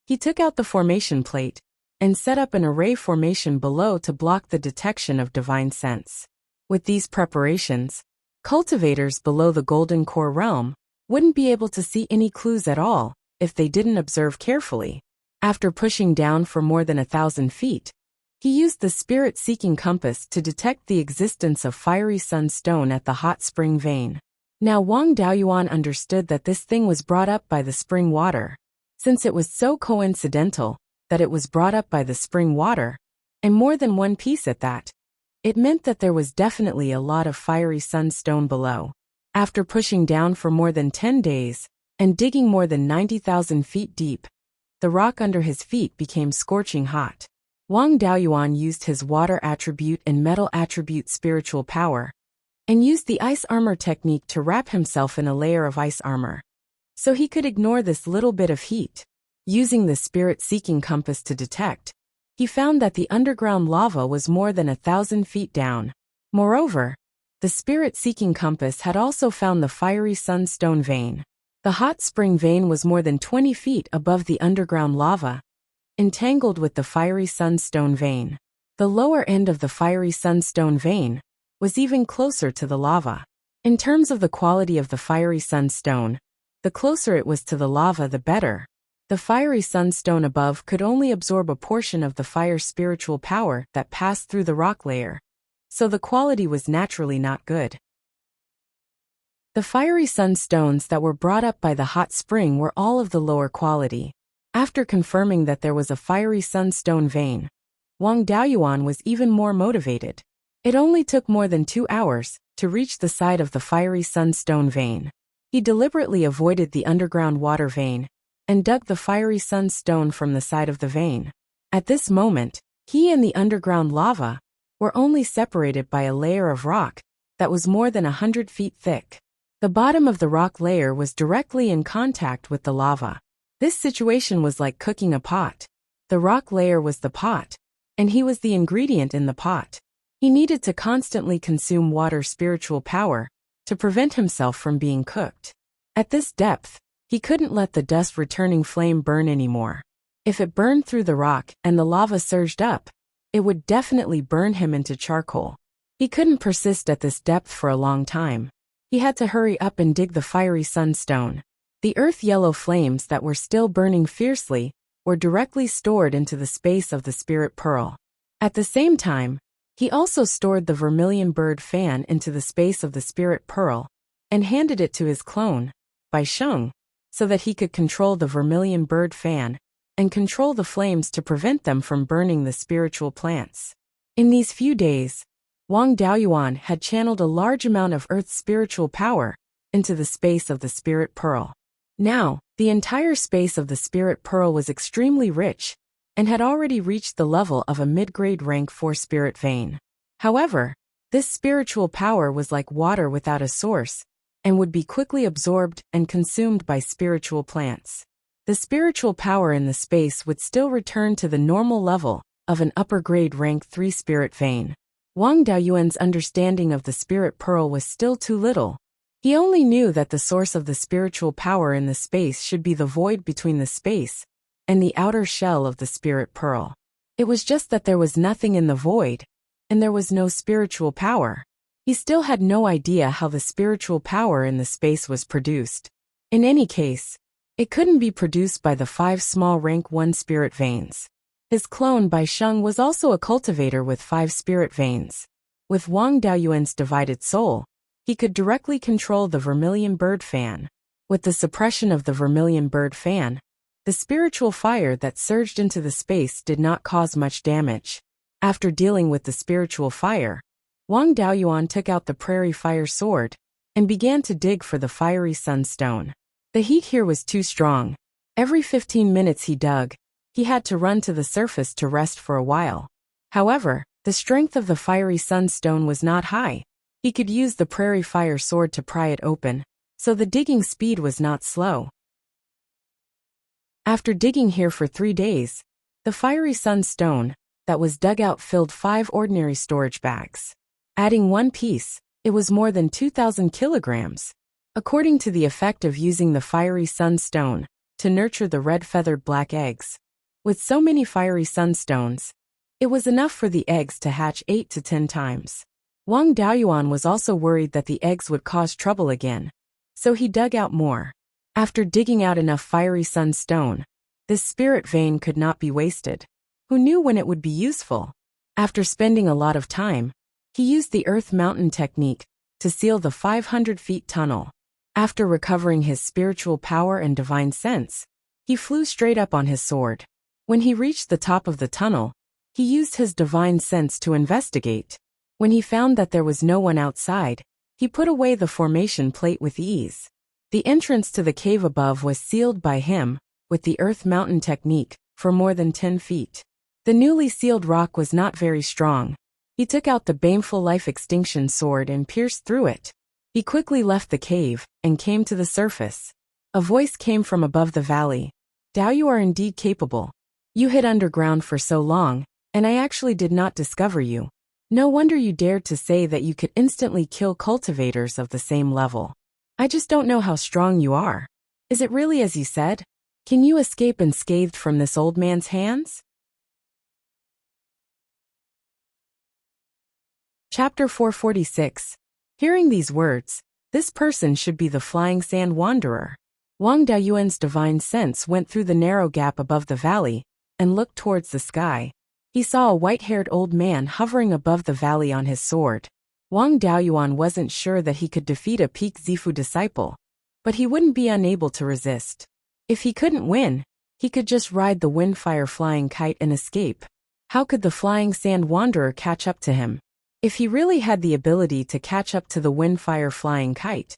he took out the formation plate and set up an array formation below to block the detection of divine sense. With these preparations, cultivators below the Golden Core realm wouldn't be able to see any clues at all if they didn't observe carefully. After pushing down for more than 1,000 feet, he used the spirit-seeking compass to detect the existence of fiery sunstone at the hot spring vein. Now Wang Daoyuan understood that this thing was brought up by the spring water. Since it was so coincidental that it was brought up by the spring water, and more than one piece at that, it meant that there was definitely a lot of fiery sunstone below. After pushing down for more than 10 days and digging more than 90,000 feet deep, the rock under his feet became scorching hot. Wang Daoyuan used his water attribute and metal attribute spiritual power, and used the ice armor technique to wrap himself in a layer of ice armor, so he could ignore this little bit of heat. Using the spirit-seeking compass to detect, he found that the underground lava was more than 1,000 feet down. Moreover, the spirit-seeking compass had also found the fiery sunstone vein. The hot spring vein was more than 20 feet above the underground lava, entangled with the fiery sunstone vein. The lower end of the fiery sunstone vein was even closer to the lava. In terms of the quality of the fiery sunstone, the closer it was to the lava the better. The fiery sunstone above could only absorb a portion of the fire spiritual power that passed through the rock layer, so the quality was naturally not good. The fiery sunstones that were brought up by the hot spring were all of the lower quality. After confirming that there was a fiery sunstone vein, Wang Daoyuan was even more motivated. It only took more than 2 hours to reach the side of the fiery sunstone vein. He deliberately avoided the underground water vein and dug the fiery sunstone from the side of the vein. At this moment, he and the underground lava were only separated by a layer of rock that was more than 100 feet thick. The bottom of the rock layer was directly in contact with the lava. This situation was like cooking a pot. The rock layer was the pot, and he was the ingredient in the pot. He needed to constantly consume water spiritual power to prevent himself from being cooked. At this depth, he couldn't let the dust returning flame burn anymore. If it burned through the rock and the lava surged up, it would definitely burn him into charcoal. He couldn't persist at this depth for a long time. He had to hurry up and dig the fiery sunstone. The earth-yellow flames that were still burning fiercely were directly stored into the space of the spirit pearl. At the same time, he also stored the vermilion bird fan into the space of the spirit pearl and handed it to his clone, Beiyuan, so that he could control the vermilion bird fan and control the flames to prevent them from burning the spiritual plants. In these few days, Wang Daoyuan had channeled a large amount of Earth's spiritual power into the space of the spirit pearl. Now, the entire space of the spirit pearl was extremely rich and had already reached the level of a mid-grade rank 4 spirit vein. However, this spiritual power was like water without a source and would be quickly absorbed and consumed by spiritual plants. The spiritual power in the space would still return to the normal level of an upper-grade rank 3 spirit vein. Wang Daoyuan's understanding of the spirit pearl was still too little. He only knew that the source of the spiritual power in the space should be the void between the space and the outer shell of the spirit pearl. It was just that there was nothing in the void, and there was no spiritual power. He still had no idea how the spiritual power in the space was produced. In any case, it couldn't be produced by the 5 small rank 1 spirit veins. His clone Beiyuan was also a cultivator with 5 spirit veins. With Wang Daoyuan's divided soul, he could directly control the vermilion bird fan. With the suppression of the vermilion bird fan, the spiritual fire that surged into the space did not cause much damage. After dealing with the spiritual fire, Wang Daoyuan took out the prairie fire sword and began to dig for the fiery sunstone. The heat here was too strong. Every 15 minutes he dug, he had to run to the surface to rest for a while. However, the strength of the fiery sunstone was not high. He could use the prairie fire sword to pry it open, so the digging speed was not slow. After digging here for 3 days, the fiery sunstone that was dug out filled 5 ordinary storage bags. Adding one piece, it was more than 2,000 kilograms. According to the effect of using the fiery sunstone to nurture the red-feathered black eggs. With so many fiery sunstones, it was enough for the eggs to hatch 8 to 10 times. Wang Daoyuan was also worried that the eggs would cause trouble again, so he dug out more. After digging out enough fiery sunstone, this spirit vein could not be wasted. Who knew when it would be useful? After spending a lot of time, he used the Earth Mountain technique to seal the 500-feet tunnel. After recovering his spiritual power and divine sense, he flew straight up on his sword. When he reached the top of the tunnel, he used his divine sense to investigate. When he found that there was no one outside, he put away the formation plate with ease. The entrance to the cave above was sealed by him, with the Earth Mountain technique, for more than 10 feet. The newly sealed rock was not very strong. He took out the baneful life extinction sword and pierced through it. He quickly left the cave and came to the surface. A voice came from above the valley. Dao, you are indeed capable. You hid underground for so long, and I actually did not discover you. No wonder you dared to say that you could instantly kill cultivators of the same level. I just don't know how strong you are. Is it really as you said? Can you escape unscathed from this old man's hands? Chapter 446. Hearing these words, this person should be the Flying Sand Wanderer. Wang Daoyuan's divine sense went through the narrow gap above the valley and looked towards the sky. He saw a white-haired old man hovering above the valley on his sword. Wang Daoyuan wasn't sure that he could defeat a peak Zifu disciple, but he wouldn't be unable to resist. If he couldn't win, he could just ride the windfire flying kite and escape. How could the Flying Sand Wanderer catch up to him? If he really had the ability to catch up to the windfire flying kite,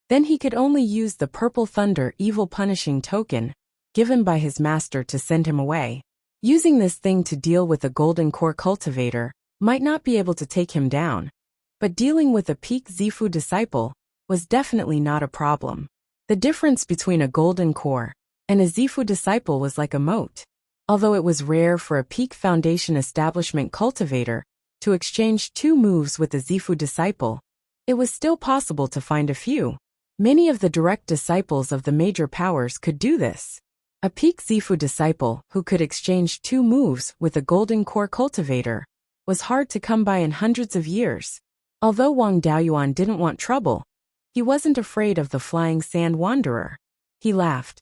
then he could only use the Purple Thunder evil punishing token given by his master to send him away. Using this thing to deal with a golden core cultivator might not be able to take him down, but dealing with a peak Zifu disciple was definitely not a problem. The difference between a golden core and a Zifu disciple was like a moat. Although it was rare for a peak foundation establishment cultivator to exchange 2 moves with a Zifu disciple, it was still possible to find a few. Many of the direct disciples of the major powers could do this. A peak Zifu disciple who could exchange 2 moves with a golden core cultivator was hard to come by in hundreds of years. Although Wang Daoyuan didn't want trouble, he wasn't afraid of the Flying Sand Wanderer. He laughed.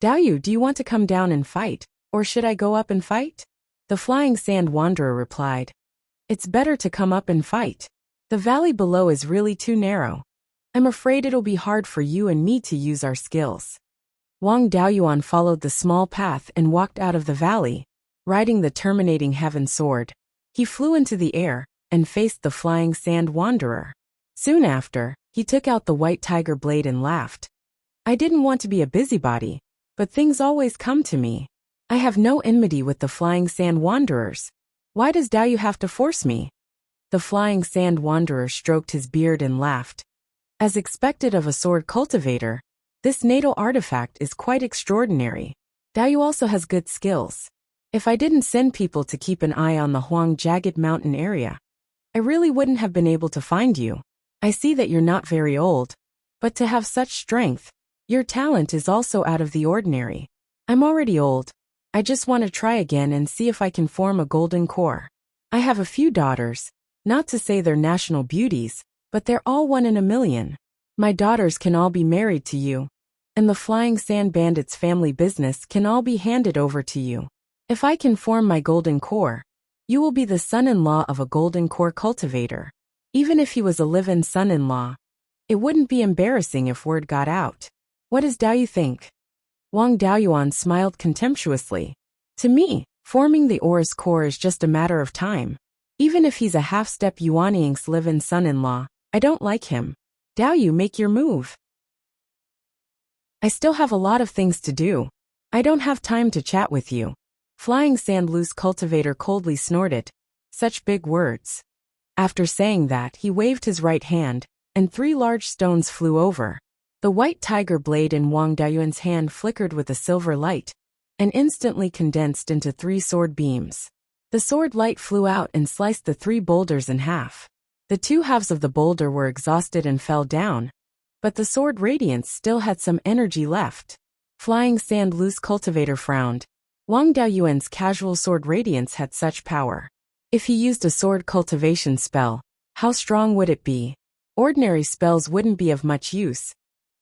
Daoyu, do you want to come down and fight, or should I go up and fight? The Flying Sand Wanderer replied. It's better to come up and fight. The valley below is really too narrow. I'm afraid it'll be hard for you and me to use our skills. Wang Daoyuan followed the small path and walked out of the valley, riding the terminating heaven sword. He flew into the air and faced the Flying Sand Wanderer. Soon after, he took out the white tiger blade and laughed. I didn't want to be a busybody, but things always come to me. I have no enmity with the Flying Sand Wanderers. Why does Daoyu have to force me? The Flying Sand Wanderer stroked his beard and laughed. As expected of a sword cultivator, this natal artifact is quite extraordinary. Daoyu also has good skills. If I didn't send people to keep an eye on the Huang Jagged Mountain area, I really wouldn't have been able to find you. I see that you're not very old, but to have such strength, your talent is also out of the ordinary. I'm already old. I just want to try again and see if I can form a golden core. I have a few daughters, not to say they're national beauties, but they're all 1 in a million. My daughters can all be married to you, and the Flying Sand Bandits' family business can all be handed over to you. If I can form my golden core, you will be the son-in-law of a golden core cultivator. Even if he was a live-in son-in-law, it wouldn't be embarrassing if word got out. What does Daoyu think? Wang Daoyuan smiled contemptuously. To me, forming the aura's core is just a matter of time. Even if he's a half-step Yuanying's live-in son-in-law, I don't like him. Daoyu, make your move. I still have a lot of things to do. I don't have time to chat with you. Flying Sand Loose Cultivator coldly snorted. Such big words. After saying that, he waved his right hand, and 3 large stones flew over. The white tiger blade in Wang Daoyuan's hand flickered with a silver light, and instantly condensed into 3 sword beams. The sword light flew out and sliced the 3 boulders in half. The 2 halves of the boulder were exhausted and fell down, but the sword radiance still had some energy left. Flying Sand Loose Cultivator frowned. Wang Daoyuan's casual sword radiance had such power. If he used a sword cultivation spell, how strong would it be? Ordinary spells wouldn't be of much use,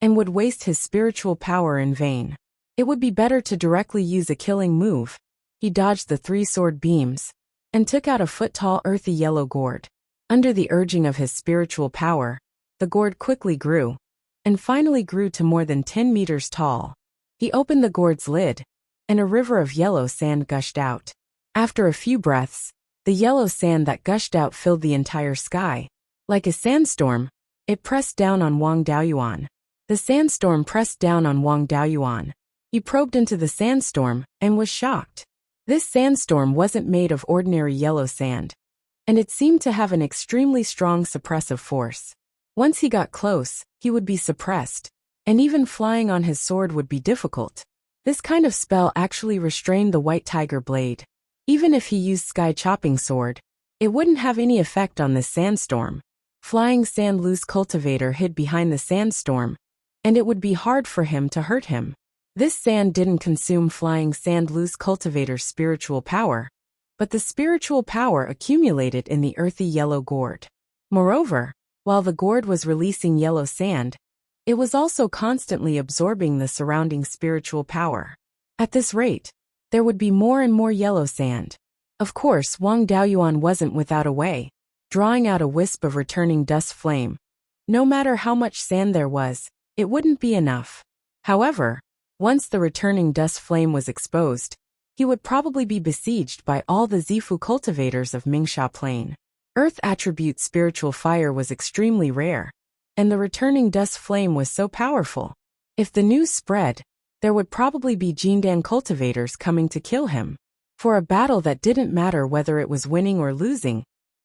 and would waste his spiritual power in vain. It would be better to directly use a killing move. He dodged the 3 sword beams, and took out a foot-tall earthy yellow gourd. Under the urging of his spiritual power, the gourd quickly grew, and finally grew to more than 10 meters tall. He opened the gourd's lid, and a river of yellow sand gushed out. After a few breaths, the yellow sand that gushed out filled the entire sky. Like a sandstorm, it pressed down on Wang Daoyuan. The sandstorm pressed down on Wang Daoyuan. He probed into the sandstorm and was shocked. This sandstorm wasn't made of ordinary yellow sand, and it seemed to have an extremely strong suppressive force. Once he got close, he would be suppressed, and even flying on his sword would be difficult. This kind of spell actually restrained the white tiger blade. Even if he used Sky Chopping Sword, it wouldn't have any effect on this sandstorm. Flying Sand Loose Cultivator hid behind the sandstorm, and it would be hard for him to hurt him. This sand didn't consume Flying Sand Loose Cultivator's spiritual power, but the spiritual power accumulated in the earthy yellow gourd. Moreover, while the gourd was releasing yellow sand, it was also constantly absorbing the surrounding spiritual power. At this rate, there would be more and more yellow sand. Of course, Wang Daoyuan wasn't without a way, drawing out a wisp of returning dust flame. No matter how much sand there was, it wouldn't be enough. However, once the returning dust flame was exposed, he would probably be besieged by all the Zifu cultivators of Mingsha Plain. Earth attribute spiritual fire was extremely rare, and the returning dust flame was so powerful. If the news spread, there would probably be Jindan cultivators coming to kill him. For a battle that didn't matter whether it was winning or losing,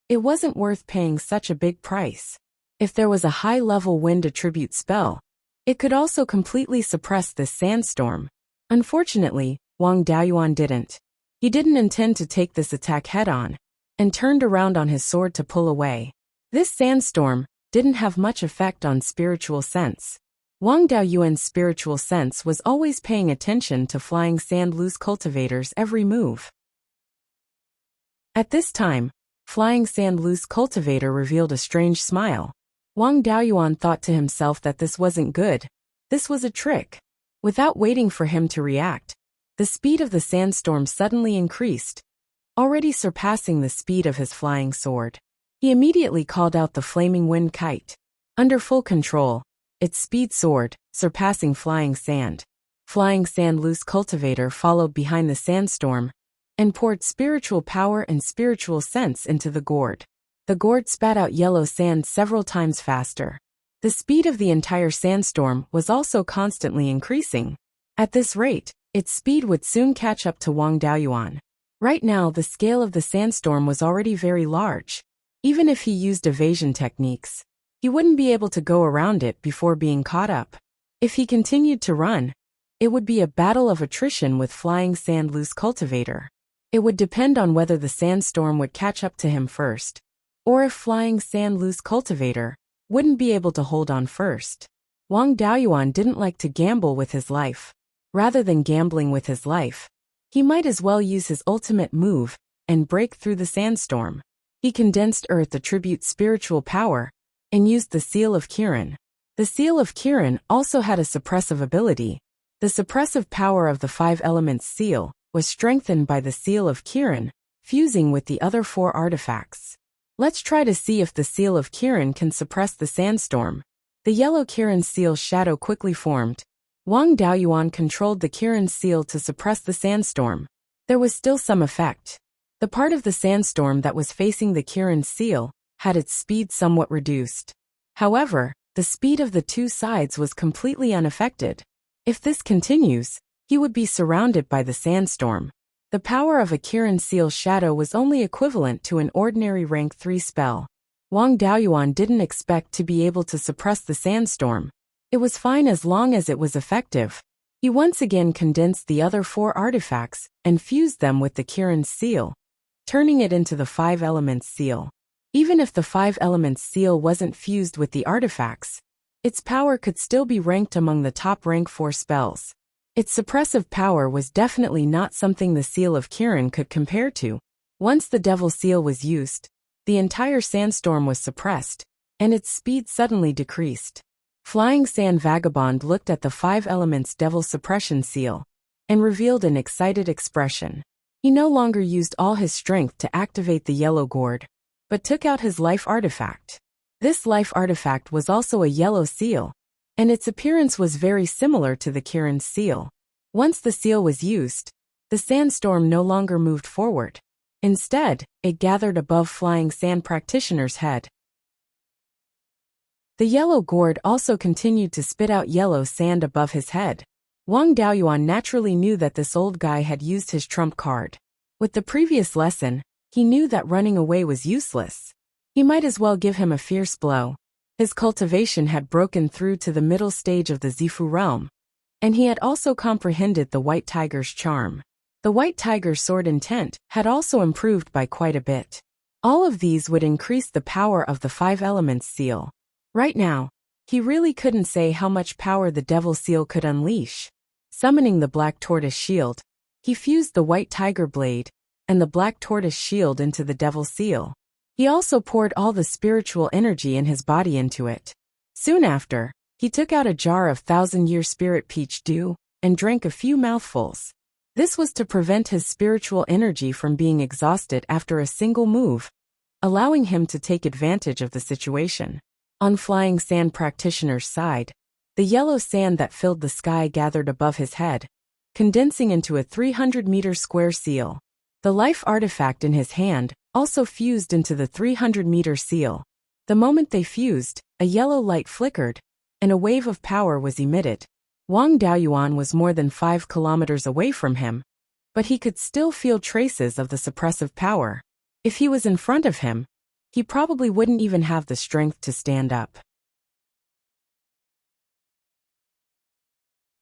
it wasn't worth paying such a big price. If there was a high-level wind attribute spell, it could also completely suppress this sandstorm. Unfortunately, Wang Daoyuan didn't. He didn't intend to take this attack head-on, and turned around on his sword to pull away. This sandstorm didn't have much effect on spiritual sense. Wang Daoyuan's spiritual sense was always paying attention to Flying Sand Loose Cultivator's every move. At this time, Flying Sand Loose Cultivator revealed a strange smile. Wang Daoyuan thought to himself that this wasn't good. This was a trick. Without waiting for him to react, the speed of the sandstorm suddenly increased, already surpassing the speed of his flying sword. He immediately called out the flaming wind kite. Under full control, its speed soared, surpassing Flying Sand. Flying Sand Loose Cultivator followed behind the sandstorm, and poured spiritual power and spiritual sense into the gourd. The gourd spat out yellow sand several times faster. The speed of the entire sandstorm was also constantly increasing. At this rate, its speed would soon catch up to Wang Daoyuan. Right now, the scale of the sandstorm was already very large. Even if he used evasion techniques, he wouldn't be able to go around it before being caught up. If he continued to run, it would be a battle of attrition with Flying Sand Loose Cultivator. It would depend on whether the sandstorm would catch up to him first, or if Flying Sand Loose Cultivator wouldn't be able to hold on first. Wang Daoyuan didn't like to gamble with his life. Rather than gambling with his life, he might as well use his ultimate move and break through the sandstorm. He condensed Earth attribute spiritual power and used the Seal of Kirin. The Seal of Kirin also had a suppressive ability. The suppressive power of the 5 elements seal was strengthened by the Seal of Kirin, fusing with the other 4 artifacts. Let's try to see if the Seal of Kirin can suppress the sandstorm. The yellow Kirin seal shadow quickly formed, Wang Daoyuan controlled the Kirin seal to suppress the sandstorm. There was still some effect. The part of the sandstorm that was facing the Kirin seal had its speed somewhat reduced. However, the speed of the two sides was completely unaffected. If this continues, he would be surrounded by the sandstorm. The power of a Kirin seal shadow was only equivalent to an ordinary rank 3 spell. Wang Daoyuan didn't expect to be able to suppress the sandstorm. It was fine as long as it was effective. He once again condensed the other 4 artifacts and fused them with the Kirin seal, turning it into the 5 elements seal. Even if the 5 elements seal wasn't fused with the artifacts, its power could still be ranked among the top rank 4 spells. Its suppressive power was definitely not something the seal of Kirin could compare to. Once the devil seal was used, the entire sandstorm was suppressed, and its speed suddenly decreased. Flying Sand Vagabond looked at the 5 elements devil suppression seal and revealed an excited expression. He no longer used all his strength to activate the yellow gourd, but took out his life artifact. This life artifact was also a yellow seal, and its appearance was very similar to the Kirin seal. Once the seal was used, the sandstorm no longer moved forward. Instead, it gathered above Flying Sand Practitioner's head. The yellow gourd also continued to spit out yellow sand above his head. Wang Daoyuan naturally knew that this old guy had used his trump card. With the previous lesson, he knew that running away was useless. He might as well give him a fierce blow. His cultivation had broken through to the middle stage of the Zifu realm, and he had also comprehended the White Tiger's charm. The White Tiger's sword intent had also improved by quite a bit. All of these would increase the power of the 5 elements seal. Right now, he really couldn't say how much power the devil seal could unleash. Summoning the Black Tortoise shield, he fused the White Tiger blade and the Black Tortoise shield into the devil seal. He also poured all the spiritual energy in his body into it. Soon after, he took out a jar of 1,000-year spirit peach dew and drank a few mouthfuls. This was to prevent his spiritual energy from being exhausted after a single move, allowing him to take advantage of the situation. On Flying Sand Practitioner's side, the yellow sand that filled the sky gathered above his head, condensing into a 300-meter square seal. The life artifact in his hand also fused into the 300-meter seal. The moment they fused, a yellow light flickered, and a wave of power was emitted. Wang Daoyuan was more than 5 kilometers away from him, but he could still feel traces of the suppressive power. If he was in front of him, he probably wouldn't even have the strength to stand up.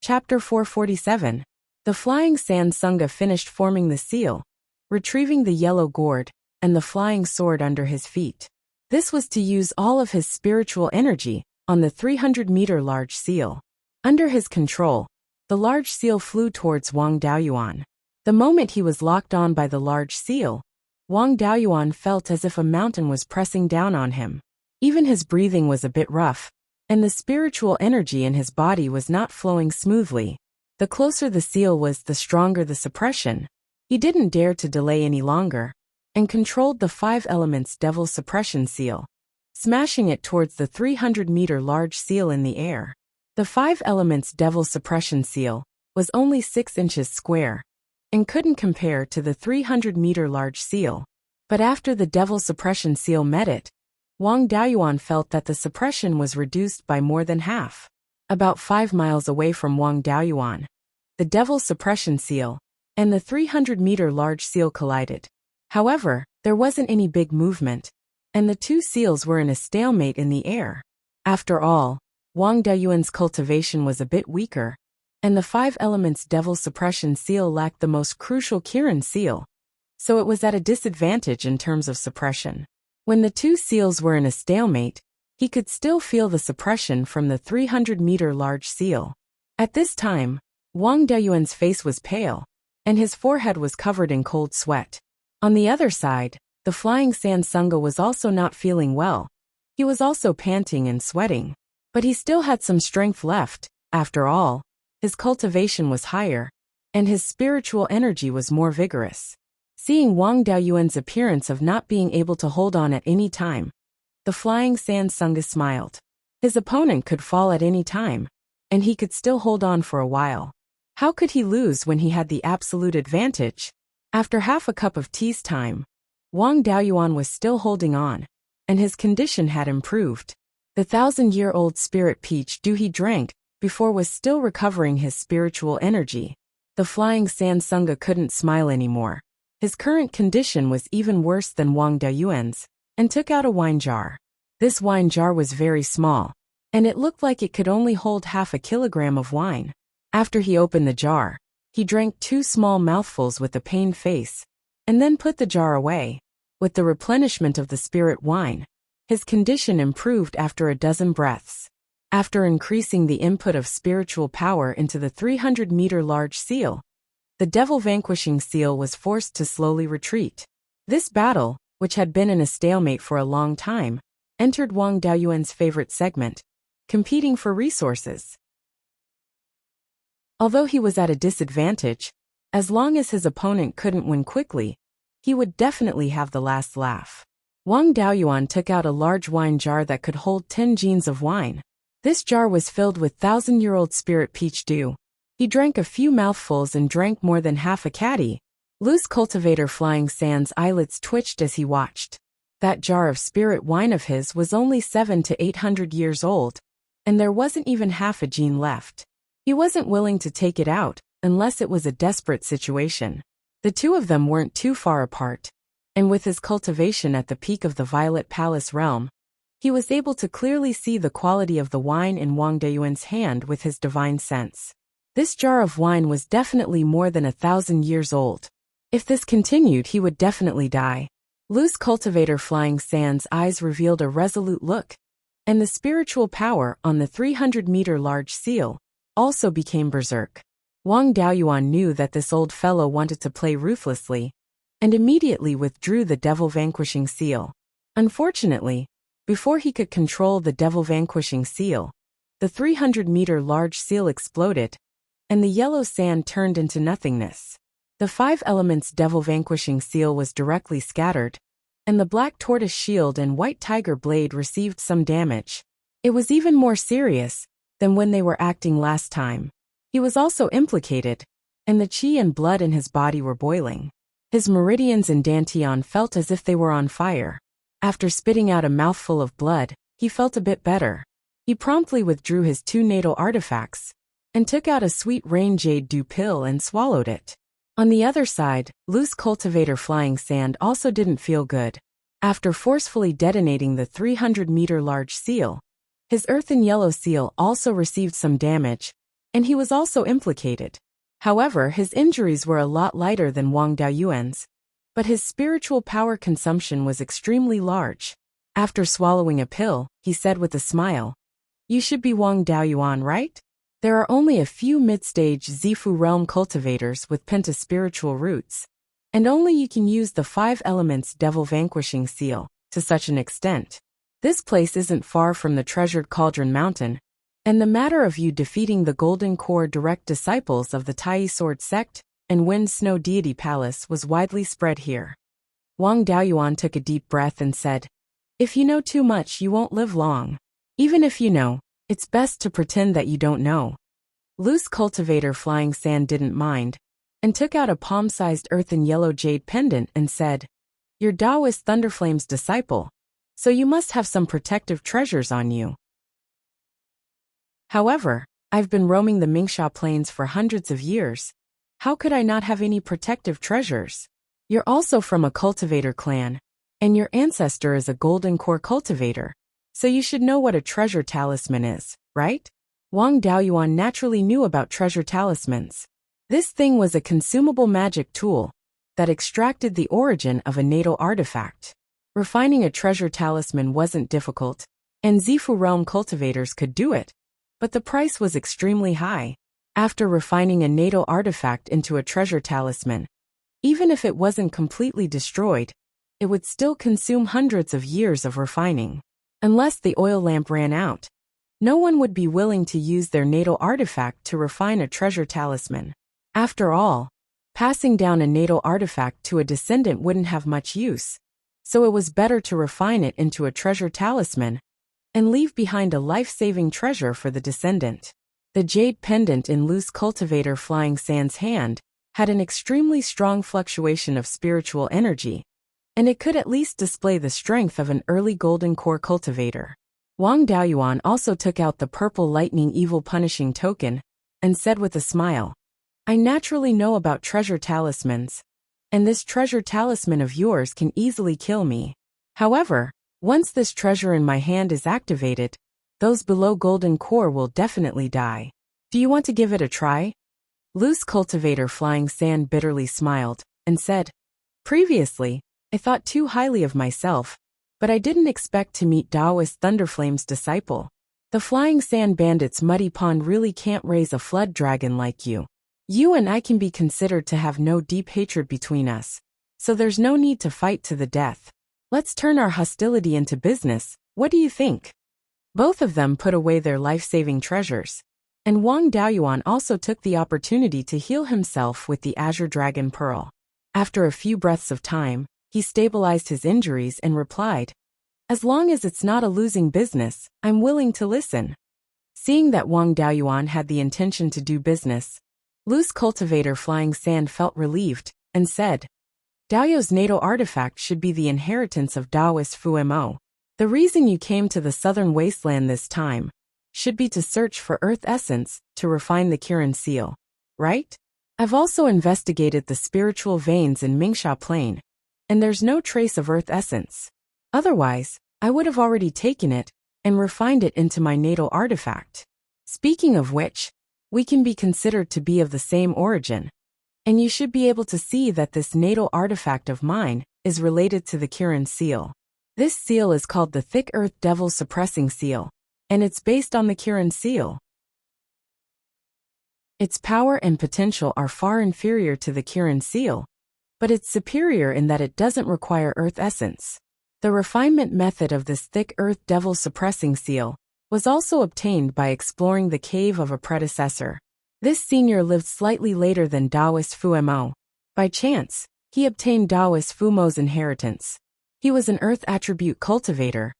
Chapter 447. The Flying Sand Sangha finished forming the seal, retrieving the yellow gourd and the flying sword under his feet. This was to use all of his spiritual energy on the 300-meter large seal. Under his control, the large seal flew towards Wang Daoyuan. The moment he was locked on by the large seal, Wang Daoyuan felt as if a mountain was pressing down on him. Even his breathing was a bit rough, and the spiritual energy in his body was not flowing smoothly. The closer the seal was, the stronger the suppression. He didn't dare to delay any longer, and controlled the 5 elements devil suppression seal, smashing it towards the 300-meter large seal in the air. The 5 elements devil suppression seal was only 6 inches square, and couldn't compare to the 300-meter large seal. But after the devil suppression seal met it, Wang Daoyuan felt that the suppression was reduced by more than half. About 5 miles away from Wang Daoyuan, the devil suppression seal and the 300-meter large seal collided. However, there wasn't any big movement, and the two seals were in a stalemate in the air. After all, Wang Daoyuan's cultivation was a bit weaker, and the 5 elements devil suppression seal lacked the most crucial Kirin seal, so it was at a disadvantage in terms of suppression. When the two seals were in a stalemate, he could still feel the suppression from the 300-meter large seal. At this time, Wang Daoyuan's face was pale, and his forehead was covered in cold sweat. On the other side, the Flying Sand Sangha was also not feeling well. He was also panting and sweating, but he still had some strength left. After all, his cultivation was higher, and his spiritual energy was more vigorous. Seeing Wang Daoyuan's appearance of not being able to hold on at any time, the Flying Sand Sangha smiled. His opponent could fall at any time, and he could still hold on for a while. How could he lose when he had the absolute advantage? After half a cup of tea's time, Wang Daoyuan was still holding on, and his condition had improved. The 1,000-year-old spirit peach dew he drank before was still recovering his spiritual energy. The flying sand Sunga couldn't smile anymore. His current condition was even worse than Wang Daoyuan's, and took out a wine jar. This wine jar was very small, and it looked like it could only hold half a kilogram of wine. After he opened the jar, he drank 2 small mouthfuls with a pained face, and then put the jar away. With the replenishment of the spirit wine, his condition improved after a dozen breaths. After increasing the input of spiritual power into the 300-meter large seal, the devil-vanquishing seal was forced to slowly retreat. This battle, which had been in a stalemate for a long time, entered Wang Daoyuan's favorite segment, competing for resources. Although he was at a disadvantage, as long as his opponent couldn't win quickly, he would definitely have the last laugh. Wang Daoyuan took out a large wine jar that could hold 10 jeans of wine. This jar was filled with 1,000-year-old spirit peach dew. He drank a few mouthfuls and drank more than half a caddy. Loose cultivator Flying Sand's eyelids twitched as he watched. That jar of spirit wine of his was only 700 to 800 years old, and there wasn't even half a jean left. He wasn't willing to take it out, unless it was a desperate situation. The two of them weren't too far apart, and with his cultivation at the peak of the Violet Palace realm, he was able to clearly see the quality of the wine in Wang Daoyuan's hand with his divine sense. This jar of wine was definitely more than 1,000 years old. If this continued, he would definitely die. Loose cultivator Flying Sand's eyes revealed a resolute look, and the spiritual power on the 300-meter large seal also became berserk. Wang Daoyuan knew that this old fellow wanted to play ruthlessly, and immediately withdrew the devil-vanquishing seal. Unfortunately, before he could control the devil-vanquishing seal, the 300-meter large seal exploded, and the yellow sand turned into nothingness. The 5 elements devil-vanquishing seal was directly scattered, and the black tortoise shield and white tiger blade received some damage. It was even more serious than when they were acting last time. He was also implicated, and the qi and blood in his body were boiling. His meridians and dantian felt as if they were on fire. After spitting out a mouthful of blood, he felt a bit better. He promptly withdrew his 2 natal artifacts, and took out a sweet rain jade dew pill and swallowed it. On the other side, loose cultivator Flying Sand also didn't feel good. After forcefully detonating the 300-meter large seal, his earthen yellow seal also received some damage, and he was also implicated. However, his injuries were a lot lighter than Wang Daoyuan's, but his spiritual power consumption was extremely large. After swallowing a pill, he said with a smile, "You should be Wang Daoyuan, right? There are only a few mid-stage Zifu realm cultivators with pentaspiritual roots, and only you can use the 5 elements devil-vanquishing seal to such an extent. This place isn't far from the treasured Cauldron Mountain, and the matter of you defeating the Golden Core direct disciples of the Tai Sword Sect and Wind Snow Deity Palace was widely spread here." Wang Daoyuan took a deep breath and said, "If you know too much, you won't live long. Even if you know, it's best to pretend that you don't know." Loose cultivator Flying Sand didn't mind, and took out a palm-sized earthen yellow jade pendant and said, "Your Dao is Thunderflame's disciple, so you must have some protective treasures on you. However, I've been roaming the Mingsha Plains for hundreds of years. How could I not have any protective treasures? You're also from a cultivator clan, and your ancestor is a golden core cultivator, so you should know what a treasure talisman is, right?" Wang Daoyuan naturally knew about treasure talismans. This thing was a consumable magic tool that extracted the origin of a natal artifact. Refining a treasure talisman wasn't difficult, and Zifu realm cultivators could do it, but the price was extremely high. After refining a natal artifact into a treasure talisman, even if it wasn't completely destroyed, it would still consume hundreds of years of refining. Unless the oil lamp ran out, no one would be willing to use their natal artifact to refine a treasure talisman. After all, passing down a natal artifact to a descendant wouldn't have much use, so it was better to refine it into a treasure talisman and leave behind a life-saving treasure for the descendant. The jade pendant in loose cultivator Flying Sand's hand had an extremely strong fluctuation of spiritual energy, and it could at least display the strength of an early golden core cultivator. Wang Daoyuan also took out the purple lightning evil punishing token and said with a smile, I naturally know about treasure talismans, and this treasure talisman of yours can easily kill me. However, once this treasure in my hand is activated, those below golden core will definitely die. Do you want to give it a try? Loose cultivator Flying Sand bitterly smiled and said, Previously, I thought too highly of myself, but I didn't expect to meet Taoist Thunderflame's disciple. The Flying Sand Bandit's muddy pond really can't raise a flood dragon like you. You and I can be considered to have no deep hatred between us, so there's no need to fight to the death. Let's turn our hostility into business, what do you think? Both of them put away their life-saving treasures, and Wang Daoyuan also took the opportunity to heal himself with the Azure Dragon Pearl. After a few breaths of time, he stabilized his injuries and replied, As long as it's not a losing business, I'm willing to listen. Seeing that Wang Daoyuan had the intention to do business, Loose Cultivator Flying Sand felt relieved and said, Daoyu's natal artifact should be the inheritance of Taoist Fumo. The reason you came to the southern wasteland this time should be to search for Earth Essence to refine the Kirin seal, right? I've also investigated the spiritual veins in Mingsha Plain, and there's no trace of Earth Essence. Otherwise, I would have already taken it and refined it into my natal artifact. Speaking of which, we can be considered to be of the same origin, and you should be able to see that this natal artifact of mine is related to the Kirin seal. This seal is called the Thick Earth Devil Suppressing Seal, and it's based on the Kirin seal. Its power and potential are far inferior to the Kirin seal, but it's superior in that it doesn't require Earth Essence. The refinement method of this Thick Earth Devil Suppressing Seal was also obtained by exploring the cave of a predecessor. This senior lived slightly later than Taoist Fumo. By chance, he obtained Taoist Fumo's inheritance. He was an earth attribute cultivator,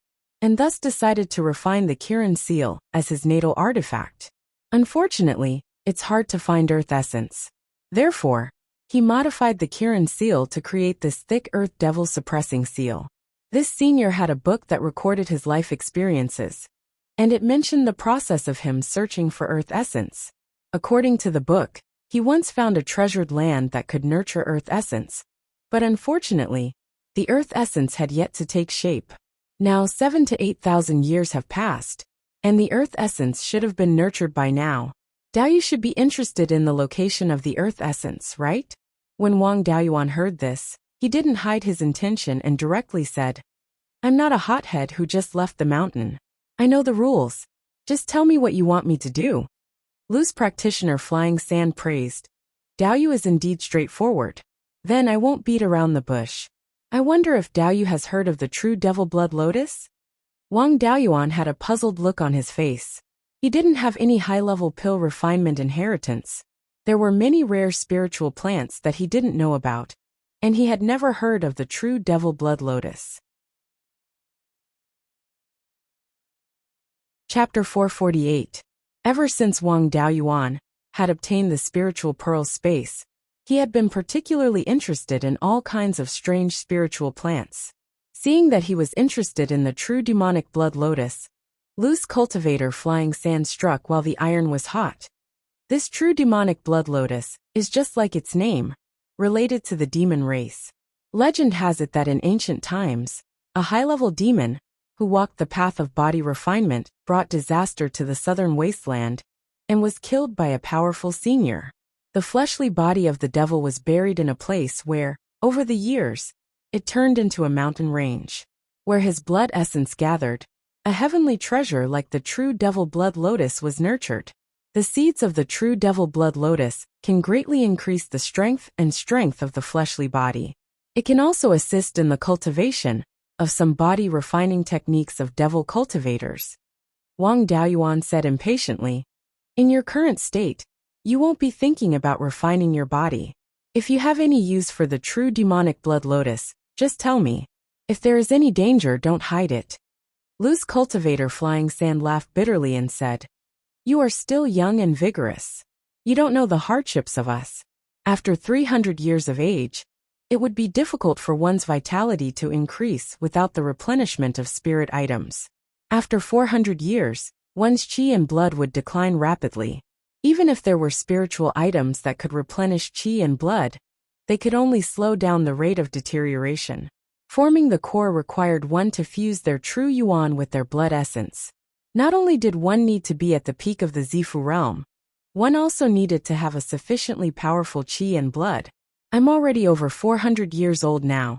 and thus decided to refine the Kirin seal as his natal artifact. Unfortunately, it's hard to find Earth Essence. Therefore, he modified the Kirin seal to create this Thick Earth Devil Suppressing Seal. This senior had a book that recorded his life experiences, and it mentioned the process of him searching for Earth Essence. According to the book, he once found a treasured land that could nurture Earth Essence, but unfortunately, the Earth Essence had yet to take shape. Now 7,000 to 8,000 years have passed, and the Earth Essence should have been nurtured by now. Daoyu should be interested in the location of the Earth Essence, right? When Wang Daoyuan heard this, he didn't hide his intention and directly said, I'm not a hothead who just left the mountain. I know the rules. Just tell me what you want me to do. Loose Practitioner Flying Sand praised, Daoyu is indeed straightforward. Then I won't beat around the bush. I wonder if Daoyu has heard of the true Devil Blood Lotus? Wang Daoyuan had a puzzled look on his face. He didn't have any high-level pill refinement inheritance. There were many rare spiritual plants that he didn't know about, and he had never heard of the true Devil Blood Lotus. Chapter 448. Ever since Wang Daoyuan had obtained the spiritual pearl space, he had been particularly interested in all kinds of strange spiritual plants. Seeing that he was interested in the true demonic blood lotus, Loose Cultivator Flying Sand struck while the iron was hot. This true demonic blood lotus is just like its name, related to the demon race. Legend has it that in ancient times, a high-level demon, who walked the path of body refinement, brought disaster to the southern wasteland, and was killed by a powerful senior. The fleshly body of the devil was buried in a place where, over the years, it turned into a mountain range. Where his blood essence gathered, a heavenly treasure like the true devil blood lotus was nurtured. The seeds of the true devil blood lotus can greatly increase the strength of the fleshly body. It can also assist in the cultivation of some body refining techniques of devil cultivators. Wang Daoyuan said impatiently, In your current state, you won't be thinking about refining your body. If you have any use for the true demonic blood lotus, just tell me. If there is any danger, don't hide it. Loose Cultivator Flying Sand laughed bitterly and said, You are still young and vigorous. You don't know the hardships of us. After 300 years of age, it would be difficult for one's vitality to increase without the replenishment of spirit items. After 400 years, one's qi and blood would decline rapidly. Even if there were spiritual items that could replenish qi and blood, they could only slow down the rate of deterioration. Forming the core required one to fuse their true yuan with their blood essence. Not only did one need to be at the peak of the Zifu realm, one also needed to have a sufficiently powerful qi and blood. I'm already over 400 years old now,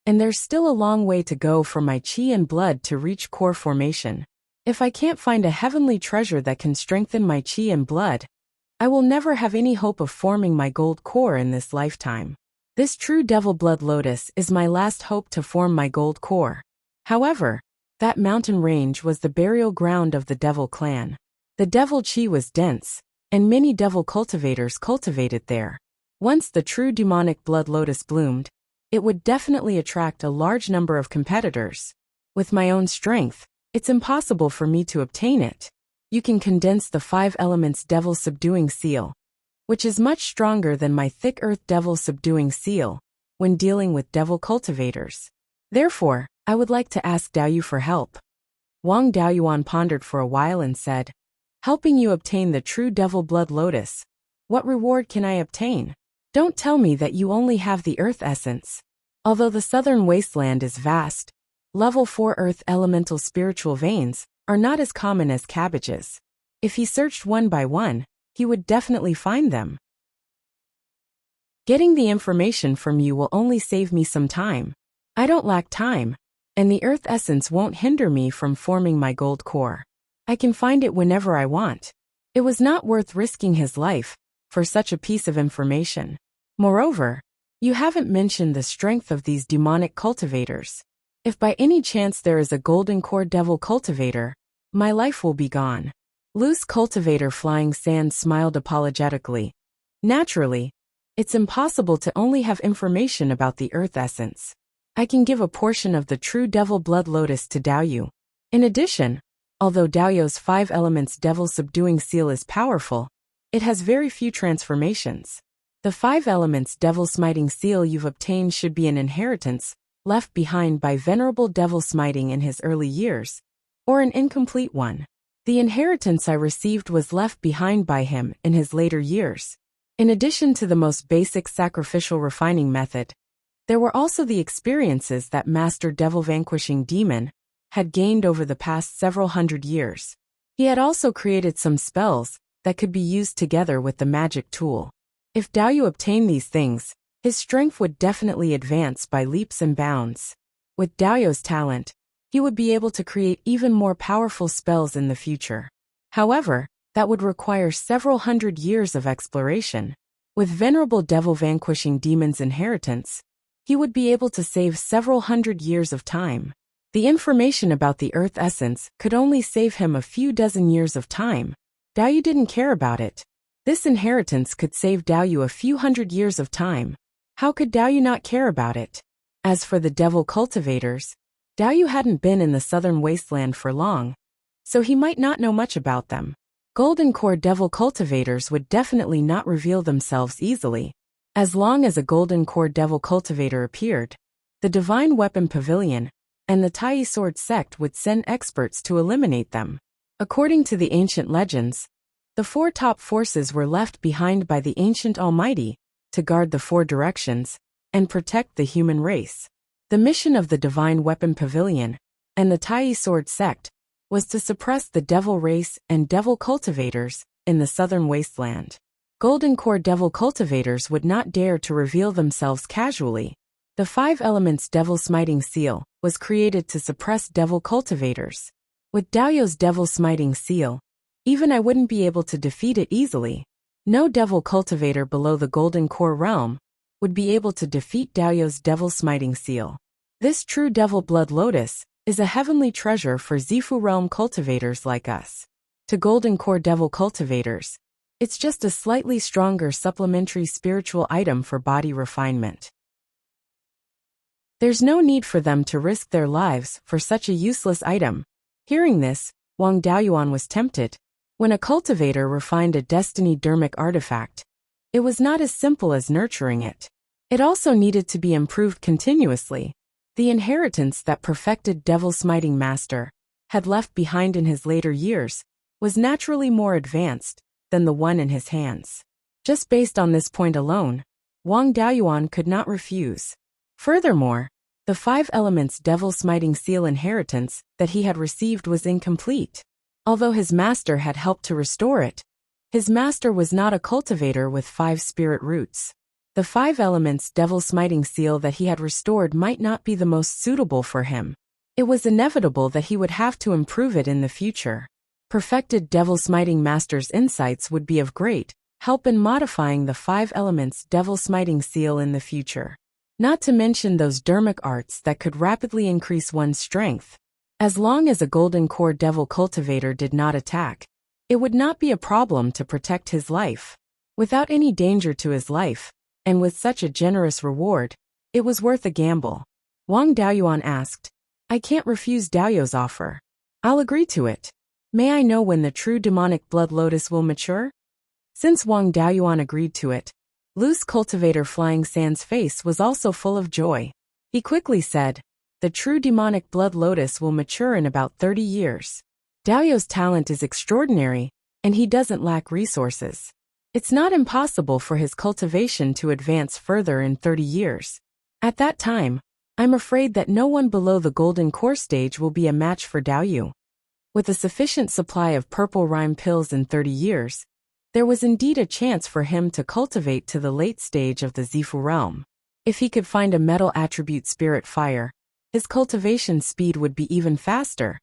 and there's still a long way to go for my qi and blood to reach core formation. If I can't find a heavenly treasure that can strengthen my qi and blood, I will never have any hope of forming my gold core in this lifetime. This true devil blood lotus is my last hope to form my gold core. However, that mountain range was the burial ground of the devil clan. The devil qi was dense, and many devil cultivators cultivated there. Once the true demonic blood lotus bloomed, it would definitely attract a large number of competitors. With my own strength, it's impossible for me to obtain it. You can condense the 5 elements devil subduing seal, which is much stronger than my thick earth devil subduing seal, when dealing with devil cultivators. Therefore, I would like to ask Daoyu for help. Wang Daoyuan pondered for a while and said, helping you obtain the true devil blood lotus. What reward can I obtain? Don't tell me that you only have the earth essence. Although the southern wasteland is vast, level 4 earth elemental spiritual veins are not as common as cabbages. If he searched one by one, he would definitely find them. Getting the information from you will only save me some time. I don't lack time, and the earth essence won't hinder me from forming my gold core. I can find it whenever I want. It was not worth risking his life for such a piece of information. Moreover, you haven't mentioned the strength of these demonic cultivators. If by any chance there is a golden core devil cultivator, my life will be gone. Loose cultivator Flying Sand smiled apologetically. Naturally, it's impossible to only have information about the earth essence. I can give a portion of the true devil blood lotus to Daoyu. In addition, although Daoyu's 5 elements devil subduing seal is powerful, it has very few transformations. The 5 elements devil smiting seal you've obtained should be an inheritance left behind by venerable devil smiting in his early years, or an incomplete one. The inheritance I received was left behind by him in his later years. In addition to the most basic sacrificial refining method, there were also the experiences that Master Devil Vanquishing Demon had gained over the past several hundred years. He had also created some spells that could be used together with the magic tool. If Daoyu obtained these things, his strength would definitely advance by leaps and bounds. With Daoyu's talent, he would be able to create even more powerful spells in the future. However, that would require several hundred years of exploration. With Venerable Devil Vanquishing Demon's inheritance, he would be able to save several hundred years of time. The information about the earth essence could only save him a few dozen years of time. Daoyu didn't care about it. This inheritance could save Daoyu a few hundred years of time. How could Daoyu not care about it? As for the devil cultivators, Daoyu hadn't been in the southern wasteland for long, so he might not know much about them. Golden core devil cultivators would definitely not reveal themselves easily. As long as a golden core devil cultivator appeared, the divine weapon pavilion and the Tai sword sect would send experts to eliminate them. According to the ancient legends, the 4 top forces were left behind by the ancient Almighty to guard the 4 directions and protect the human race. The mission of the divine weapon pavilion and the Tai sword sect was to suppress the devil race and devil cultivators in the southern wasteland. Golden core devil cultivators would not dare to reveal themselves casually. The 5 elements devil smiting seal was created to suppress devil cultivators. With Daoyu's devil smiting seal, even I wouldn't be able to defeat it easily. No devil cultivator below the golden core realm would be able to defeat Daoyu's devil smiting seal. This true devil blood lotus is a heavenly treasure for Zifu realm cultivators like us. To golden core devil cultivators, it's just a slightly stronger supplementary spiritual item for body refinement. There's no need for them to risk their lives for such a useless item. Hearing this, Wang Daoyuan was tempted. When a cultivator refined a destiny dermic artifact, it was not as simple as nurturing it. It also needed to be improved continuously. The inheritance that perfected Devil Smiting Master had left behind in his later years was naturally more advanced than the one in his hands. Just based on this point alone, Wang Daoyuan could not refuse. Furthermore, the 5 elements Devil Smiting Seal inheritance that he had received was incomplete. Although his master had helped to restore it, his master was not a cultivator with 5 spirit roots. The 5 elements Devil Smiting Seal that he had restored might not be the most suitable for him. It was inevitable that he would have to improve it in the future. Perfected Devil Smiting Master's insights would be of great help in modifying the 5 elements Devil Smiting Seal in the future. Not to mention those dermic arts that could rapidly increase one's strength. As long as a golden core devil cultivator did not attack, it would not be a problem to protect his life. Without any danger to his life, and with such a generous reward, it was worth a gamble. Wang Daoyuan asked, I can't refuse Daoyu's offer. I'll agree to it. May I know when the true demonic blood lotus will mature? Since Wang Daoyuan agreed to it, Loose Cultivator Flying Sand's face was also full of joy. He quickly said, the true demonic blood lotus will mature in about 30 years. Daoyu's talent is extraordinary, and he doesn't lack resources. It's not impossible for his cultivation to advance further in 30 years. At that time, I'm afraid that no one below the golden core stage will be a match for Daoyu. With a sufficient supply of purple rime pills in 30 years, there was indeed a chance for him to cultivate to the late stage of the Zifu realm. If he could find a metal attribute spirit fire, his cultivation speed would be even faster,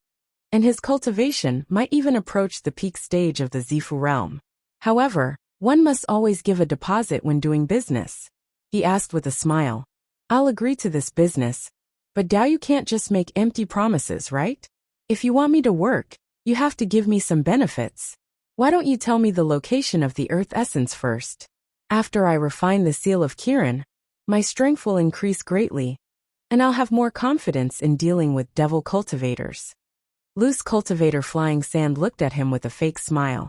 and his cultivation might even approach the peak stage of the Zifu realm. However, one must always give a deposit when doing business. He asked with a smile. I'll agree to this business, but Daoyu can't just make empty promises, right? If you want me to work, you have to give me some benefits. Why don't you tell me the location of the earth essence first? After I refine the seal of Kirin, my strength will increase greatly, and I'll have more confidence in dealing with devil cultivators. Loose Cultivator Flying Sand looked at him with a fake smile.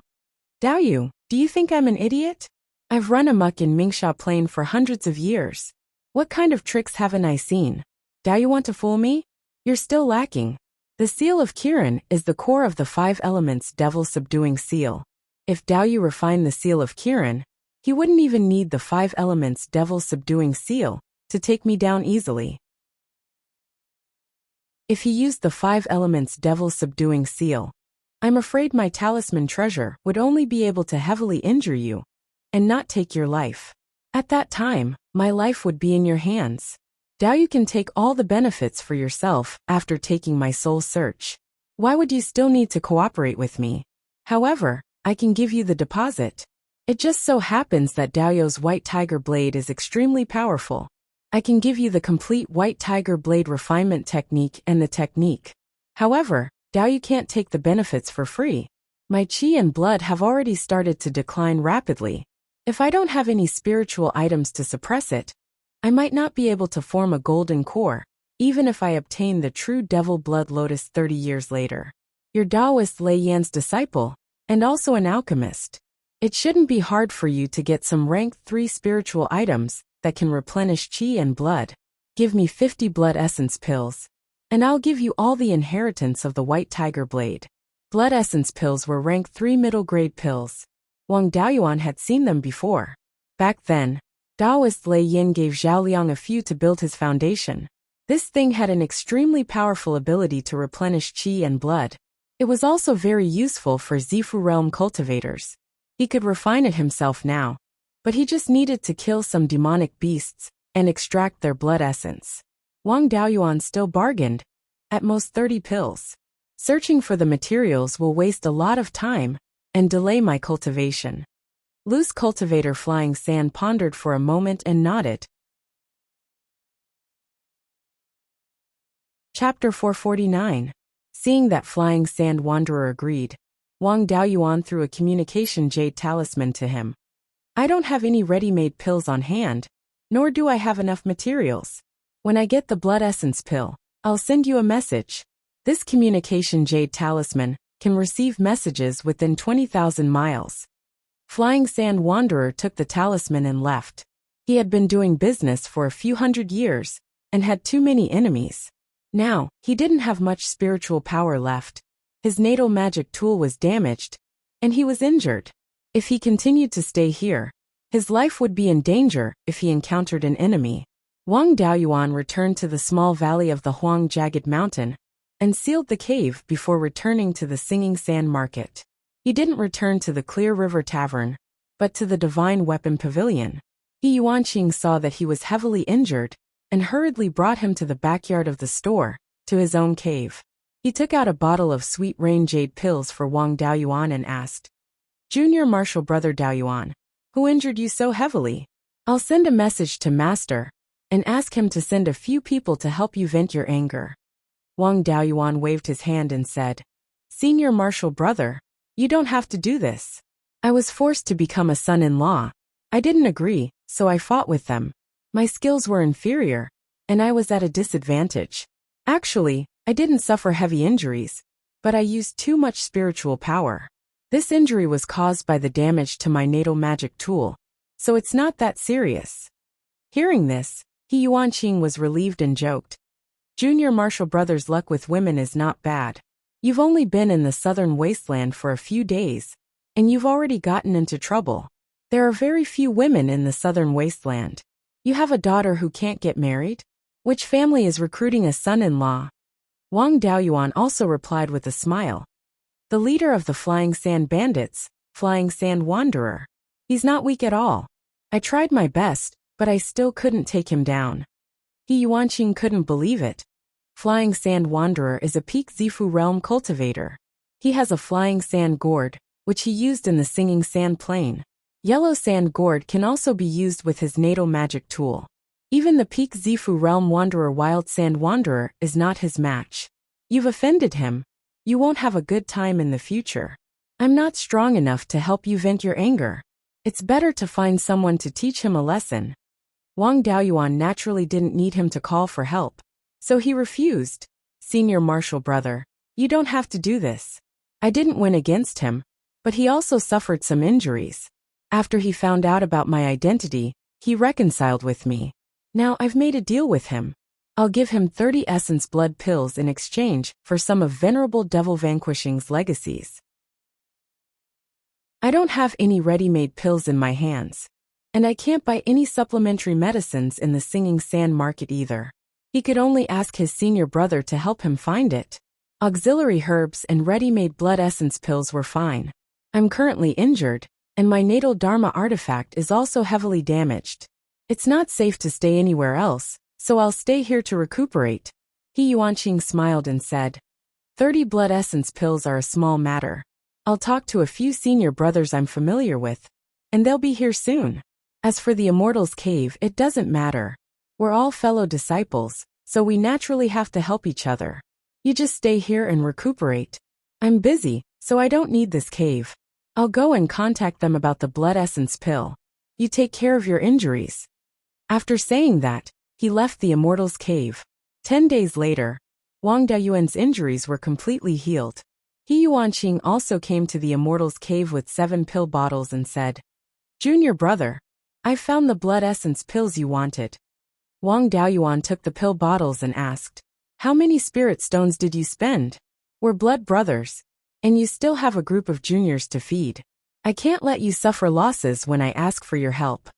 Daoyu, do you think I'm an idiot? I've run amok in Mingsha Plain for hundreds of years. What kind of tricks haven't I seen? Daoyu want to fool me? You're still lacking. The seal of Kirin is the core of the 5 elements devil subduing seal. If Daoyu refined the seal of Kirin, he wouldn't even need the 5 elements devil subduing seal to take me down easily. If he used the 5 elements devil subduing seal, I'm afraid my talisman treasure would only be able to heavily injure you, and not take your life. At that time, my life would be in your hands. Daoyu can take all the benefits for yourself after taking my soul search. Why would you still need to cooperate with me? However, I can give you the deposit. It just so happens that Daoyu's White Tiger Blade is extremely powerful. I can give you the complete White Tiger Blade refinement technique and the technique. However, Daoyu can't take the benefits for free. My chi and blood have already started to decline rapidly. If I don't have any spiritual items to suppress it, I might not be able to form a golden core, even if I obtain the true devil blood lotus 30 years later. You're Taoist Lei Yan's disciple, and also an alchemist. It shouldn't be hard for you to get some rank 3 spiritual items that can replenish chi and blood. Give me 50 blood essence pills, and I'll give you all the inheritance of the White Tiger Blade. Blood essence pills were rank 3 middle grade pills. Wang Daoyuan had seen them before. Back then, Taoist Lei Yin gave Zhao Liang a few to build his foundation. This thing had an extremely powerful ability to replenish chi and blood. It was also very useful for Zifu realm cultivators. He could refine it himself now, but he just needed to kill some demonic beasts and extract their blood essence. Wang Daoyuan still bargained, at most 30 pills. Searching for the materials will waste a lot of time and delay my cultivation. Loose Cultivator Flying Sand pondered for a moment and nodded. Chapter 449. Seeing that Flying Sand Wanderer agreed, Wang Daoyuan threw a communication jade talisman to him. I don't have any ready-made pills on hand, nor do I have enough materials. When I get the blood essence pill, I'll send you a message. This communication jade talisman can receive messages within 20,000 miles. Flying Sand Wanderer took the talisman and left. He had been doing business for a few hundred years and had too many enemies. Now, he didn't have much spiritual power left. His natal magic tool was damaged, and he was injured. If he continued to stay here, his life would be in danger if he encountered an enemy. Wang Daoyuan returned to the small valley of the Huang Jagged Mountain and sealed the cave before returning to the Singing Sand Market. He didn't return to the Clear River Tavern, but to the Divine Weapon Pavilion. He Yuanqing saw that he was heavily injured and hurriedly brought him to the backyard of the store, to his own cave. He took out a bottle of Sweet Rain Jade pills for Wang Daoyuan and asked, "Junior Martial Brother Daoyuan, who injured you so heavily? I'll send a message to Master and ask him to send a few people to help you vent your anger." Wang Daoyuan waved his hand and said, "Senior Martial Brother, you don't have to do this. I was forced to become a son-in-law. I didn't agree, so I fought with them. My skills were inferior, and I was at a disadvantage. Actually, I didn't suffer heavy injuries, but I used too much spiritual power. This injury was caused by the damage to my natal magic tool, so it's not that serious." Hearing this, He Yuanqing was relieved and joked, "Junior Martial Brother's luck with women is not bad. You've only been in the southern wasteland for a few days, and you've already gotten into trouble. There are very few women in the southern wasteland. You have a daughter who can't get married? Which family is recruiting a son-in-law?" Wang Daoyuan also replied with a smile, "The leader of the Flying Sand Bandits, Flying Sand Wanderer. He's not weak at all. I tried my best, but I still couldn't take him down." He Yuanqing couldn't believe it. Flying Sand Wanderer is a peak Zifu realm cultivator. He has a flying sand gourd, which he used in the Singing Sand Plain. Yellow sand gourd can also be used with his natal magic tool. Even the peak Zifu realm wanderer Wild Sand Wanderer is not his match. You've offended him. You won't have a good time in the future. I'm not strong enough to help you vent your anger. It's better to find someone to teach him a lesson. Wang Daoyuan naturally didn't need him to call for help, so he refused. "Senior Martial Brother, you don't have to do this. I didn't win against him, but he also suffered some injuries. After he found out about my identity, he reconciled with me. Now I've made a deal with him. I'll give him 30 essence blood pills in exchange for some of Venerable Devil Vanquishing's legacies. I don't have any ready-made pills in my hands, and I can't buy any supplementary medicines in the Singing Sand Market either." He could only ask his senior brother to help him find it. Auxiliary herbs and ready-made blood essence pills were fine. I'm currently injured, and my natal Dharma artifact is also heavily damaged. It's not safe to stay anywhere else, so I'll stay here to recuperate. He Yuanqing smiled and said, 30 blood essence pills are a small matter. I'll talk to a few senior brothers I'm familiar with, and they'll be here soon. As for the Immortals cave, it doesn't matter. We're all fellow disciples, so we naturally have to help each other. You just stay here and recuperate. I'm busy, so I don't need this cave. I'll go and contact them about the blood essence pill. You take care of your injuries." After saying that, he left the Immortals cave. 10 days later, Wang Daoyuan's injuries were completely healed. He Yuanqing also came to the Immortals cave with 7 pill bottles and said, "Junior brother, I've found the blood essence pills you wanted." Wang Daoyuan took the pill bottles and asked, "How many spirit stones did you spend? We're blood brothers, and you still have a group of juniors to feed. I can't let you suffer losses when I ask for your help."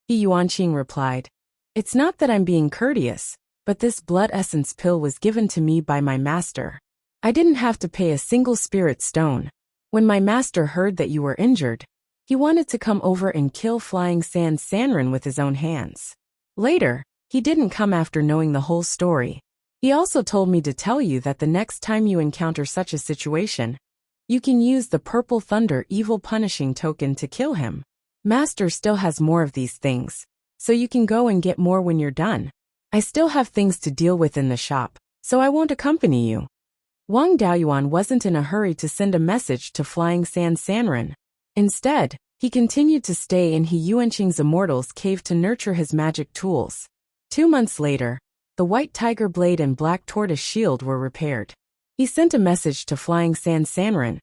He Yuanqing replied, "It's not that I'm being courteous, but this blood essence pill was given to me by my master. I didn't have to pay a single spirit stone. When my master heard that you were injured, he wanted to come over and kill Flying Sand Sanrin with his own hands. Later, he didn't come after knowing the whole story. He also told me to tell you that the next time you encounter such a situation, you can use the Purple Thunder Evil Punishing token to kill him. Master still has more of these things, so you can go and get more when you're done. I still have things to deal with in the shop, so I won't accompany you." Wang Daoyuan wasn't in a hurry to send a message to Flying Sand Sanrin. Instead, he continued to stay in He Yuanqing's Immortals cave to nurture his magic tools. 2 months later, the White Tiger Blade and Black Tortoise Shield were repaired. He sent a message to Flying San Sanren,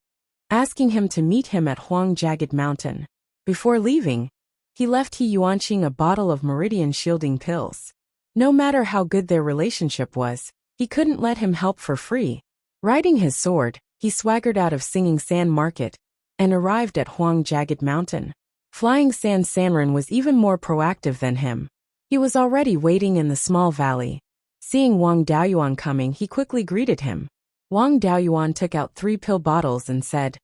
asking him to meet him at Huang Jagged Mountain. Before leaving, he left He Yuanqing a bottle of meridian shielding pills. No matter how good their relationship was, he couldn't let him help for free. Riding his sword, he swaggered out of Singing Sand Market and arrived at Huang Jagged Mountain. Flying San Sanren was even more proactive than him. He was already waiting in the small valley. Seeing Wang Daoyuan coming, he quickly greeted him. Wang Daoyuan took out 3 pill bottles and said,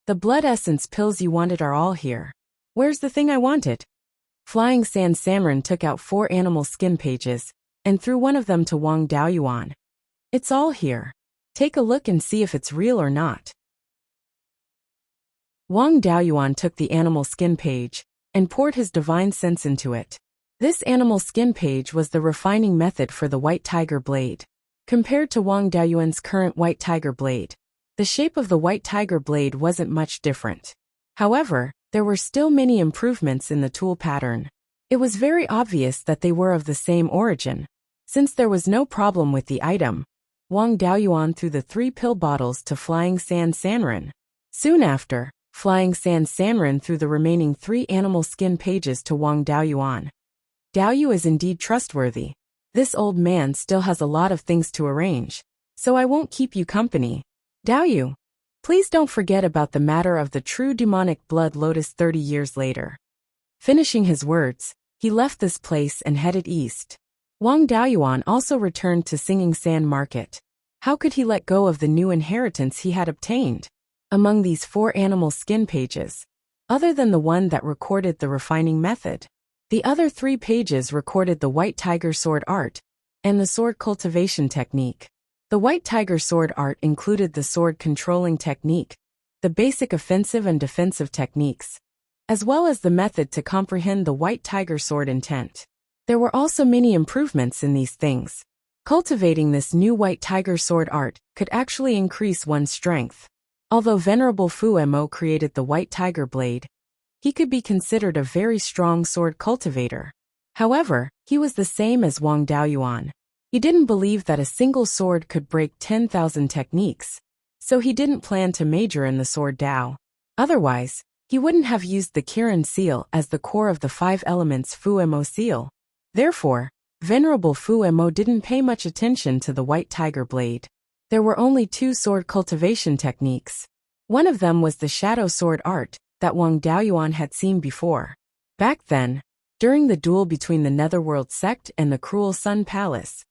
"The blood essence pills you wanted are all here. Where's the thing I wanted?" Flying San Sanren took out 4 animal skin pages and threw one of them to Wang Daoyuan. "It's all here. Take a look and see if it's real or not." Wang Daoyuan took the animal skin page and poured his divine sense into it. This animal skin page was the refining method for the White Tiger blade. Compared to Wang Daoyuan's current White Tiger blade, the shape of the White Tiger blade wasn't much different. However, there were still many improvements in the tool pattern. It was very obvious that they were of the same origin. Since there was no problem with the item, Wang Daoyuan threw the 3 pill bottles to Flying San Sanren. Soon after, Flying San Sanren threw the remaining 3 animal skin pages to Wang Daoyuan. "Daoyu is indeed trustworthy. This old man still has a lot of things to arrange, so I won't keep you company. Daoyu, please don't forget about the matter of the true demonic blood lotus 30 years later." Finishing his words, he left this place and headed east. Wang Daoyuan also returned to Singing Sand Market. How could he let go of the new inheritance he had obtained? Among these 4 animal skin pages, other than the one that recorded the refining method, the other 3 pages recorded the White Tiger sword art and the sword cultivation technique. The White Tiger sword art included the sword controlling technique, the basic offensive and defensive techniques, as well as the method to comprehend the White Tiger sword intent. There were also many improvements in these things. Cultivating this new White Tiger sword art could actually increase one's strength. Although Venerable Fu Mo created the White Tiger blade, he could be considered a very strong sword cultivator. However, he was the same as Wang Daoyuan. He didn't believe that a single sword could break 10,000 techniques, so he didn't plan to major in the sword Dao. Otherwise, he wouldn't have used the Kirin seal as the core of the 5 elements Fu Mo seal. Therefore, Venerable Fu Mo didn't pay much attention to the White Tiger blade. There were only 2 sword cultivation techniques. One of them was the shadow sword art that Wang Daoyuan had seen before. Back then, during the duel between the Netherworld sect and the Cruel Sun Palace,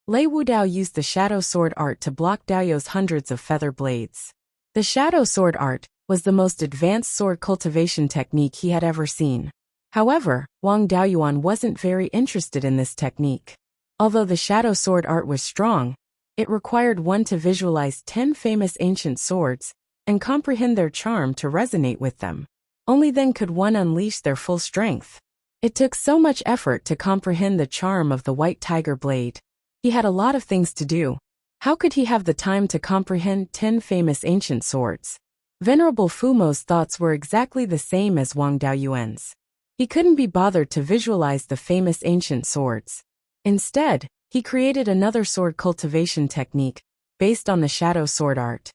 Lei Wudao used the shadow sword art to block Daoyu's hundreds of feather blades. The shadow sword art was the most advanced sword cultivation technique he had ever seen. However, Wang Daoyuan wasn't very interested in this technique. Although the shadow sword art was strong, it required one to visualize 10 famous ancient swords and comprehend their charm to resonate with them. Only then could one unleash their full strength. It took so much effort to comprehend the charm of the White Tiger blade. He had a lot of things to do. How could he have the time to comprehend 10 famous ancient swords? Venerable Fumo's thoughts were exactly the same as Wang Daoyuan's. He couldn't be bothered to visualize the famous ancient swords. Instead, he created another sword cultivation technique based on the shadow sword art.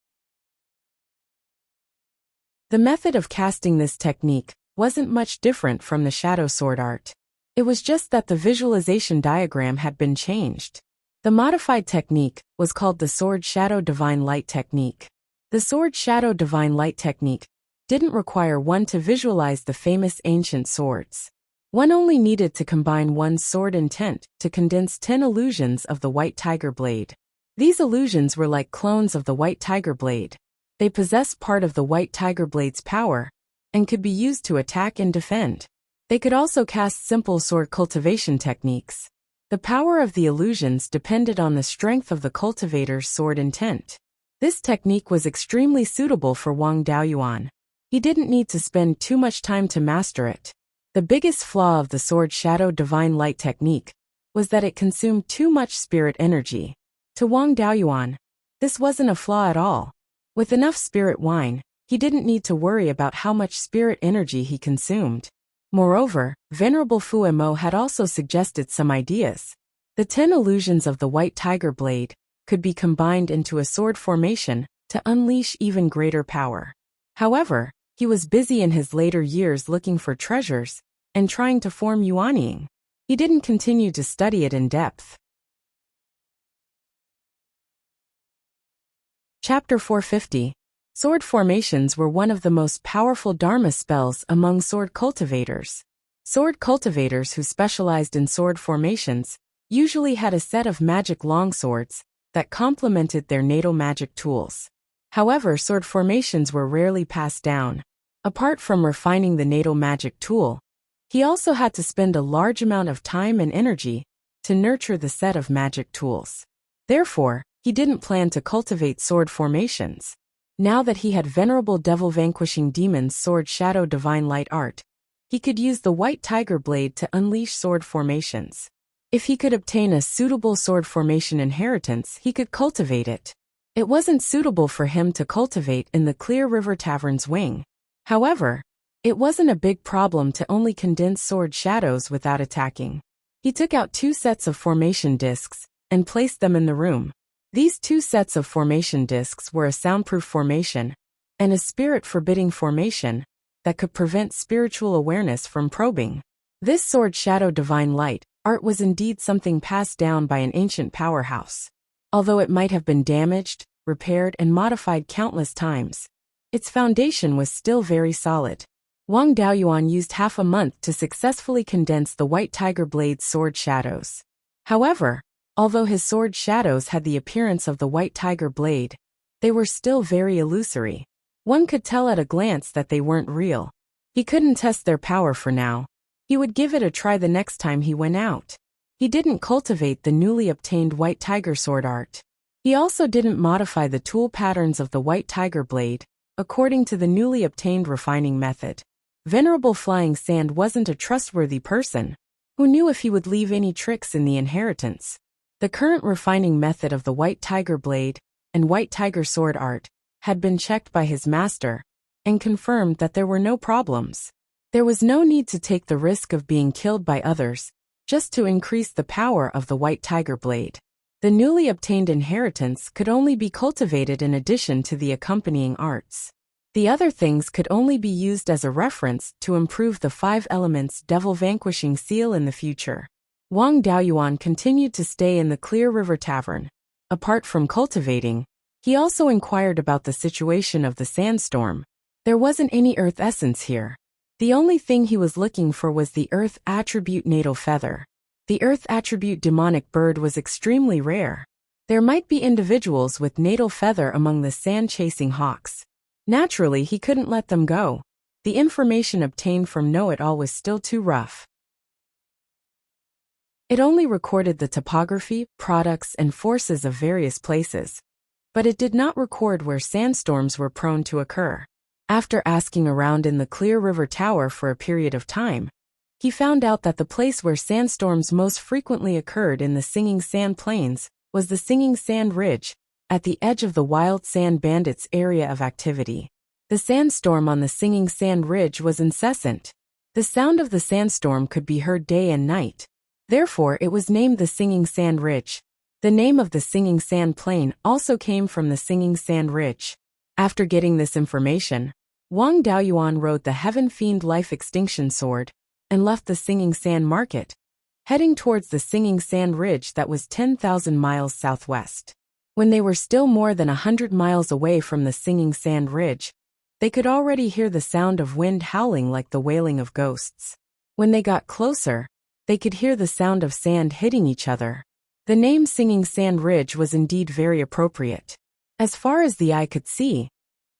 The method of casting this technique wasn't much different from the shadow sword art. It was just that the visualization diagram had been changed. The modified technique was called the Sword Shadow Divine Light technique. The Sword Shadow Divine Light technique didn't require one to visualize the famous ancient swords. One only needed to combine one's sword intent to condense 10 illusions of the White Tiger blade. These illusions were like clones of the White Tiger blade. They possessed part of the White Tiger blade's power and could be used to attack and defend. They could also cast simple sword cultivation techniques. The power of the illusions depended on the strength of the cultivator's sword intent. This technique was extremely suitable for Wang Daoyuan. He didn't need to spend too much time to master it. The biggest flaw of the Sword Shadow Divine Light technique was that it consumed too much spirit energy. To Wang Daoyuan, this wasn't a flaw at all. With enough spirit wine, he didn't need to worry about how much spirit energy he consumed. Moreover, Venerable Fu Mo had also suggested some ideas. The 10 illusions of the White Tiger blade could be combined into a sword formation to unleash even greater power. However, he was busy in his later years looking for treasures and trying to form Yuanying. He didn't continue to study it in depth. Chapter 450. Sword formations were one of the most powerful Dharma spells among sword cultivators. Sword cultivators who specialized in sword formations usually had a set of magic longswords that complemented their natal magic tools. However, sword formations were rarely passed down. Apart from refining the natal magic tool, he also had to spend a large amount of time and energy to nurture the set of magic tools. Therefore, he didn't plan to cultivate sword formations. Now that he had Venerable Devil Vanquishing Demon's Sword Shadow Divine Light Art, he could use the White Tiger Blade to unleash sword formations. If he could obtain a suitable sword formation inheritance, he could cultivate it. It wasn't suitable for him to cultivate in the Clear River Tavern's wing. However, it wasn't a big problem to only condense sword shadows without attacking. He took out 2 sets of formation discs and placed them in the room. These 2 sets of formation discs were a soundproof formation and a spirit-forbidding formation that could prevent spiritual awareness from probing. This Sword Shadow Divine Light art was indeed something passed down by an ancient powerhouse. Although it might have been damaged, repaired, and modified countless times, its foundation was still very solid. Wang Daoyuan used half a month to successfully condense the White Tiger Blade's sword shadows. However, although his sword shadows had the appearance of the White Tiger Blade, they were still very illusory. One could tell at a glance that they weren't real. He couldn't test their power for now. He would give it a try the next time he went out. He didn't cultivate the newly obtained White Tiger sword art. He also didn't modify the tool patterns of the White Tiger Blade according to the newly obtained refining method. Venerable Flying Sand wasn't a trustworthy person. Who knew if he would leave any tricks in the inheritance? The current refining method of the White Tiger Blade and White Tiger sword art had been checked by his master and confirmed that there were no problems. There was no need to take the risk of being killed by others just to increase the power of the White Tiger Blade. The newly obtained inheritance could only be cultivated in addition to the accompanying arts. The other things could only be used as a reference to improve the 5 elements Devil Vanquishing Seal in the future. Wang Daoyuan continued to stay in the Clear River Tavern. Apart from cultivating, he also inquired about the situation of the sandstorm. There wasn't any earth essence here. The only thing he was looking for was the earth attribute natal feather. The earth attribute demonic bird was extremely rare. There might be individuals with natal feather among the sand-chasing hawks. Naturally, he couldn't let them go. The information obtained from Know-It-All was still too rough. It only recorded the topography, products, and forces of various places, but it did not record where sandstorms were prone to occur. After asking around in the Clear River Tower for a period of time, he found out that the place where sandstorms most frequently occurred in the Singing Sand Plains was the Singing Sand Ridge, at the edge of the Wild Sand Bandits' area of activity. The sandstorm on the Singing Sand Ridge was incessant. The sound of the sandstorm could be heard day and night. Therefore, it was named the Singing Sand Ridge. The name of the Singing Sand Plain also came from the Singing Sand Ridge. After getting this information, Wang Daoyuan rode the Heaven Fiend Life Extinction Sword and left the Singing Sand Market, heading towards the Singing Sand Ridge that was 10,000 miles southwest. When they were still more than 100 miles away from the Singing Sand Ridge, they could already hear the sound of wind howling like the wailing of ghosts. When they got closer, they could hear the sound of sand hitting each other. The name Singing Sand Ridge was indeed very appropriate. As far as the eye could see,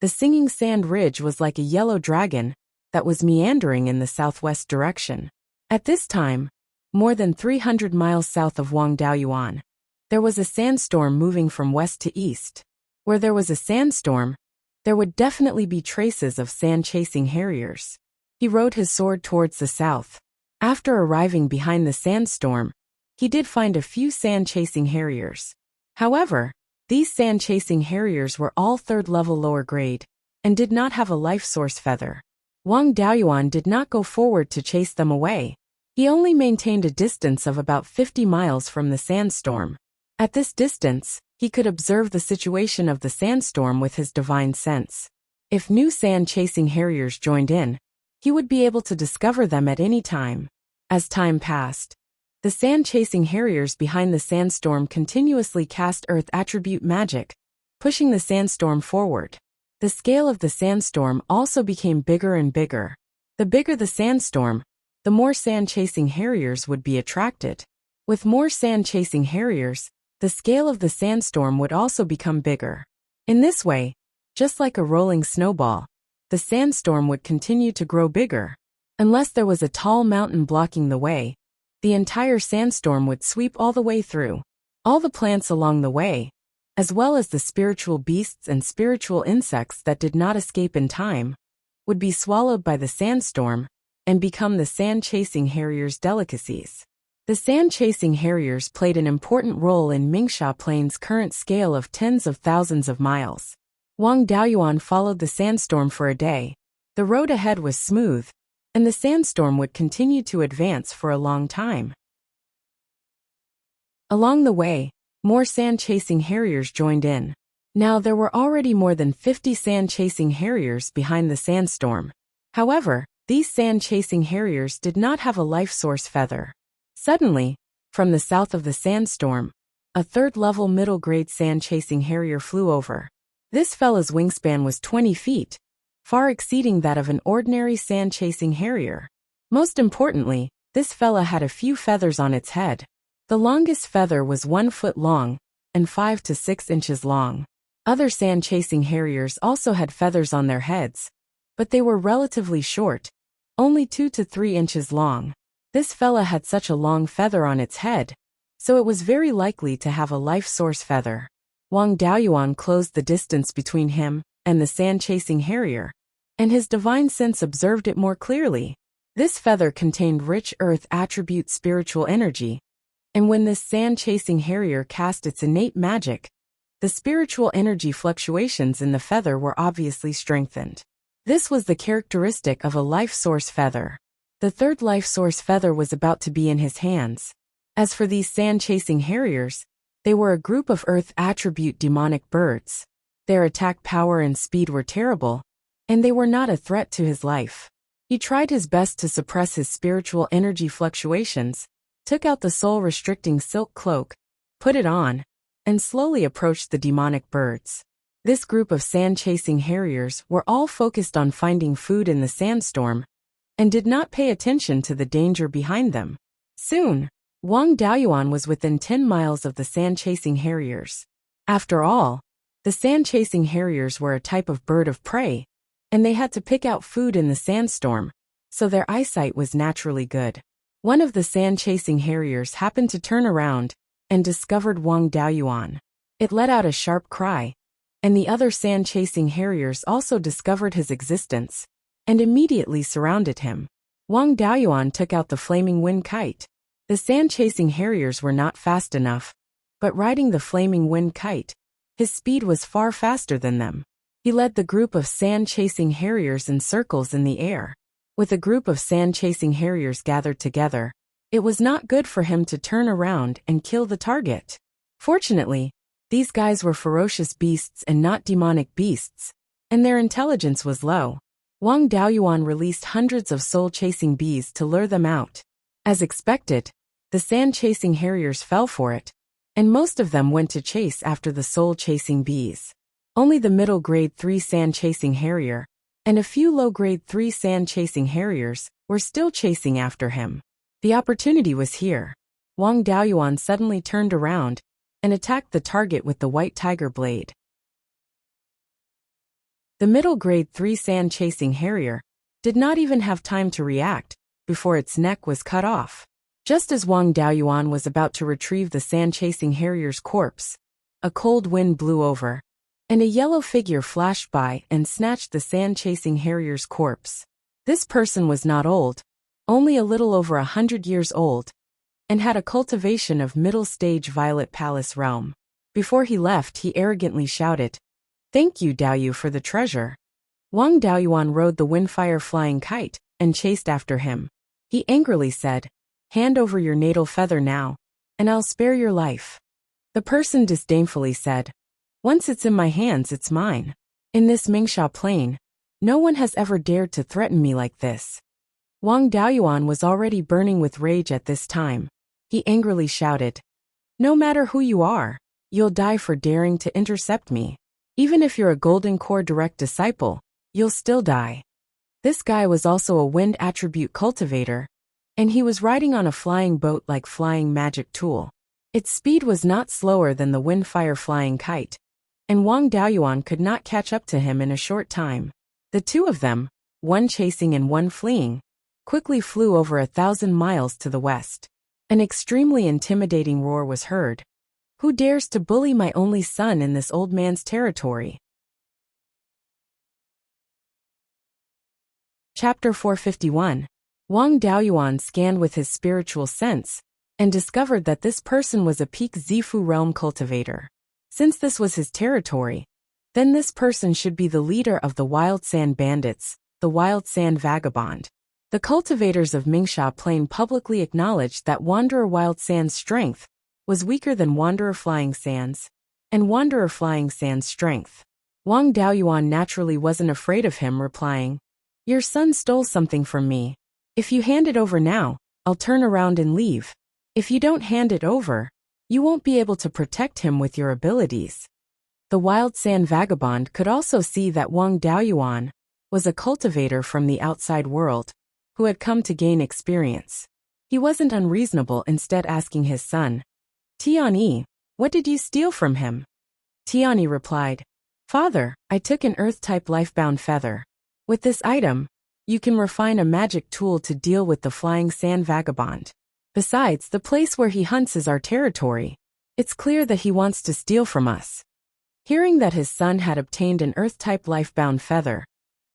the Singing Sand Ridge was like a yellow dragon that was meandering in the southwest direction. At this time, more than 300 miles south of Wang Daoyuan, there was a sandstorm moving from west to east. Where there was a sandstorm, there would definitely be traces of sand-chasing harriers. He rode his sword towards the south. After arriving behind the sandstorm, he did find a few sand-chasing harriers. However, these sand-chasing harriers were all 3rd level lower grade, and did not have a life source feather. Wang Daoyuan did not go forward to chase them away. He only maintained a distance of about 50 miles from the sandstorm. At this distance, He could observe the situation of the sandstorm with his divine sense. If new sand-chasing harriers joined in, he would be able to discover them at any time. As time passed, the sand-chasing harriers behind the sandstorm continuously cast earth attribute magic, pushing the sandstorm forward. The scale of the sandstorm also became bigger and bigger. The bigger the sandstorm, the more sand-chasing harriers would be attracted. With more sand-chasing harriers, the scale of the sandstorm would also become bigger. In this way, just like a rolling snowball, the sandstorm would continue to grow bigger. Unless there was a tall mountain blocking the way, the entire sandstorm would sweep all the way through. All the plants along the way, as well as the spiritual beasts and spiritual insects that did not escape in time, would be swallowed by the sandstorm and become the sand-chasing harriers' delicacies. The sand-chasing harriers played an important role in Mingsha Plain's current scale of tens of thousands of miles. Wang Daoyuan followed the sandstorm for a day. The road ahead was smooth, and the sandstorm would continue to advance for a long time. Along the way, more sand-chasing harriers joined in. Now there were already more than 50 sand-chasing harriers behind the sandstorm. However, these sand-chasing harriers did not have a life source feather. Suddenly, from the south of the sandstorm, a third-level middle-grade sand-chasing harrier flew over. This fella's wingspan was 20 feet, far exceeding that of an ordinary sand-chasing harrier. Most importantly, this fella had a few feathers on its head. The longest feather was 1 foot long and 5 to 6 inches long. Other sand-chasing harriers also had feathers on their heads, but they were relatively short, only 2 to 3 inches long. This fella had such a long feather on its head, so it was very likely to have a life source feather. Wang Daoyuan closed the distance between him and the sand-chasing harrier, and his divine sense observed it more clearly. This feather contained rich earth attribute spiritual energy, and when this sand-chasing harrier cast its innate magic, the spiritual energy fluctuations in the feather were obviously strengthened. This was the characteristic of a life source feather. The third life source feather was about to be in his hands. As for these sand-chasing harriers, they were a group of earth attribute demonic birds. Their attack power and speed were terrible, and they were not a threat to his life. He tried his best to suppress his spiritual energy fluctuations, took out the soul-restricting silk cloak, put it on, and slowly approached the demonic birds. This group of sand-chasing harriers were all focused on finding food in the sandstorm, and did not pay attention to the danger behind them. Soon, Wang Daoyuan was within 10 miles of the sand-chasing harriers. After all, the sand-chasing harriers were a type of bird of prey, and they had to pick out food in the sandstorm, so their eyesight was naturally good. One of the sand-chasing harriers happened to turn around and discovered Wang Daoyuan. It let out a sharp cry, and the other sand-chasing harriers also discovered his existence and immediately surrounded him. Wang Daoyuan took out the flaming wind kite. The sand-chasing harriers were not fast enough, but riding the flaming wind kite, his speed was far faster than them. He led the group of sand-chasing harriers in circles in the air. With a group of sand-chasing harriers gathered together, it was not good for him to turn around and kill the target. Fortunately, these guys were ferocious beasts and not demonic beasts, and their intelligence was low. Wang Daoyuan released hundreds of soul-chasing bees to lure them out. As expected, the sand-chasing harriers fell for it, and most of them went to chase after the soul-chasing bees. Only the middle-grade 3 sand-chasing harrier and a few low-grade 3 sand-chasing harriers were still chasing after him. The opportunity was here. Wang Daoyuan suddenly turned around and attacked the target with the white tiger blade. The middle-grade 3 sand-chasing harrier did not even have time to react before its neck was cut off. Just as Wang Daoyuan was about to retrieve the sand-chasing harrier's corpse, a cold wind blew over, and a yellow figure flashed by and snatched the sand-chasing harrier's corpse. This person was not old, only a little over 100 years old, and had a cultivation of middle-stage Violet Palace realm. Before he left, he arrogantly shouted, "Thank you, Daoyu, for the treasure." Wang Daoyuan rode the windfire flying kite and chased after him. He angrily said, "Hand over your natal feather now, and I'll spare your life." The person disdainfully said, "Once it's in my hands, it's mine. In this Mingsha plain, no one has ever dared to threaten me like this." Wang Daoyuan was already burning with rage at this time. He angrily shouted, "No matter who you are, you'll die for daring to intercept me. Even if you're a Golden Core direct disciple, you'll still die." This guy was also a wind attribute cultivator, and he was riding on a flying boat like flying magic tool. Its speed was not slower than the windfire flying kite, and Wang Daoyuan could not catch up to him in a short time. The two of them, one chasing and one fleeing, quickly flew over 1,000 miles to the west. An extremely intimidating roar was heard. "Who dares to bully my only son in this old man's territory?" Chapter 451. Wang Daoyuan scanned with his spiritual sense and discovered that this person was a peak Zifu realm cultivator. Since this was his territory, then this person should be the leader of the Wild Sand Bandits, the Wild Sand Vagabond. The cultivators of Mingsha Plain publicly acknowledged that Wanderer Wild Sand's strength was weaker than Wanderer Flying Sand's, and Wanderer Flying Sand's strength. Wang Daoyuan naturally wasn't afraid of him, replying, "Your son stole something from me. If you hand it over now, I'll turn around and leave. If you don't hand it over, you won't be able to protect him with your abilities." The Wild Sand Vagabond could also see that Wang Daoyuan was a cultivator from the outside world, who had come to gain experience. He wasn't unreasonable, instead asking his son, "Tianyi, what did you steal from him?" Tianyi replied, "Father, I took an Earth-type lifebound feather. With this item, you can refine a magic tool to deal with the Flying Sand Vagabond. Besides, the place where he hunts is our territory. It's clear that he wants to steal from us." Hearing that his son had obtained an Earth-type lifebound feather,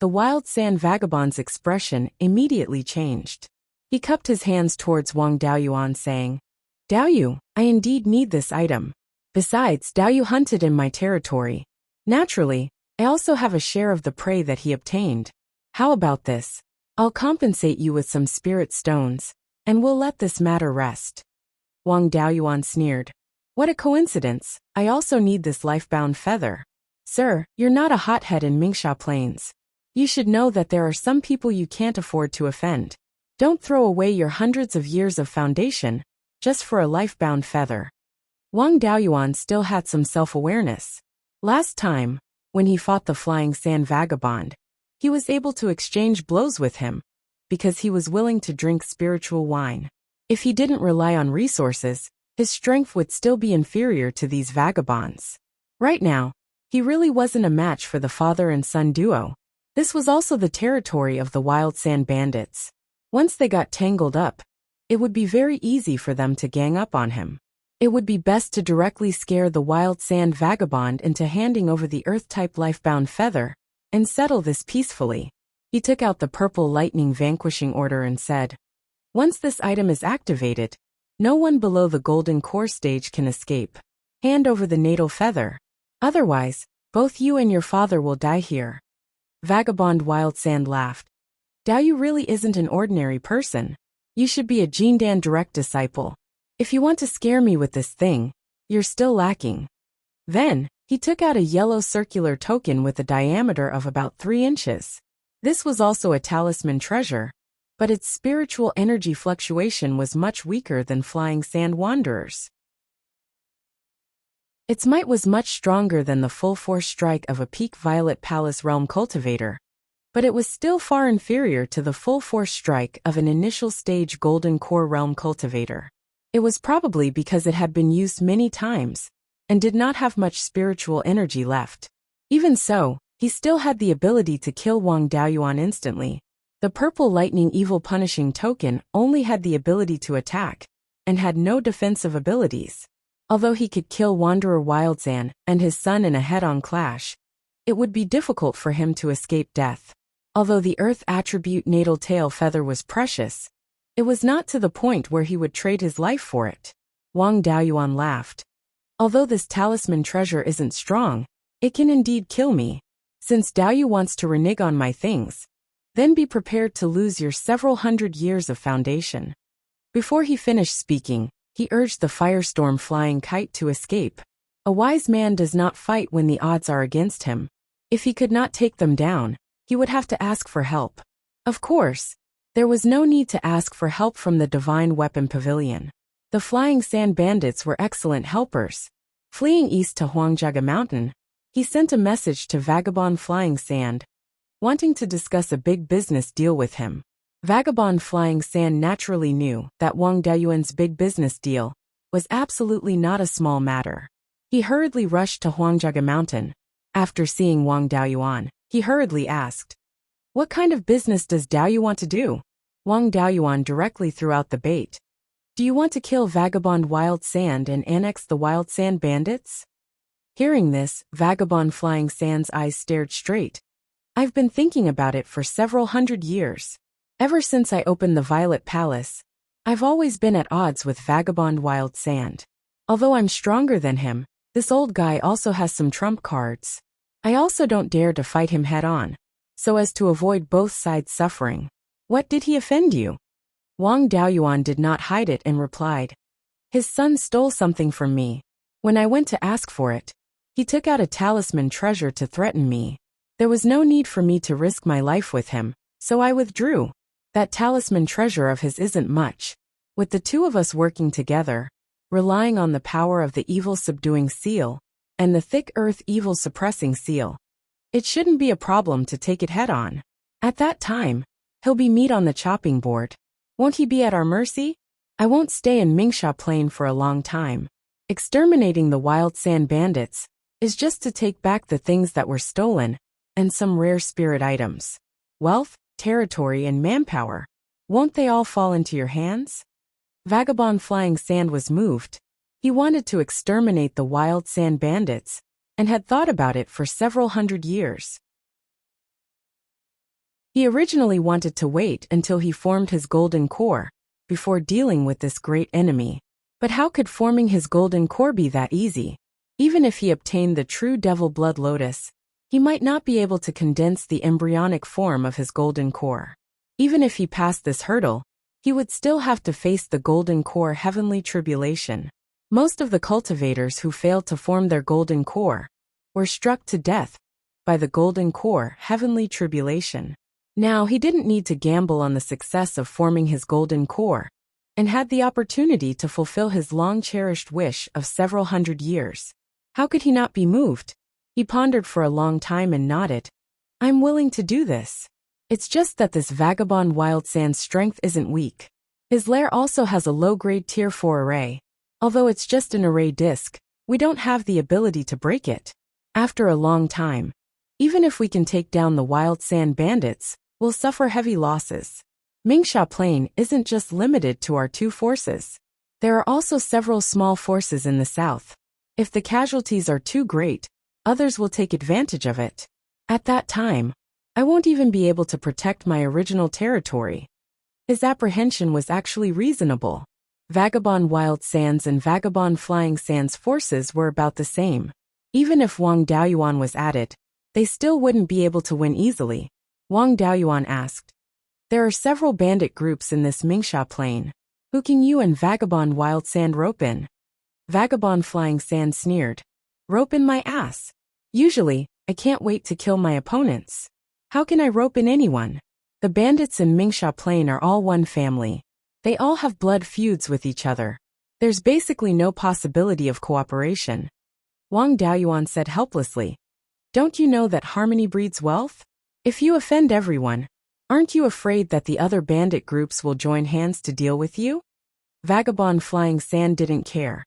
the Wild Sand Vagabond's expression immediately changed. He cupped his hands towards Wang Daoyuan, saying, "Daoyu, I indeed need this item. Besides, Daoyu hunted in my territory. Naturally, I also have a share of the prey that he obtained. How about this? I'll compensate you with some spirit stones, and we'll let this matter rest." Wang Daoyuan sneered, "What a coincidence, I also need this lifebound feather. Sir, you're not a hothead in Mingsha Plains. You should know that there are some people you can't afford to offend. Don't throw away your hundreds of years of foundation just for a lifebound feather." Wang Daoyuan still had some self-awareness. Last time, when he fought the Flying Sand Vagabond, he was able to exchange blows with him, because he was willing to drink spiritual wine. If he didn't rely on resources, his strength would still be inferior to these vagabonds. Right now, he really wasn't a match for the father and son duo. This was also the territory of the Wild Sand Bandits. Once they got tangled up, it would be very easy for them to gang up on him. It would be best to directly scare the Wild Sand Vagabond into handing over the Earth-type lifebound feather and settle this peacefully. He took out the purple lightning vanquishing order and said, "Once this item is activated, no one below the Golden Core stage can escape. Hand over the natal feather. Otherwise, both you and your father will die here." Vagabond Wild Sand laughed. "Daoyu really isn't an ordinary person. You should be a Jindan direct disciple. If you want to scare me with this thing, you're still lacking." Then, he took out a yellow circular token with a diameter of about 3 inches. This was also a talisman treasure, but its spiritual energy fluctuation was much weaker than Flying Sand Wanderers. Its might was much stronger than the full-force strike of a peak Violet Palace Realm cultivator, but it was still far inferior to the full-force strike of an initial stage Golden Core Realm cultivator. It was probably because it had been used many times and did not have much spiritual energy left. Even so, he still had the ability to kill Wang Daoyuan instantly. The purple lightning evil punishing token only had the ability to attack, and had no defensive abilities. Although he could kill Wanderer Wildzan and his son in a head-on clash, it would be difficult for him to escape death. Although the earth attribute natal tail feather was precious, it was not to the point where he would trade his life for it. Wang Daoyuan laughed. "Although this talisman treasure isn't strong, it can indeed kill me. Since Daoyu wants to renege on my things, then be prepared to lose your several hundred years of foundation." Before he finished speaking, He urged the firestorm flying kite to escape. A wise man does not fight when the odds are against him. If he could not take them down, he would have to ask for help. Of course, there was no need to ask for help from the divine weapon pavilion. The flying sand bandits were excellent helpers. Fleeing east to Huangjiaga Mountain, he sent a message to Vagabond Flying Sand, wanting to discuss a big business deal with him. Vagabond Flying Sand naturally knew that Wang Daoyuan's big business deal was absolutely not a small matter. He hurriedly rushed to Huangjiaga Mountain. After seeing Wang Daoyuan, he hurriedly asked, "What kind of business does Daoyu want to do?" Wang Daoyuan directly threw out the bait. "Do you want to kill Vagabond Wild Sand and annex the Wild Sand Bandits?" Hearing this, Vagabond Flying Sand's eyes stared straight. "I've been thinking about it for several hundred years. Ever since I opened the Violet Palace, I've always been at odds with Vagabond Wild Sand. Although I'm stronger than him, this old guy also has some trump cards. I also don't dare to fight him head-on, so as to avoid both sides suffering." "What did he offend you?" Wang Daoyuan did not hide it and replied, "His son stole something from me. When I went to ask for it, he took out a talisman treasure to threaten me. There was no need for me to risk my life with him, so I withdrew. That talisman treasure of his isn't much. With the two of us working together, relying on the power of the evil subduing seal and the thick earth evil suppressing seal, it shouldn't be a problem to take it head-on. At that time, he'll be meat on the chopping board. Won't he be at our mercy? I won't stay in Mingsha Plain for a long time. Exterminating the wild sand bandits is just to take back the things that were stolen and some rare spirit items. Wealth, territory, and manpower. Won't they all fall into your hands?" Vagabond Flying Sand was moved. He wanted to exterminate the wild sand bandits and had thought about it for several hundred years. He originally wanted to wait until he formed his golden core before dealing with this great enemy. But how could forming his golden core be that easy? Even if he obtained the true devil blood lotus, he might not be able to condense the embryonic form of his golden core. Even if he passed this hurdle, he would still have to face the golden core heavenly tribulation. Most of the cultivators who failed to form their golden core were struck to death by the golden core heavenly tribulation. Now he didn't need to gamble on the success of forming his golden core, and had the opportunity to fulfill his long-cherished wish of several hundred years. How could he not be moved? He pondered for a long time and nodded. "I'm willing to do this. It's just that this Vagabond Wild Sand's strength isn't weak. His lair also has a low-grade Tier 4 array. Although it's just an array disc, we don't have the ability to break it. After a long time, even if we can take down the Wild Sand Bandits, we'll suffer heavy losses. Mingsha Plain isn't just limited to our two forces. There are also several small forces in the south. If the casualties are too great, others will take advantage of it. At that time, I won't even be able to protect my original territory." His apprehension was actually reasonable. Vagabond Wild Sands and Vagabond Flying Sands forces were about the same. Even if Wang Daoyuan was added, they still wouldn't be able to win easily. Wang Daoyuan asked, "There are several bandit groups in this Mingsha Plain. Who can you and Vagabond Wild Sand rope in?" Vagabond Flying Sand sneered. "Rope in my ass. Usually, I can't wait to kill my opponents. How can I rope in anyone? The bandits in Mingsha Plain are all one family. They all have blood feuds with each other. There's basically no possibility of cooperation." Wang Daoyuan said helplessly, "Don't you know that harmony breeds wealth? If you offend everyone, aren't you afraid that the other bandit groups will join hands to deal with you?" Vagabond Flying Sand didn't care.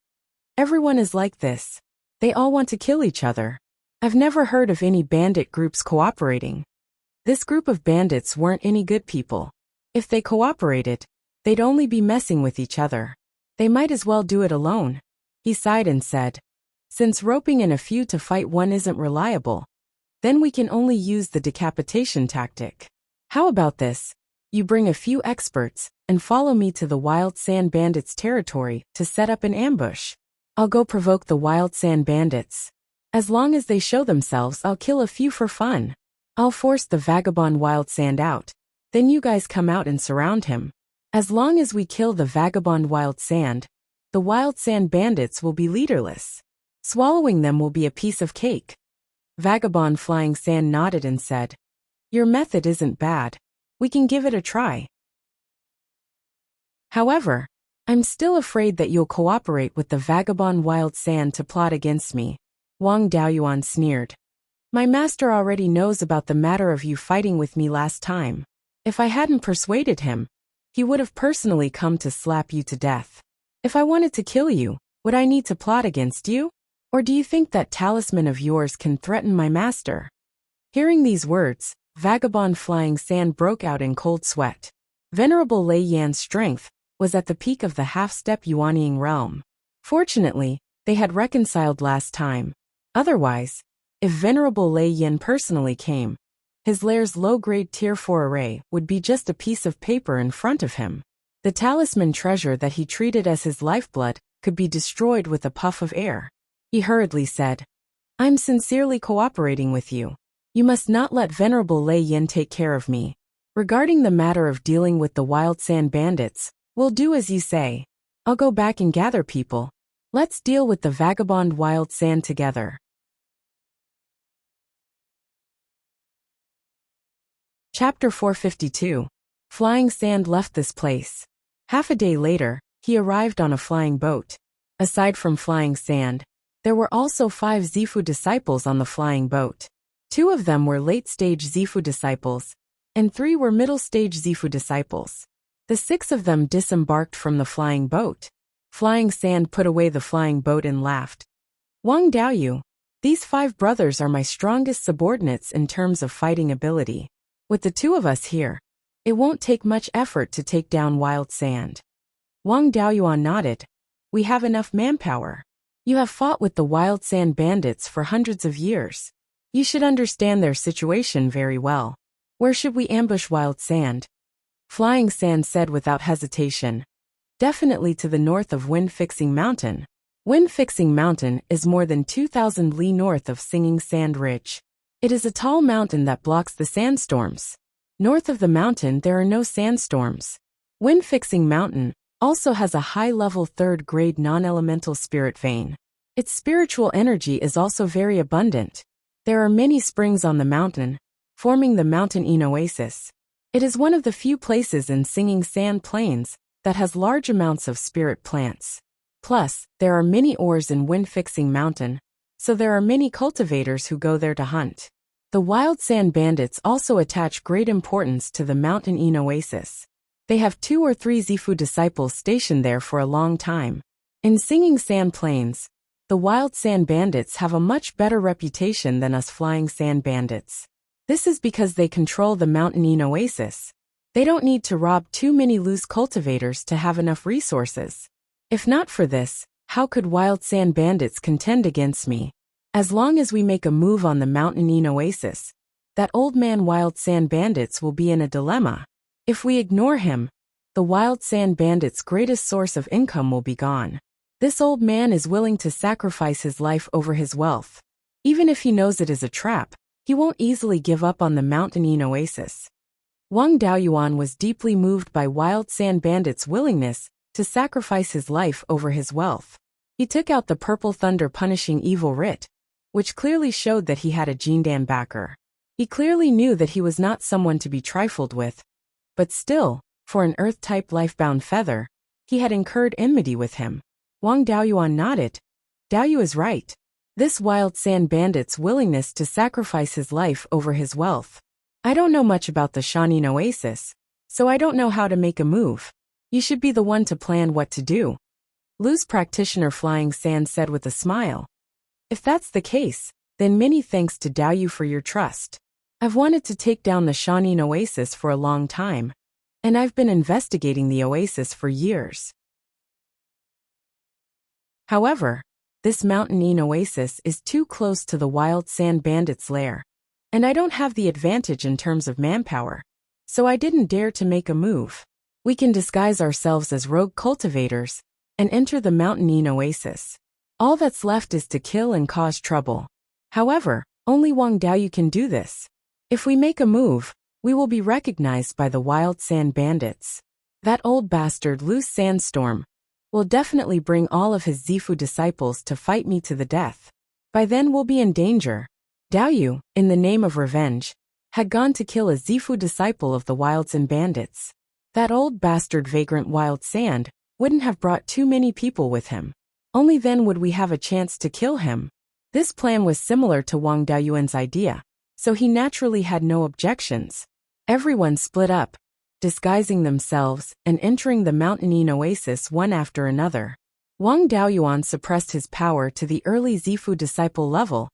"Everyone is like this. They all want to kill each other. I've never heard of any bandit groups cooperating. This group of bandits weren't any good people. If they cooperated, they'd only be messing with each other. They might as well do it alone." He sighed and said, "Since roping in a few to fight one isn't reliable, then we can only use the decapitation tactic. How about this? You bring a few experts and follow me to the Wild Sand Bandits' territory to set up an ambush. I'll go provoke the Wild Sand Bandits. As long as they show themselves, I'll kill a few for fun. I'll force the Vagabond Wild Sand out. Then you guys come out and surround him. As long as we kill the Vagabond Wild Sand, the wild sand bandits will be leaderless. Swallowing them will be a piece of cake. Vagabond Flying Sand nodded and said, "Your method isn't bad. We can give it a try. However, I'm still afraid that you'll cooperate with the Vagabond Wild Sand to plot against me." Wang Daoyuan sneered. "My master already knows about the matter of you fighting with me last time. If I hadn't persuaded him, he would have personally come to slap you to death. If I wanted to kill you, would I need to plot against you? Or do you think that talisman of yours can threaten my master?" Hearing these words, Vagabond Flying Sand broke out in cold sweat. Venerable Lei Yan's strength was at the peak of the half-step Yuanying realm. Fortunately, they had reconciled last time. Otherwise, if Venerable Lei Yan personally came, his lair's low-grade Tier 4 array would be just a piece of paper in front of him. The talisman treasure that he treated as his lifeblood could be destroyed with a puff of air. He hurriedly said, "I'm sincerely cooperating with you. You must not let Venerable Lei Yan take care of me. Regarding the matter of dealing with the wild sand bandits, we'll do as you say. I'll go back and gather people. Let's deal with the vagabond wild sand together." Chapter 452. Flying Sand left this place. Half a day later, he arrived on a flying boat. Aside from Flying Sand, there were also 5 Zifu disciples on the flying boat. 2 of them were late-stage Zifu disciples, and 3 were middle-stage Zifu disciples. The 6 of them disembarked from the flying boat. Flying Sand put away the flying boat and laughed. "Wang Daoyu, these 5 brothers are my strongest subordinates in terms of fighting ability. With the 2 of us here, it won't take much effort to take down Wild Sand." Wang Daoyuan nodded. "We have enough manpower. You have fought with the Wild Sand bandits for hundreds of years. You should understand their situation very well. Where should we ambush Wild Sand?" Flying Sand said without hesitation. "Definitely to the north of Wind-Fixing Mountain. Wind-Fixing Mountain is more than 2,000 li north of Singing Sand Ridge. It is a tall mountain that blocks the sandstorms. North of the mountain there are no sandstorms. Wind-Fixing Mountain also has a high-level 3rd-grade non-elemental spirit vein. Its spiritual energy is also very abundant. There are many springs on the mountain, forming the Mountain Yin Oasis. It is one of the few places in Singing Sand Plains that has large amounts of spirit plants. Plus, there are many ores in Wind-Fixing Mountain, so there are many cultivators who go there to hunt. The Wild Sand Bandits also attach great importance to the Mountain Yin Oasis. They have 2 or 3 Zifu disciples stationed there for a long time. In Singing Sand Plains, the Wild Sand Bandits have a much better reputation than us Flying Sand Bandits. This is because they control the Mountain Yin Oasis. They don't need to rob too many loose cultivators to have enough resources. If not for this, how could Wild Sand Bandits contend against me? As long as we make a move on the Mountain Yin Oasis, that old man Wild Sand Bandits will be in a dilemma. If we ignore him, the Wild Sand Bandits' greatest source of income will be gone. This old man is willing to sacrifice his life over his wealth. Even if he knows it is a trap, he won't easily give up on the Mountain Yin Oasis. Wang Daoyuan was deeply moved by Wild Sand Bandits' willingness to sacrifice his life over his wealth. He took out the Purple Thunder Punishing Evil Writ, which clearly showed that he had a Jindan backer. He clearly knew that he was not someone to be trifled with, but still, for an Earth-type lifebound feather, he had incurred enmity with him. Wang Daoyuan nodded. Daoyu is right. This Wild Sand Bandit's willingness to sacrifice his life over his wealth. I don't know much about the Shanin Oasis, so I don't know how to make a move. You should be the one to plan what to do. Lu's practitioner Flying Sand said with a smile. If that's the case, then many thanks to Daoyu for your trust. I've wanted to take down the Shanin Oasis for a long time, and I've been investigating the oasis for years. However, this Mountain Yin Oasis is too close to the Wild Sand Bandit's lair, and I don't have the advantage in terms of manpower, so I didn't dare to make a move. We can disguise ourselves as rogue cultivators and enter the Mountain Yin Oasis. All that's left is to kill and cause trouble. However, only Wang Daoyu can do this. If we make a move, we will be recognized by the Wild Sand Bandits. That old bastard Lu's Sandstorm will definitely bring all of his Zifu disciples to fight me to the death. By then we'll be in danger. Daoyu, in the name of revenge, had gone to kill a Zifu disciple of the Wilds and Bandits. That old bastard vagrant Wild Sand wouldn't have brought too many people with him. Only then would we have a chance to kill him. This plan was similar to Wang Daoyuan's idea, so he naturally had no objections. Everyone split up, disguising themselves and entering the mountainine oasis one after another. Wang Daoyuan suppressed his power to the early Zifu disciple level,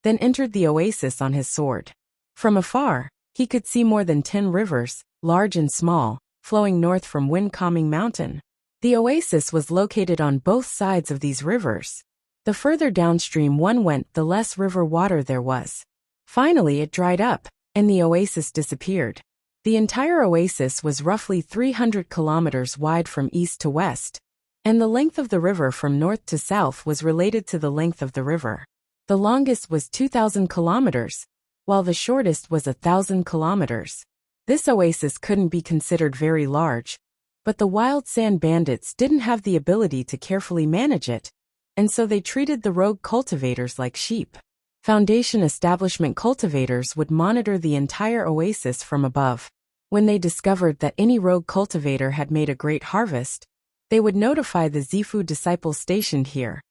then entered the oasis on his sword. From afar, he could see more than 10 rivers, large and small, flowing north from Wind-Calming Mountain. The oasis was located on both sides of these rivers. The further downstream one went, the less river water there was. Finally it dried up, and the oasis disappeared. The entire oasis was roughly 300 kilometers wide from east to west, and the length of the river from north to south was related to the length of the river. The longest was 2,000 kilometers, while the shortest was 1,000 kilometers. This oasis couldn't be considered very large, but the Wild Sand Bandits didn't have the ability to carefully manage it, and so they treated the rogue cultivators like sheep. Foundation establishment cultivators would monitor the entire oasis from above. When they discovered that any rogue cultivator had made a great harvest, they would notify the Zifu disciples stationed here,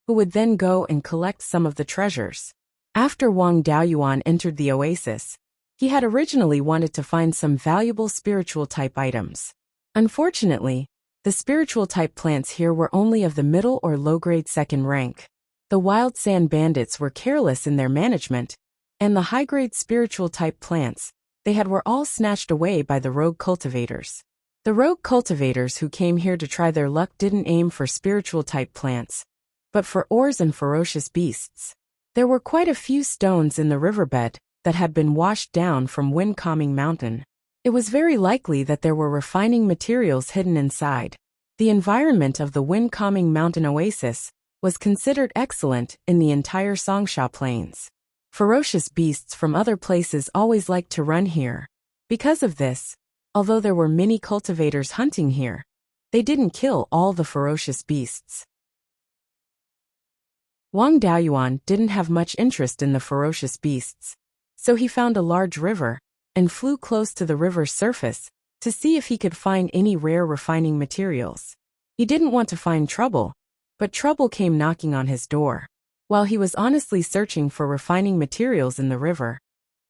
who would then go and collect some of the treasures. After Wang Daoyuan entered the oasis, he had originally wanted to find some valuable spiritual type items. Unfortunately, the spiritual type plants here were only of the middle or low-grade second rank. The Wild Sand Bandits were careless in their management, and the high-grade spiritual type plants they had were all snatched away by the rogue cultivators. The rogue cultivators who came here to try their luck didn't aim for spiritual type plants, but for ores and ferocious beasts. There were quite a few stones in the riverbed that had been washed down from Wind-Calming Mountain. It was very likely that there were refining materials hidden inside. The environment of the Wind-Calming Mountain oasis was considered excellent in the entire Songsha Plains. Ferocious beasts from other places always liked to run here. Because of this, although there were many cultivators hunting here, they didn't kill all the ferocious beasts. Wang Daoyuan didn't have much interest in the ferocious beasts, so he found a large river and flew close to the river's surface to see if he could find any rare refining materials. He didn't want to find trouble, but trouble came knocking on his door. While he was honestly searching for refining materials in the river,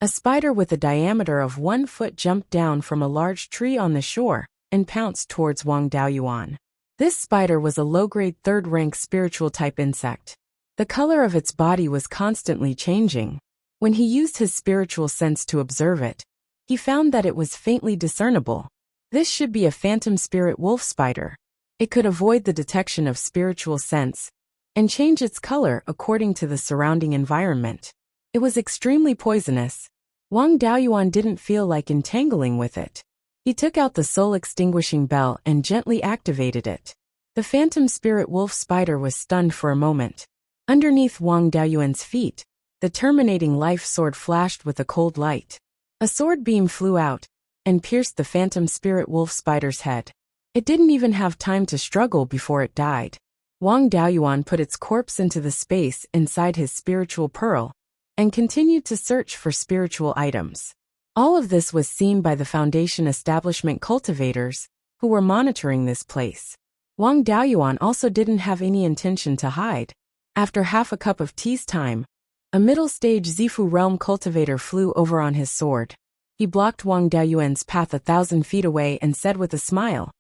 a spider with a diameter of 1 foot jumped down from a large tree on the shore and pounced towards Wang Daoyuan. This spider was a low-grade third-rank spiritual type insect. The color of its body was constantly changing. When he used his spiritual sense to observe it, he found that it was faintly discernible. This should be a phantom spirit wolf spider. It could avoid the detection of spiritual sense and change its color according to the surrounding environment. It was extremely poisonous. Wang Daoyuan didn't feel like entangling with it. He took out the soul-extinguishing bell and gently activated it. The phantom spirit wolf spider was stunned for a moment. Underneath Wang Daoyuan's feet, the terminating life sword flashed with a cold light. A sword beam flew out and pierced the phantom spirit wolf spider's head. It didn't even have time to struggle before it died. Wang Daoyuan put its corpse into the space inside his spiritual pearl and continued to search for spiritual items. All of this was seen by the Foundation establishment cultivators who were monitoring this place. Wang Daoyuan also didn't have any intention to hide. After half a cup of tea's time, a middle-stage Zifu realm cultivator flew over on his sword. He blocked Wang Daoyuan's path 1,000 feet away and said with a smile,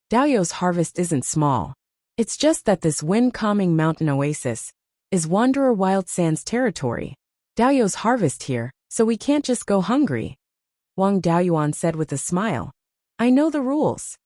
"Daoyu's harvest isn't small. It's just that this Wind-Calming Mountain oasis is Wanderer Wild Sands territory. Daoyu's harvest here, so we can't just go hungry." Wang Daoyuan said with a smile, "I know the rules."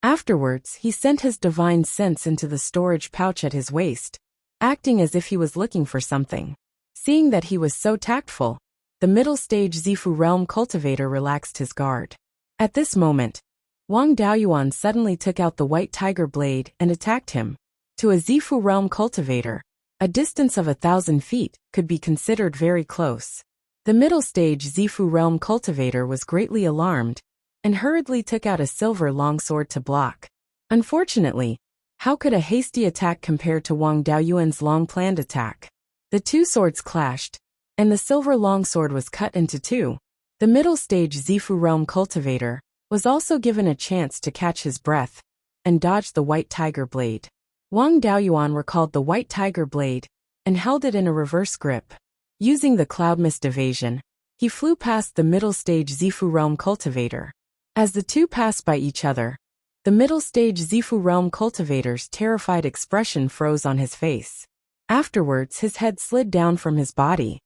Afterwards, he sent his divine sense into the storage pouch at his waist, acting as if he was looking for something. Seeing that he was so tactful, the middle-stage Zifu realm cultivator relaxed his guard. At this moment, Wang Daoyuan suddenly took out the white tiger blade and attacked him. To a Zifu realm cultivator, a distance of 1,000 feet could be considered very close. The middle-stage Zifu realm cultivator was greatly alarmed and hurriedly took out a silver longsword to block. Unfortunately, How could a hasty attack compare to Wang Daoyuan's long-planned attack? The two swords clashed, and the silver longsword was cut into two. The middle-stage Zifu Realm cultivator was also given a chance to catch his breath and dodge the white tiger blade. Wang Daoyuan recalled the white tiger blade and held it in a reverse grip. Using the cloud mist evasion, he flew past the middle-stage Zifu Realm cultivator. As the two passed by each other, the middle-stage Zifu Realm cultivator's terrified expression froze on his face. Afterwards, his head slid down from his body.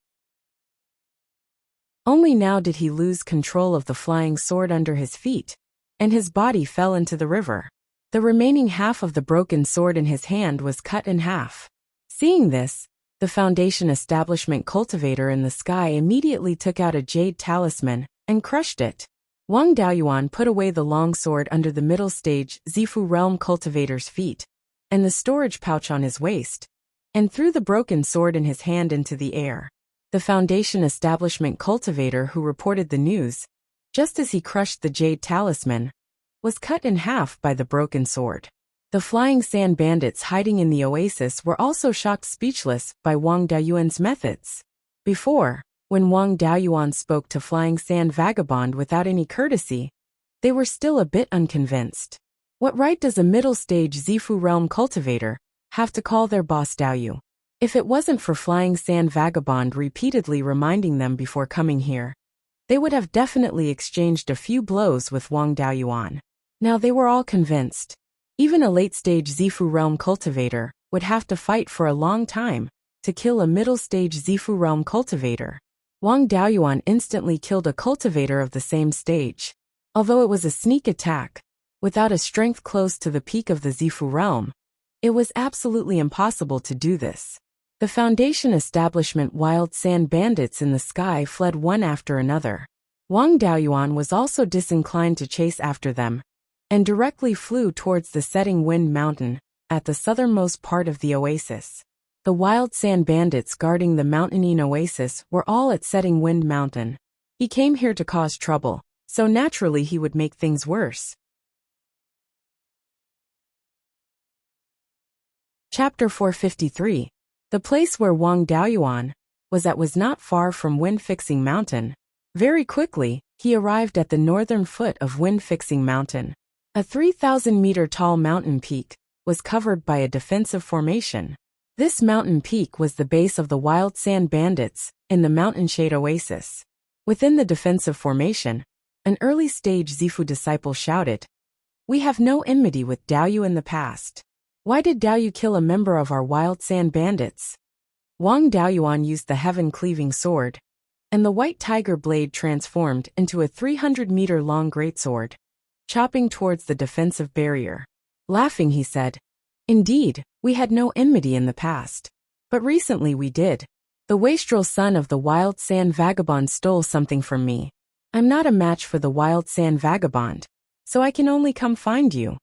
Only now did he lose control of the flying sword under his feet, and his body fell into the river. The remaining half of the broken sword in his hand was cut in half. Seeing this, the Foundation Establishment cultivator in the sky immediately took out a jade talisman and crushed it. Wang Daoyuan put away the long sword under the middle stage Zifu Realm cultivator's feet, and the storage pouch on his waist, and threw the broken sword in his hand into the air. The Foundation Establishment cultivator who reported the news, just as he crushed the jade talisman, was cut in half by the broken sword. The flying sand bandits hiding in the oasis were also shocked speechless by Wang Daoyuan's methods. Before, when Wang Daoyuan spoke to Flying Sand Vagabond without any courtesy, they were still a bit unconvinced. What right does a middle-stage Zifu Realm cultivator have to call their boss Daoyu? If it wasn't for Flying Sand Vagabond repeatedly reminding them before coming here, they would have definitely exchanged a few blows with Wang Daoyuan. Now they were all convinced. Even a late-stage Zifu Realm cultivator would have to fight for a long time to kill a middle-stage Zifu Realm cultivator. Wang Daoyuan instantly killed a cultivator of the same stage. Although it was a sneak attack, without a strength close to the peak of the Zifu Realm, it was absolutely impossible to do this. The Foundation Establishment wild sand bandits in the sky fled one after another. Wang Daoyuan was also disinclined to chase after them, and directly flew towards the Setting Wind Mountain, at the southernmost part of the oasis. The wild sand bandits guarding the mountainine oasis were all at Setting Wind Mountain. He came here to cause trouble, so naturally he would make things worse. Chapter 453. The place where Wang Daoyuan was at was not far from Wind-Fixing Mountain. Very quickly, he arrived at the northern foot of Wind-Fixing Mountain. A 3,000-meter tall mountain peak was covered by a defensive formation. This mountain peak was the base of the wild sand bandits in the mountain shade oasis. Within the defensive formation, an early-stage Zifu disciple shouted, "We have no enmity with Daoyu in the past. Why did Daoyu kill a member of our wild sand bandits?" Wang Daoyuan used the heaven-cleaving sword, and the white tiger blade transformed into a 300-meter-long greatsword, chopping towards the defensive barrier. Laughing, he said, "Indeed, we had no enmity in the past. But recently we did. The wastrel son of the wild sand vagabond stole something from me. I'm not a match for the wild sand vagabond, so I can only come find you."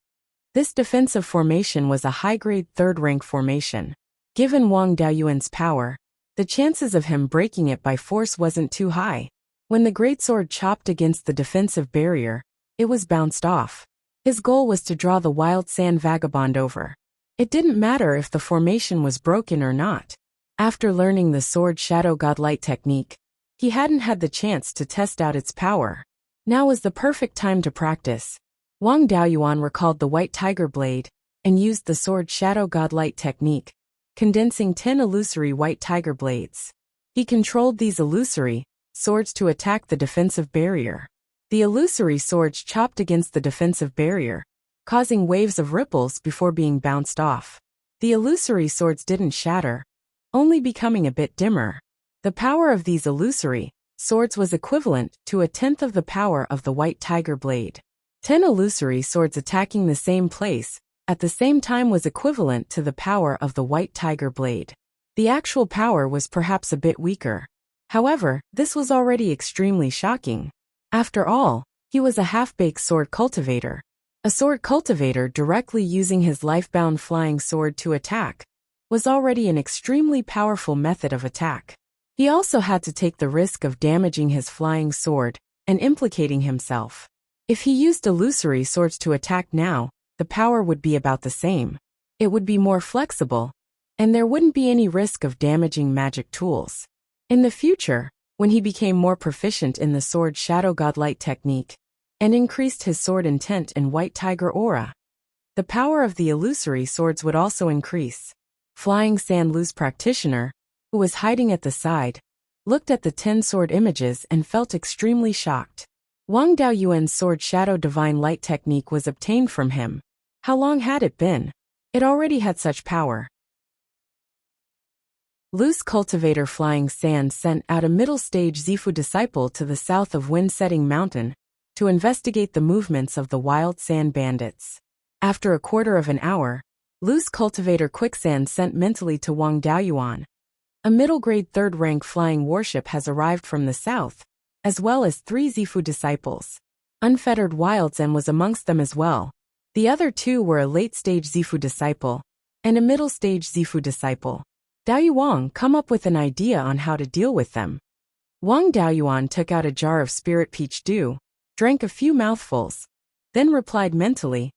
This defensive formation was a high-grade third-rank formation. Given Wang Daoyuan's power, the chances of him breaking it by force wasn't too high. When the greatsword chopped against the defensive barrier, it was bounced off. His goal was to draw the wild sand vagabond over. It didn't matter if the formation was broken or not. After learning the sword Shadow Godlight technique, he hadn't had the chance to test out its power. Now was the perfect time to practice. Wang Daoyuan recalled the white tiger blade and used the sword Shadow Godlight technique, condensing 10 illusory white tiger blades. He controlled these illusory swords to attack the defensive barrier. The illusory swords chopped against the defensive barrier, causing waves of ripples before being bounced off. The illusory swords didn't shatter, only becoming a bit dimmer. The power of these illusory swords was equivalent to a tenth of the power of the white tiger blade. 10 illusory swords attacking the same place at the same time was equivalent to the power of the white tiger blade. The actual power was perhaps a bit weaker. However, this was already extremely shocking. After all, he was a half-baked sword cultivator. A sword cultivator directly using his life-bound flying sword to attack was already an extremely powerful method of attack. He also had to take the risk of damaging his flying sword and implicating himself. If he used illusory swords to attack now, the power would be about the same. It would be more flexible, and there wouldn't be any risk of damaging magic tools. In the future, when he became more proficient in the sword Shadow Godlight technique, and increased his sword intent in White Tiger aura, the power of the illusory swords would also increase. Flying Sand Lu's practitioner, who was hiding at the side, looked at the 10 sword images and felt extremely shocked. Wang Daoyuan's sword Shadow Divine Light technique was obtained from him. How long had it been? It already had such power. Lu's cultivator Flying Sand sent out a middle-stage Zifu disciple to the south of Wind-Setting Mountain to investigate the movements of the wild sand bandits. After a quarter of an hour, Lu's cultivator Quicksand sent mentally to Wang Daoyuan. A middle-grade third-rank flying warship has arrived from the south, as well as 3 Zifu disciples. Unfettered Wildzen was amongst them as well. The other 2 were a late-stage Zifu disciple and a middle-stage Zifu disciple. Daoyuan, come up with an idea on how to deal with them. Wang Daoyuan took out a jar of spirit peach dew, drank a few mouthfuls, then replied mentally,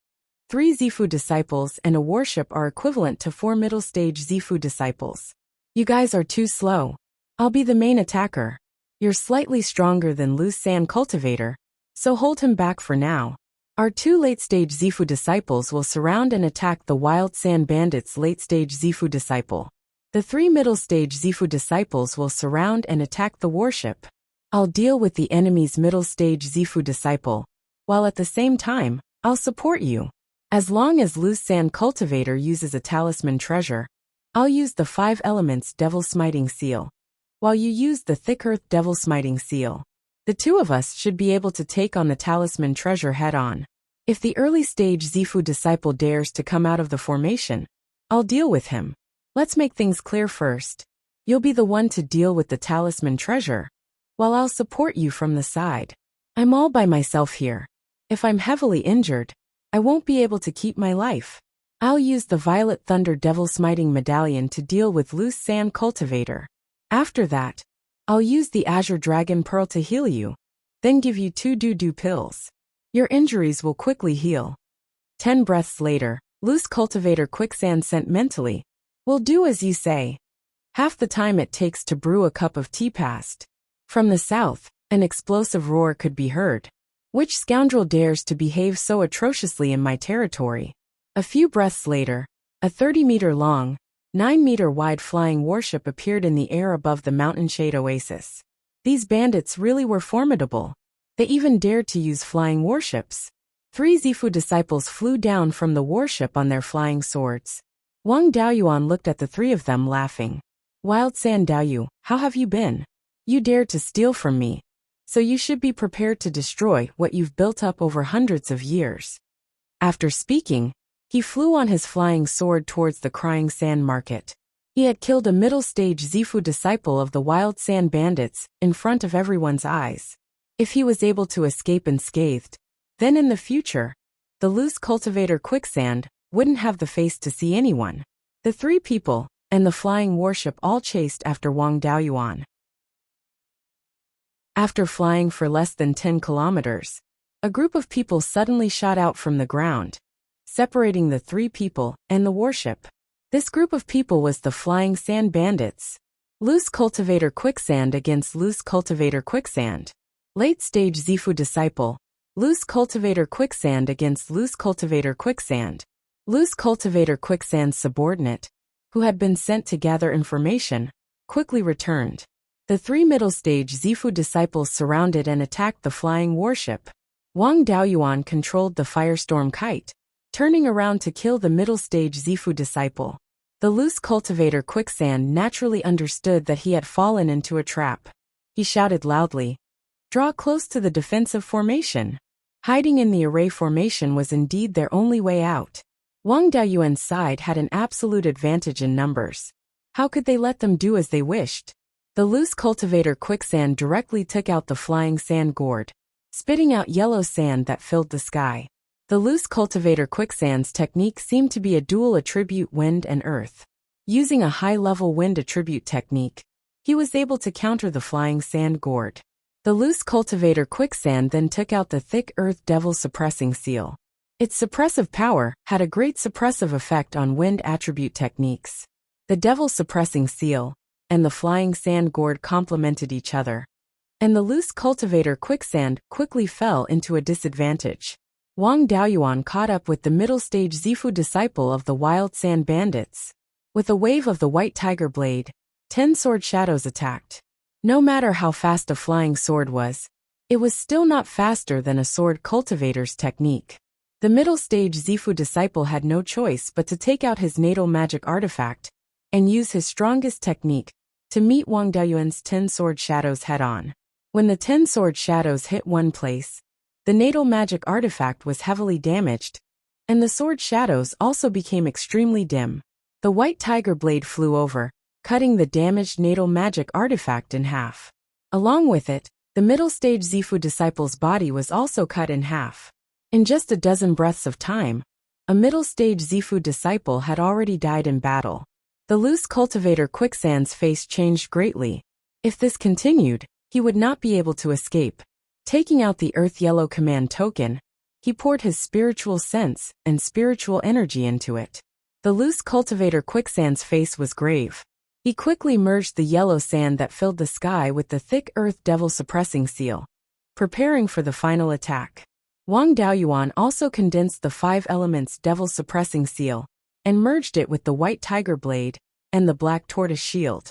3 Zifu disciples and a warship are equivalent to 4 middle-stage Zifu disciples. You guys are too slow. I'll be the main attacker. You're slightly stronger than Lu's Sand Cultivator, so hold him back for now. Our 2 late-stage Zifu disciples will surround and attack the Wild Sand Bandits' late-stage Zifu disciple. The 3 middle-stage Zifu disciples will surround and attack the warship. I'll deal with the enemy's middle-stage Zifu disciple, while at the same time, I'll support you. As long as Lu's Sand Cultivator uses a talisman treasure, I'll use the 5 elements Devil Smiting Seal, while you use the Thick Earth Devil Smiting Seal. The 2 of us should be able to take on the talisman treasure head-on. If the early-stage Zifu disciple dares to come out of the formation, I'll deal with him. Let's make things clear first. You'll be the one to deal with the talisman treasure, while I'll support you from the side. I'm all by myself here. If I'm heavily injured, I won't be able to keep my life. I'll use the Violet Thunder Devil Smiting Medallion to deal with Lu's Sand Cultivator. After that, I'll use the Azure Dragon Pearl to heal you, then give you 2 Doo pills. Your injuries will quickly heal. 10 breaths later, Lu's Cultivator Quicksand sent mentally, "Will do as you say." Half the time it takes to brew a cup of tea passed. From the south, an explosive roar could be heard. Which scoundrel dares to behave so atrociously in my territory? A few breaths later, a 30-meter-long, 9-meter-wide flying warship appeared in the air above the mountain shade oasis. These bandits really were formidable. They even dared to use flying warships. 3 Zifu disciples flew down from the warship on their flying swords. Wang Daoyuan looked at the 3 of them laughing. Wild Sand Daoyu, how have you been? You dared to steal from me, so you should be prepared to destroy what you've built up over hundreds of years. After speaking, he flew on his flying sword towards the Crying Sand Market. He had killed a middle-stage Zifu disciple of the Wild Sand Bandits in front of everyone's eyes. If he was able to escape unscathed, then in the future, the Lu's Cultivator Quicksand wouldn't have the face to see anyone. The 3 people and the flying warship all chased after Wang Daoyuan. After flying for less than 10 kilometers, a group of people suddenly shot out from the ground, separating the 3 people and the warship. This group of people was the Flying Sand Bandits. Lu's Cultivator Quicksand against Lu's Cultivator Quicksand. Late-stage Zifu disciple, Lu's Cultivator Quicksand against Lu's Cultivator Quicksand. Lu's Cultivator Quicksand's subordinate, who had been sent to gather information, quickly returned. The 3 middle-stage Zifu disciples surrounded and attacked the flying warship. Wang Daoyuan controlled the firestorm kite, turning around to kill the middle-stage Zifu disciple. The Lu's Cultivator Quicksand naturally understood that he had fallen into a trap. He shouted loudly, "Draw close to the defensive formation." Hiding in the array formation was indeed their only way out. Wang Daoyuan's side had an absolute advantage in numbers. How could they let them do as they wished? The Lu's Cultivator Quicksand directly took out the flying sand gourd, spitting out yellow sand that filled the sky. The Lu's Cultivator Quicksand's technique seemed to be a dual attribute wind and earth. Using a high-level wind attribute technique, he was able to counter the flying sand gourd. The Lu's Cultivator Quicksand then took out the Thick Earth Devil Suppressing Seal. Its suppressive power had a great suppressive effect on wind attribute techniques. The Devil Suppressing Seal and the Flying Sand Gourd complemented each other, and the Loose Cultivator Quicksand quickly fell into a disadvantage. Wang Daoyuan caught up with the middle-stage Zifu disciple of the Wild Sand Bandits. With a wave of the White Tiger Blade, 10 sword shadows attacked. No matter how fast a flying sword was, it was still not faster than a sword cultivator's technique. The middle-stage Zifu disciple had no choice but to take out his natal magic artifact and use his strongest technique to meet Wang Daoyuan's 10 sword shadows head-on. When the 10 sword shadows hit one place, the natal magic artifact was heavily damaged, and the sword shadows also became extremely dim. The White Tiger Blade flew over, cutting the damaged natal magic artifact in half. Along with it, the middle-stage Zifu disciple's body was also cut in half. In just a dozen breaths of time, a middle-stage Zifu disciple had already died in battle. The Loose Cultivator Quicksand's face changed greatly. If this continued, he would not be able to escape. Taking out the Earth Yellow command token, he poured his spiritual sense and spiritual energy into it. The Loose Cultivator Quicksand's face was grave. He quickly merged the yellow sand that filled the sky with the thick Earth Devil Suppressing Seal, preparing for the final attack. Wang Daoyuan also condensed the 5 elements Devil Suppressing Seal and merged it with the White Tiger Blade and the Black Tortoise Shield.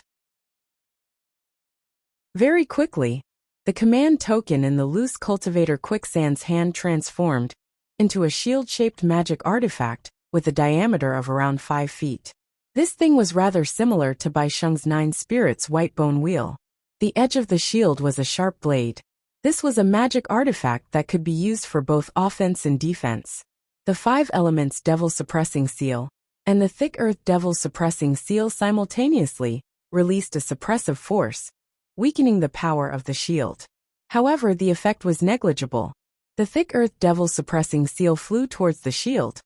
Very quickly, the command token in the Loose Cultivator Quicksand's hand transformed into a shield-shaped magic artifact with a diameter of around 5 feet. This thing was rather similar to Bai Sheng's 9 Spirits White Bone Wheel. The edge of the shield was a sharp blade. This was a magic artifact that could be used for both offense and defense. The 5 elements Devil Suppressing Seal and the thick Earth Devil Suppressing Seal simultaneously released a suppressive force, weakening the power of the shield. However, the effect was negligible. The thick Earth Devil Suppressing Seal flew towards the shield,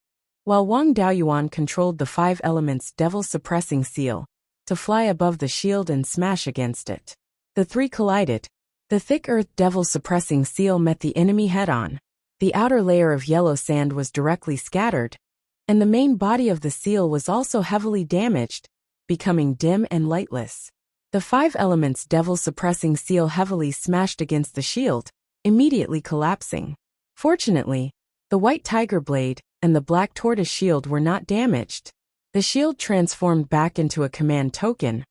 while Wang Daoyuan controlled the 5 elements Devil Suppressing Seal to fly above the shield and smash against it. The 3 collided. The thick Earth Devil Suppressing Seal met the enemy head-on. The outer layer of yellow sand was directly scattered, and the main body of the seal was also heavily damaged, becoming dim and lightless. The 5 elements Devil Suppressing Seal heavily smashed against the shield, immediately collapsing. Fortunately, the White Tiger Blade and the Black Tortoise Shield were not damaged. The shield transformed back into a command token,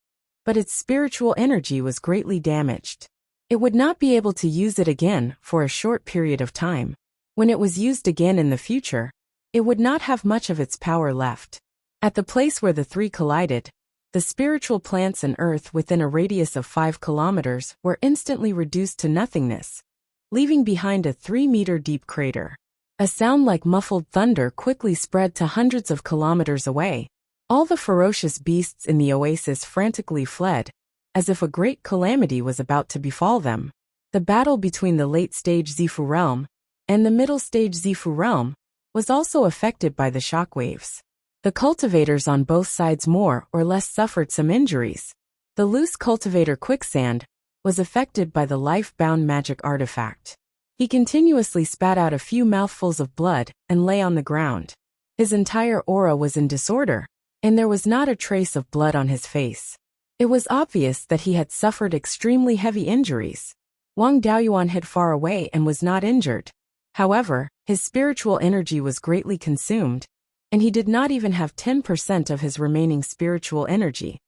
but its spiritual energy was greatly damaged. It would not be able to use it again for a short period of time. When it was used again in the future, it would not have much of its power left. At the place where the 3 collided, the spiritual plants and earth within a radius of 5 kilometers were instantly reduced to nothingness, leaving behind a 3-meter-deep crater. A sound like muffled thunder quickly spread to hundreds of kilometers away. All the ferocious beasts in the oasis frantically fled, as if a great calamity was about to befall them. The battle between the late-stage Zifu realm and the middle-stage Zifu realm was also affected by the shockwaves. The cultivators on both sides more or less suffered some injuries. The Loose Cultivator Quicksand was affected by the life-bound magic artifact. He continuously spat out a few mouthfuls of blood and lay on the ground. His entire aura was in disorder, and there was not a trace of blood on his face. It was obvious that he had suffered extremely heavy injuries. Wang Daoyuan hid far away and was not injured. However, his spiritual energy was greatly consumed, and he did not even have 10% of his remaining spiritual energy.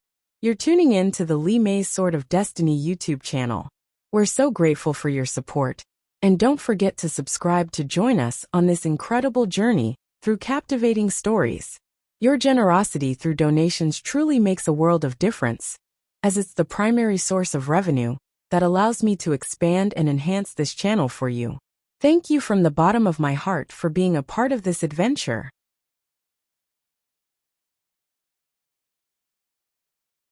You're tuning in to the Li Mei's Sword of Destiny YouTube channel. We're so grateful for your support, and don't forget to subscribe to join us on this incredible journey through captivating stories. Your generosity through donations truly makes a world of difference, as it's the primary source of revenue that allows me to expand and enhance this channel for you. Thank you from the bottom of my heart for being a part of this adventure.